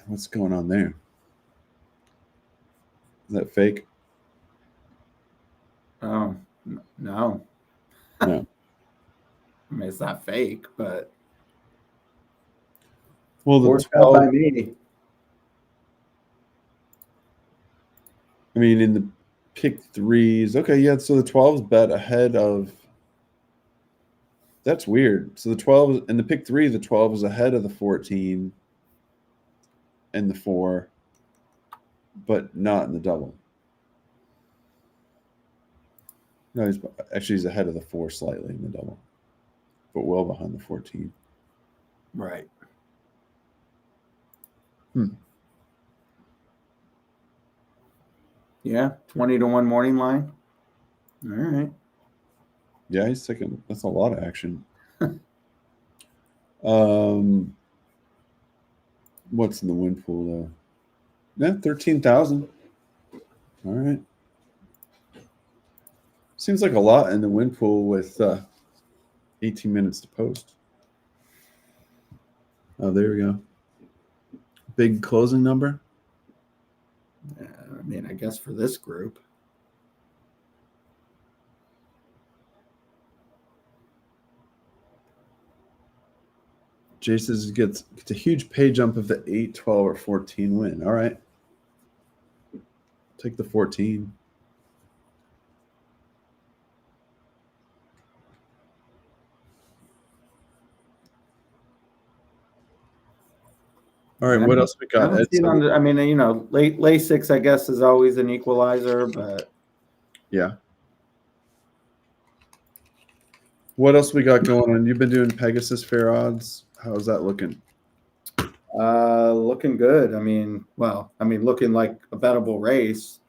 What's going on there? Is that fake? Oh no, No. I mean, it's not fake, but Well, the forced out 12. by me. I mean, in the pick threes. Okay, yeah. So the 12's bet ahead of. That's weird. So the 12 in the pick 3, the 12 is ahead of the 14 and the 4, but not in the double. No, he's ahead of the 4 slightly in the double, but well behind the 14. Right. Yeah, 20-1 morning line. All right. Yeah, he's taking. That's a lot of action. What's in the win pool though? Yeah, 13,000. All right. Seems like a lot in the win pool with 18 minutes to post. Oh, there we go. Big closing number. I mean, I guess for this group. Jason gets a huge pay jump of the 8, 12, or 14 win. All right. Take the 14. All right, what else we got? I mean, Lasix, I guess, is always an equalizer, but yeah. What else we got going on? You've been doing Pegasus Fair odds. How's that looking? looking good. I mean, looking like a bettable race.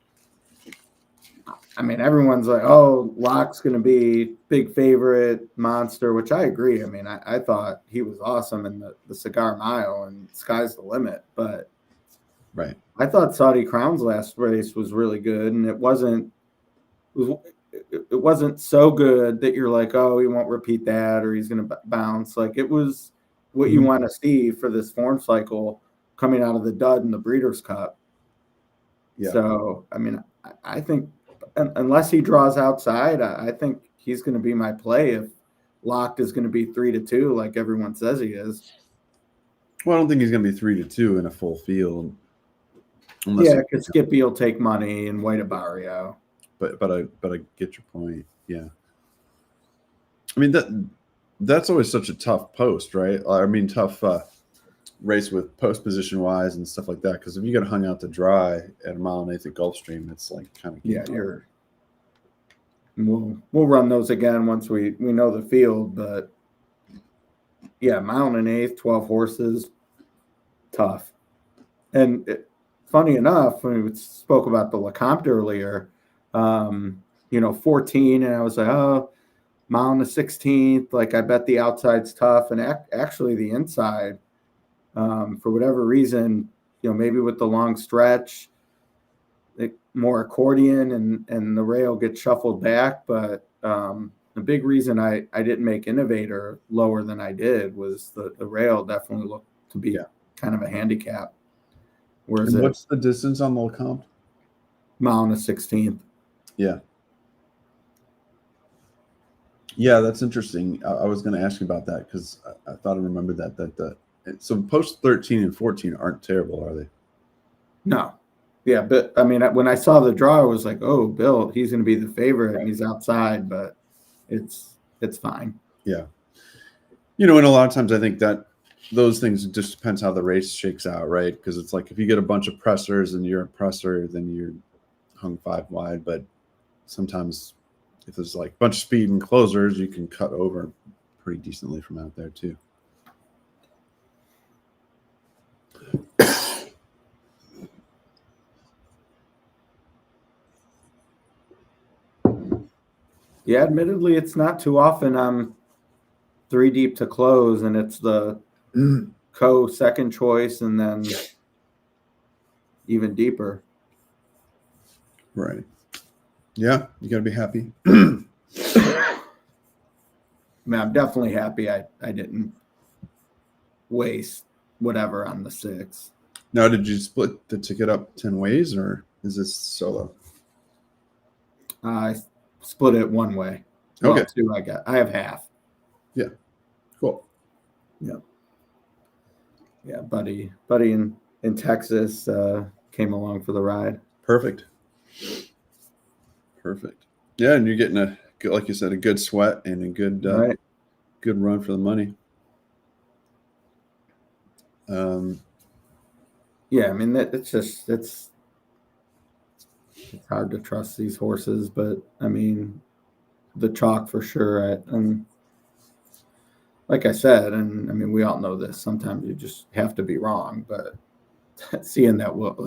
I mean, everyone's like, oh, Locke's going to be big favorite monster, which I agree. I mean, I thought he was awesome in the Cigar Mile and sky's the limit. But right, I thought Saudi Crown's last race was really good, and it wasn't so good that you're like, oh, he won't repeat that or he's going to bounce. Like, it was what you want to see for this form cycle coming out of the dud in the Breeders' Cup. Yeah. So, I mean, I think unless he draws outside, I think he's going to be my play if Locked is going to be 3-2 like everyone says he is. Well, I don't think he's going to be 3-2 in a full field. Unless Yeah, you, because Skippy will take money and White Barrio. but I get your point. Yeah. I mean that's always such a tough post, right? I mean, tough race with post position wise and stuff like that. Because if you get hung out to dry at a mile and eighth at Gulfstream, it's like kind of Yeah, we'll run those again once we know the field. But yeah, mile and eighth, 12 horses, tough. And funny enough, when we spoke about the Lecomte earlier, 14, and I was like, oh, mile and the 16th, like I bet the outside's tough, and actually the inside, for whatever reason, maybe with the long stretch, more accordion and the rail gets shuffled back. But the big reason I didn't make Innovator lower than I did was the rail definitely looked to be kind of a handicap. Whereas what's the distance on the Lecomte? Mile and the 16th. Yeah. Yeah, that's interesting. I was going to ask you about that because I thought I remembered that so post 13 and 14 aren't terrible, are they? No. Yeah, but I mean, when I saw the draw, I was like, "Oh, Bill, he's going to be the favorite, and he's outside." But it's fine. Yeah, and a lot of times I think that those things just depends how the race shakes out, right? Because it's like if you get a bunch of pressers and you're a presser, then you're hung 5 wide. But sometimes if there's like a bunch of speed and closers, you can cut over pretty decently from out there too. Yeah, admittedly, it's not too often I'm 3 deep to close, and it's the second choice, and then even deeper. Right. Yeah, you got to be happy. I mean, I'm definitely happy I didn't waste whatever on the 6. Now, did you split the ticket up 10 ways, or is this solo? I split it one way. Okay. Well, 2 I have half. Yeah. Cool. Yeah. Yeah, buddy in Texas came along for the ride. Perfect. Yeah, and you're getting like you said, a good sweat and a good Right. good run for the money. Yeah, I mean it's hard to trust these horses, but I mean the chalk for sure. And like I said, and I mean we all know this. Sometimes you just have to be wrong, but seeing that but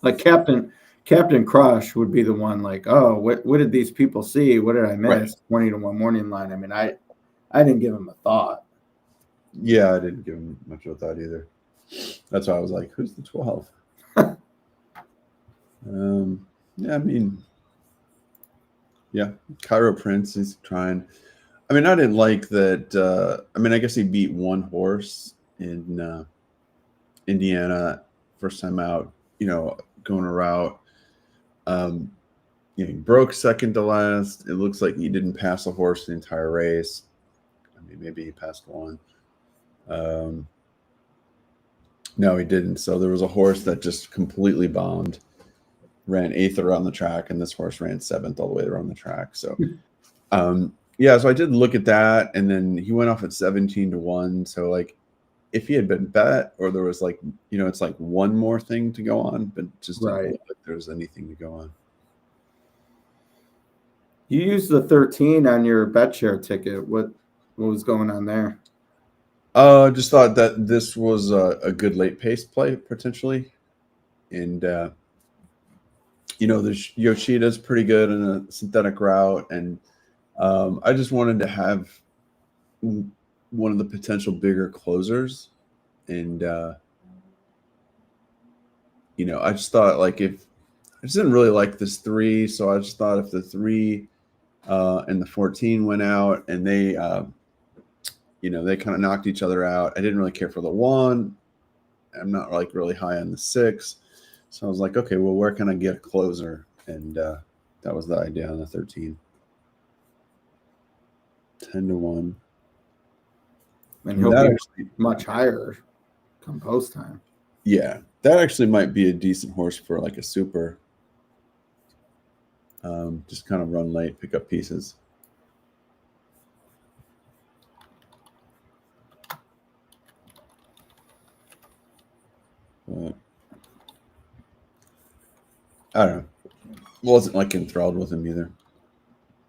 like Captain Crush would be the one like, oh, what did these people see? What did I miss? Right. 20-1 morning line. I mean, I didn't give him a thought. Yeah, I didn't give him much of a thought either. That's why I was like, who's the 12? Yeah, I mean, yeah, Cairo Prince, he's trying. I mean, I didn't like that. I mean, I guess he beat one horse in Indiana first time out, going a route. He broke second to last. It looks like he didn't pass a horse the entire race. I mean, maybe he passed one. No, he didn't. So there was a horse that just completely bombed, ran 8th around the track, and this horse ran 7th all the way around the track. So, yeah, so I did look at that, and then he went off at 17-1. So, like, if he had been bet, or there was like, it's like one more thing to go on, but just didn't look like there was anything to go on. You used the 13 on your bet share ticket. What was going on there? Just thought that this was a good late pace play potentially, and the Yoshida's pretty good in a synthetic route, and I just wanted to have one of the potential bigger closers, and I just thought like I just didn't really like this 3, so I just thought if the 3 and the 14 went out and they they kind of knocked each other out. I didn't really care for the 1. I'm not like really high on the 6. So I was like, okay, well, where can I get a closer? And that was the idea on the 13. 10-1. And he'll be much higher come post time. Yeah, that actually might be a decent horse for like a super. Just kind of run late, pick up pieces. But I don't know. Wasn't like enthralled with him either.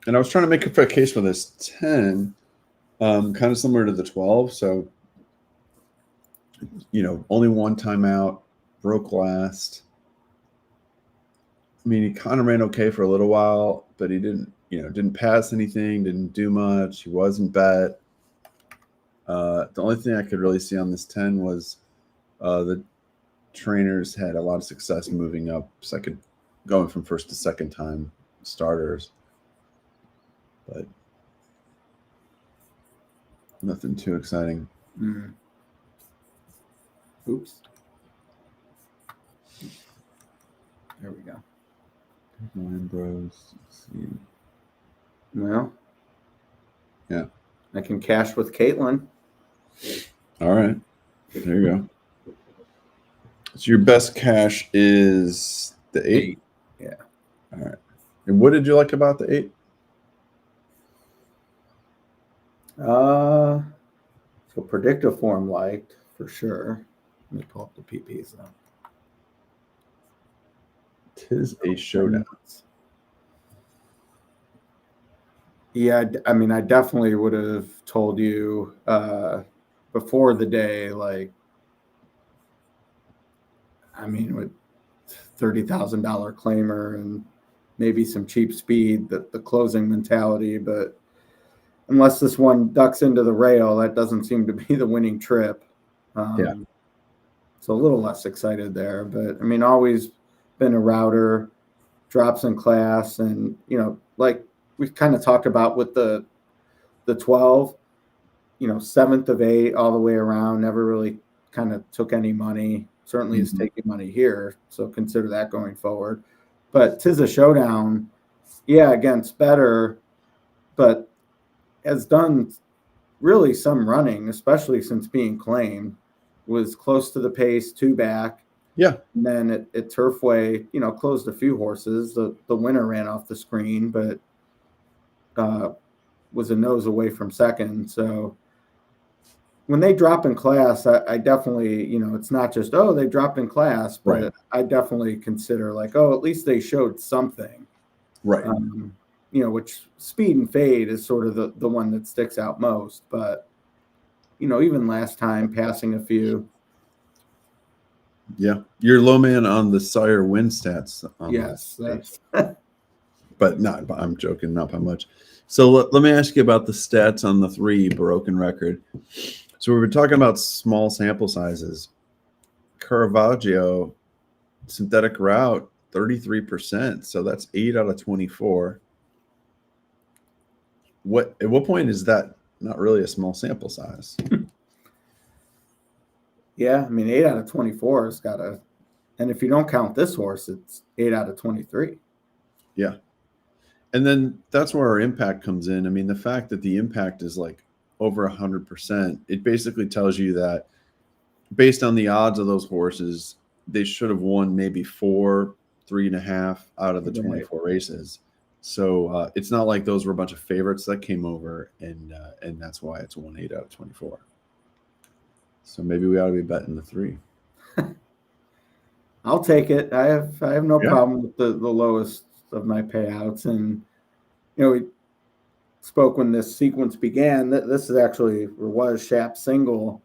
And I was trying to make a case for this 10, kind of similar to the 12. So, only one timeout, broke last. I mean, he kind of ran okay for a little while, but he didn't pass anything, didn't do much. He wasn't bet. The only thing I could really see on this 10 was the trainers had a lot of success moving up going from first to second time starters. But nothing too exciting. Oops. There we go. Nine Bros. Let's see. Well, yeah. I can cash with Caitlin. All right. There you go. So your best cash is the 8? Yeah. All right. And what did you like about the 8? So predictive form liked for sure. Let me pull up the PPs though. 'Tis a showdown. Yeah, I mean, I definitely would have told you before the day, like, I mean, with $30,000 claimer and maybe some cheap speed, the closing mentality, but unless this one ducks into the rail, that doesn't seem to be the winning trip. Yeah. So a little less excited there, but I mean, always been a router, drops in class, and like we kind of talked about with the 12, 7th of 8 all the way around, never really kind of took any money. Certainly is taking money here, so consider that going forward. But 'Tis a Showdown, yeah, against better, but has done really some running, especially since being claimed. Was close to the pace, 2 back. Yeah. And then at Turfway, closed a few horses. The winner ran off the screen, but was a nose away from second. So when they drop in class, I definitely, it's not just, oh, they dropped in class, but Right. I definitely consider like, oh, at least they showed something. Right. Which speed and fade is sort of the one that sticks out most. But, even last time passing a few. Yeah. You're low man on the Sire win stats. Yes. That's but I'm joking, not by much. So let me ask you about the stats on the 3 broken record. So we've been talking about small sample sizes. Caravaggio, synthetic route, 33%. So that's 8 out of 24. At what point is that not really a small sample size? Yeah, I mean, 8 out of 24 has got to, and if you don't count this horse, it's 8 out of 23. Yeah. And then that's where our impact comes in. I mean, the fact that the impact is like over 100%, it basically tells you that based on the odds of those horses, they should have won maybe 4, 3.5 out of the 24 races. So it's not like those were a bunch of favorites that came over, and that's why it's 8 out of 24. So maybe we ought to be betting the 3. I'll take it. I have no problem with the lowest of my payouts. And, we spoke when this sequence began that this is actually, or was, Shap's single,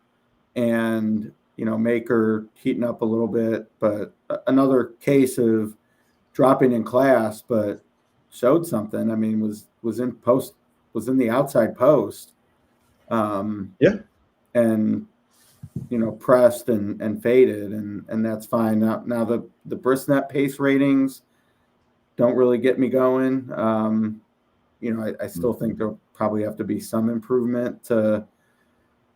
and, Maker heating up a little bit, but another case of dropping in class, but showed something. I mean, was in the outside post. And, pressed and faded, and that's fine. Now the Brisnet pace ratings don't really get me going. I still think there'll probably have to be some improvement to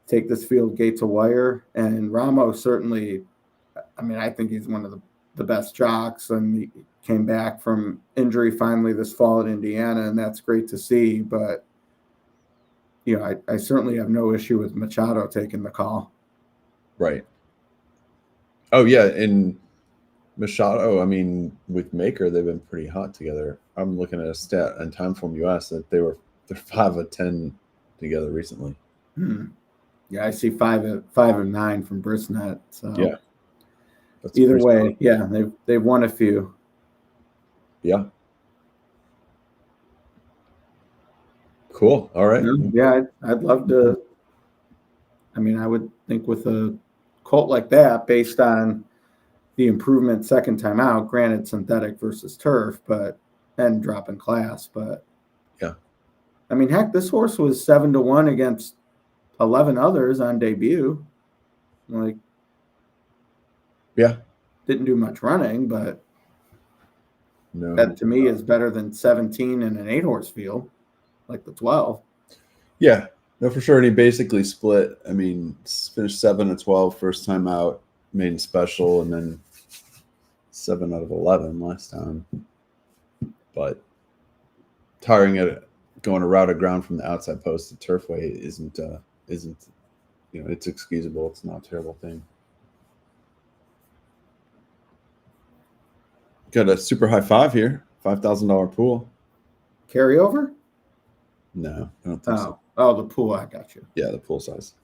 take this field gate to wire. And Ramos certainly, I mean, I think he's one of the best jocks, and he came back from injury finally this fall at Indiana, and that's great to see. But, I certainly have no issue with Machado taking the call. Right. Oh yeah, and Machado, I mean, with Maker, they've been pretty hot together. I'm looking at a stat on Timeform US that they're 5 of 10 together recently. Yeah, I see 5 of 9 from Brisnet. So Yeah, that's either pretty way, solid. yeah, they've won a few. Yeah. Cool. All right. Yeah, I'd love to. I mean, I would think with a colt like that, based on the improvement second time out, granted synthetic versus turf, but and drop in class, but Yeah. I mean, heck, this horse was 7-1 against 11 others on debut. Like, Yeah. didn't do much running, but No. that to me is better than 17 in an 8-horse field, like the 12. Yeah. No, for sure. And he basically split. I mean, finished 7 of 12 first time out, main special, and then 7 out of 11 last time. But tiring at going a route of ground from the outside post to Turfway isn't it's excusable. It's not a terrible thing. Got a super high five here, $5,000 pool. Carryover? No, I don't think so. Oh, the pool. I got you. Yeah, the pool size.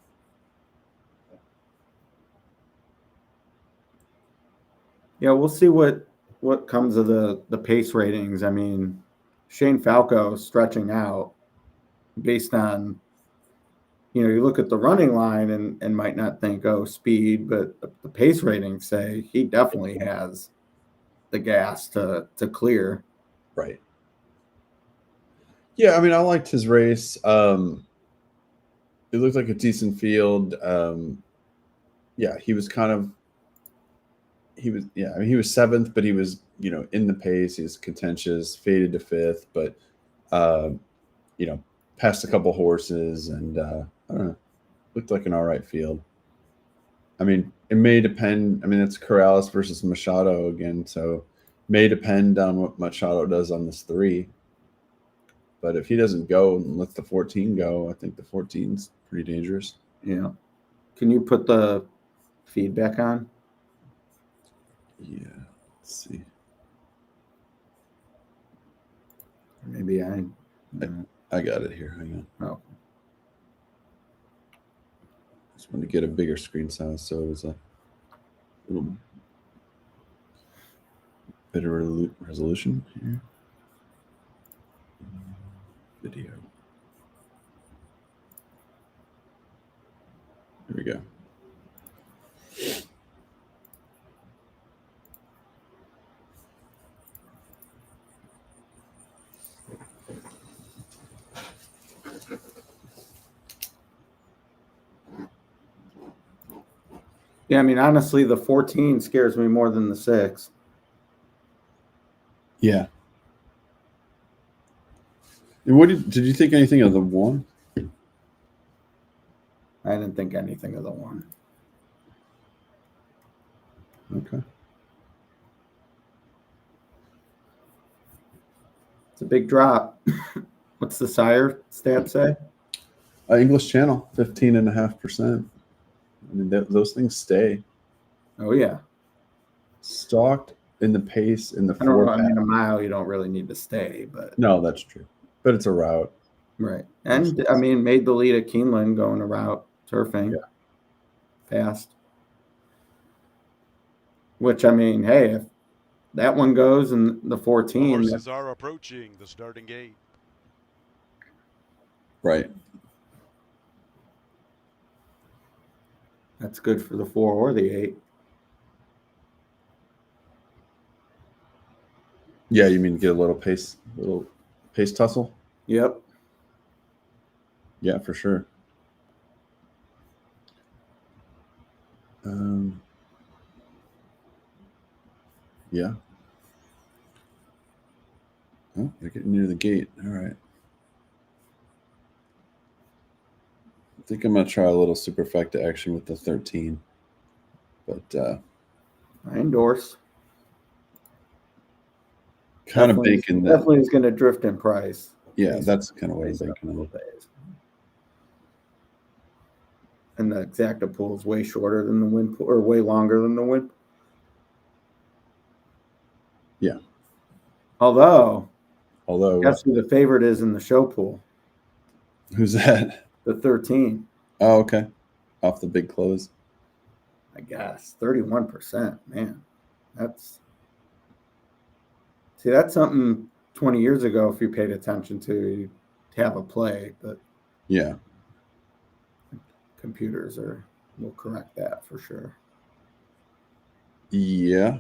Yeah, we'll see what comes of the pace ratings. I mean, Shane Falco stretching out based on, you look at the running line and might not think, oh, speed, but the pace ratings say he definitely has the gas to clear. Right. Yeah, I mean, I liked his race. It looked like a decent field. Yeah, he was I mean, he was seventh, but he was, in the pace. He was contentious, faded to fifth, but, uh, passed a couple horses and, I don't know, looked like an all right field. I mean, it may depend. I mean, it's Corrales versus Machado again, so may depend on what Machado does on this 3. But if he doesn't go and lets the 14 go, I think the 14's pretty dangerous. Yeah. Can you put the feedback on? Yeah. Let's see. Maybe I got it here. Hang on. Oh. Just want to get a bigger screen size, so it was a little better resolution here. Video. Here we go. Yeah, I mean, honestly, the 14 scares me more than the 6. Yeah. And what did you think anything of the 1? I didn't think anything of the 1. Okay. It's a big drop. What's the sire stat say? English Channel, 15.5%. I mean, those things stay. Oh, yeah. Stalked in the pace in the I don't 4 know. I mean, a mile, you don't really need to stay, but. No, that's true. But it's a route. Right. And, I mean, made the lead at Keeneland going a route turfing. Yeah. Fast. Which, I mean, hey, if that one goes and the 14. Horses are approaching the starting gate. Right. That's good for the 4 or the 8. Yeah, you mean get a little pace tussle? Yep. Yeah, for sure. Yeah. Oh, they're getting near the gate. All right. I think I'm going to try a little superfecta action with the 13. But I endorse. kind of baking that. Definitely is going to drift in price. Yeah, that's kind of what I'm thinking of. and the exacta pool is way shorter than the win pool, or way longer than the win. Yeah. Although guess Although, who the favorite is in the show pool? who's that? The 13. Oh, okay. Off the big close. I guess 31%. Man, that's something 20 years ago. If you paid attention to, you'd have a play, but Yeah. computers will correct that for sure. Yeah.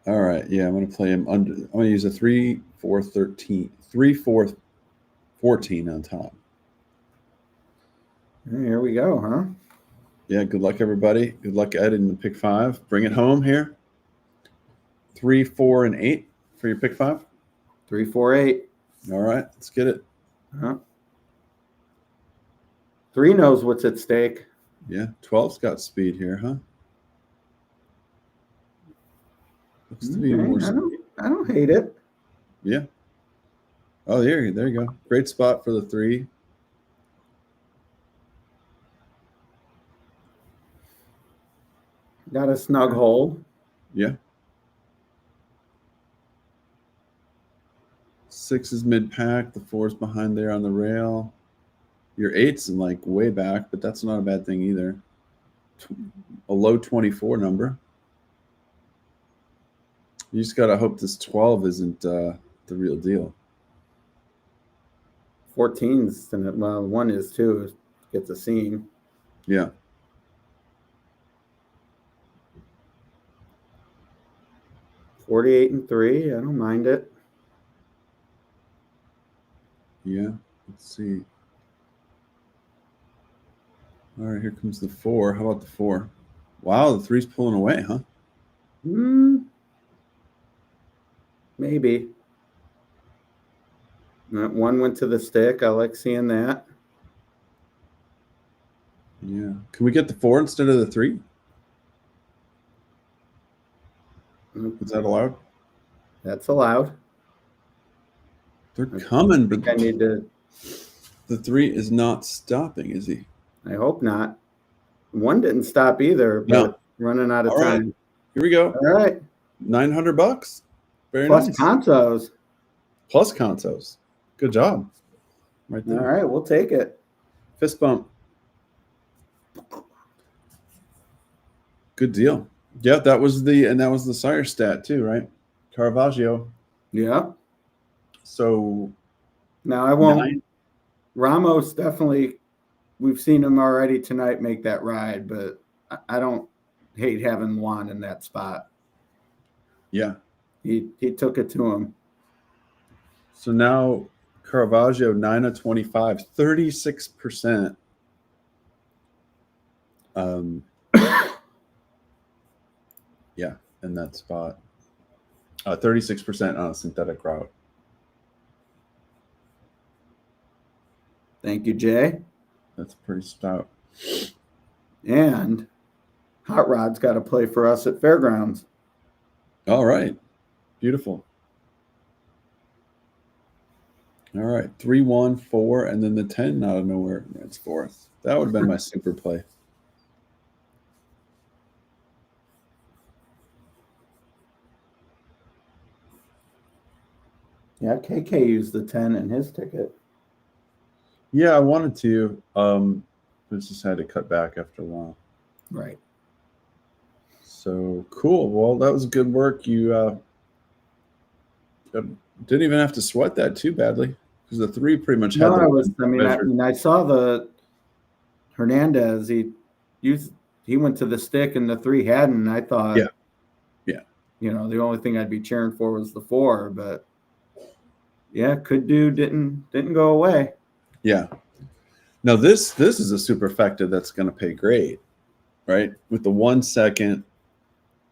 All right. Yeah, I'm going to play him under. I'm going to use a 3-4-13, 3-4-14 on top. Here we go, huh? Yeah. Good luck, everybody. Good luck, Ed, in the pick 5. Bring it home here. 3, 4, and 8 for your pick 5. 3, 4, 8. All right. Let's get it. Huh? 3 knows what's at stake. Yeah. 12's got speed here, huh? Looks to be more speed. I don't hate it. Yeah. Oh, there you go. Great spot for the 3. Got a snug hold. Yeah. 6 is mid-pack. The 4's behind there on the rail. Your 8's in like way back, but that's not a bad thing either. A low 24 number. You just got to hope this 12 isn't the real deal. 14's, well, 1 is too. Gets a seam. Yeah. $48 and 3. I don't mind it. Yeah. Let's see. All right, here comes the 4. How about the 4? Wow, the 3's pulling away, huh? Maybe. That 1 went to the stick. I like seeing that. Yeah. Can we get the 4 instead of the 3? Is that allowed? That's allowed. They're coming, but I need to. the 3 is not stopping, is he? I hope not. 1 didn't stop either, but No. running out of All time. right. Here we go. All right. $900. Very Plus nice. consos. Plus consos. Good job. Right there. All right, we'll take it. Fist bump. Good deal. Yeah, that was the sire stat too, right? Caravaggio. Yeah. So Now I won't. 9. Ramos definitely. We've seen him already tonight make that ride, but I don't hate having Juan in that spot. Yeah. He took it to him. So now Caravaggio 9 of 25, 36%. Yeah, in that spot. 36% on a synthetic route. Thank you, Jay. That's pretty stout. And Hot Rod's got to play for us at Fairgrounds. All right. Beautiful. All right. 3, 1, 4, and then the 10 out of nowhere. It's 4th. That would have been my super play. Yeah, KK used the 10 in his ticket. Yeah, I wanted to. But just had to cut back after a while. Right. So cool. Well, that was good work. You didn't even have to sweat that too badly because the 3 pretty much had. I saw the Hernandez. He went to the stick and the 3 hadn't. And I thought, yeah. The only thing I'd be cheering for was the 4, but yeah, could do didn't go away. Yeah. Now this is a superfecta that's going to pay great, right? With the 1 second,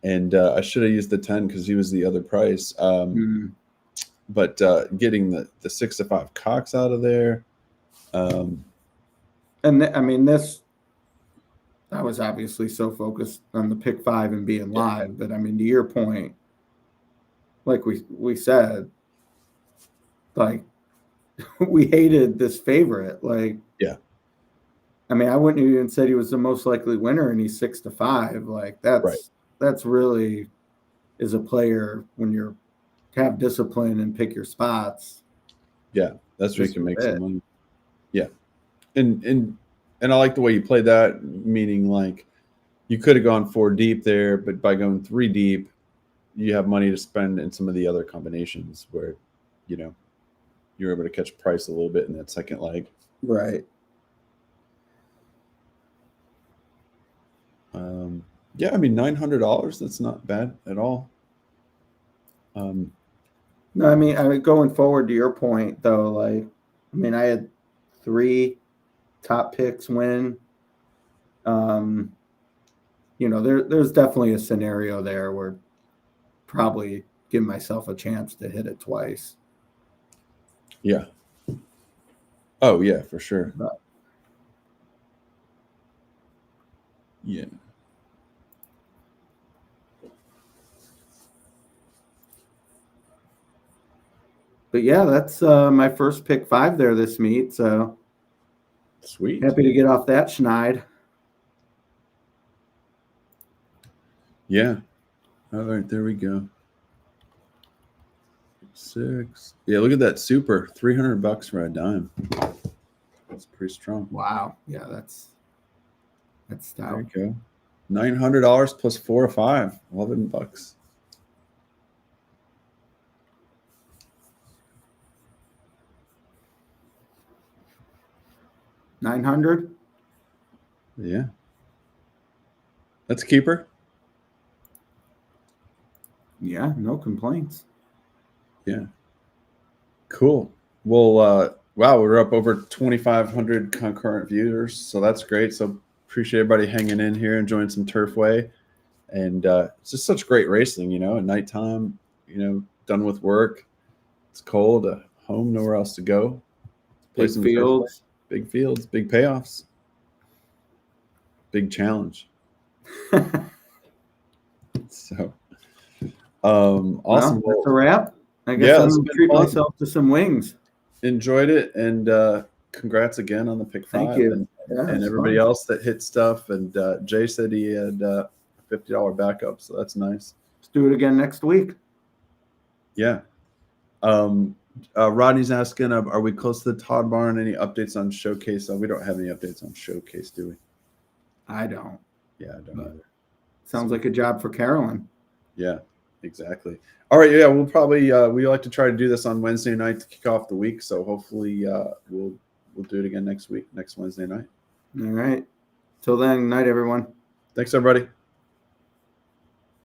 and I should have used the 10 because he was the other price. But getting the 6 to 5 Cox out of there, this. I was obviously so focused on the pick 5 and being live, but to your point, like we said, like we hated this favorite, like I mean, I wouldn't have even said he was the most likely winner, and he's 6-5. Like that's really is a player when you're have discipline and pick your spots. Yeah, that's where you Just can a make bit. some money. Yeah, and I like the way you played that. Meaning, like, you could have gone 4 deep there, but by going 3 deep, you have money to spend in some of the other combinations where, you're able to catch price a little bit in that second leg. Right. Yeah, I mean, $900. That's not bad at all. No, I mean, going forward to your point though, like, I mean, I had 3 top picks win. There's definitely a scenario there where probably give myself a chance to hit it twice. Yeah. Oh yeah, for sure. But Yeah. yeah, that's my first pick 5 there this meet. So Sweet. happy to get off that schneid. Yeah. All right, there we go. 6. Yeah, look at that super. $300 for a dime. That's pretty strong. Wow. Yeah, that's There stout. you go. $900 plus 4 or 5. $11. 900. Yeah. That's a keeper. Yeah, no complaints. Yeah. Cool. Well, wow, we're up over 2,500 concurrent viewers, so that's great. So appreciate everybody hanging in here, enjoying some Turfway, and it's just such great racing. At nighttime, done with work, it's cold, home, nowhere else to go. Play Big some fields. Turfway. Big fields, big payoffs, big challenge. So, awesome. Well, that's a wrap. I guess Yeah, I'm it's gonna been treat fun. myself to some wings. Enjoyed it, and congrats again on the pick 5. Thank you. Yeah, And it's everybody fun. else that hit stuff. And Jay said he had a $50 backup, so that's nice. Let's do it again next week. Yeah. Rodney's asking, are we close to the Todd Barn? Any updates on Showcase? We don't have any updates on Showcase, do we? I don't. Yeah, I don't either. Sounds like a job for Carolyn. Yeah, exactly. All right, yeah, we'll probably we like to try to do this on Wednesday night to kick off the week. So hopefully we'll do it again next Wednesday night. All right. Till then, night, everyone. Thanks, everybody.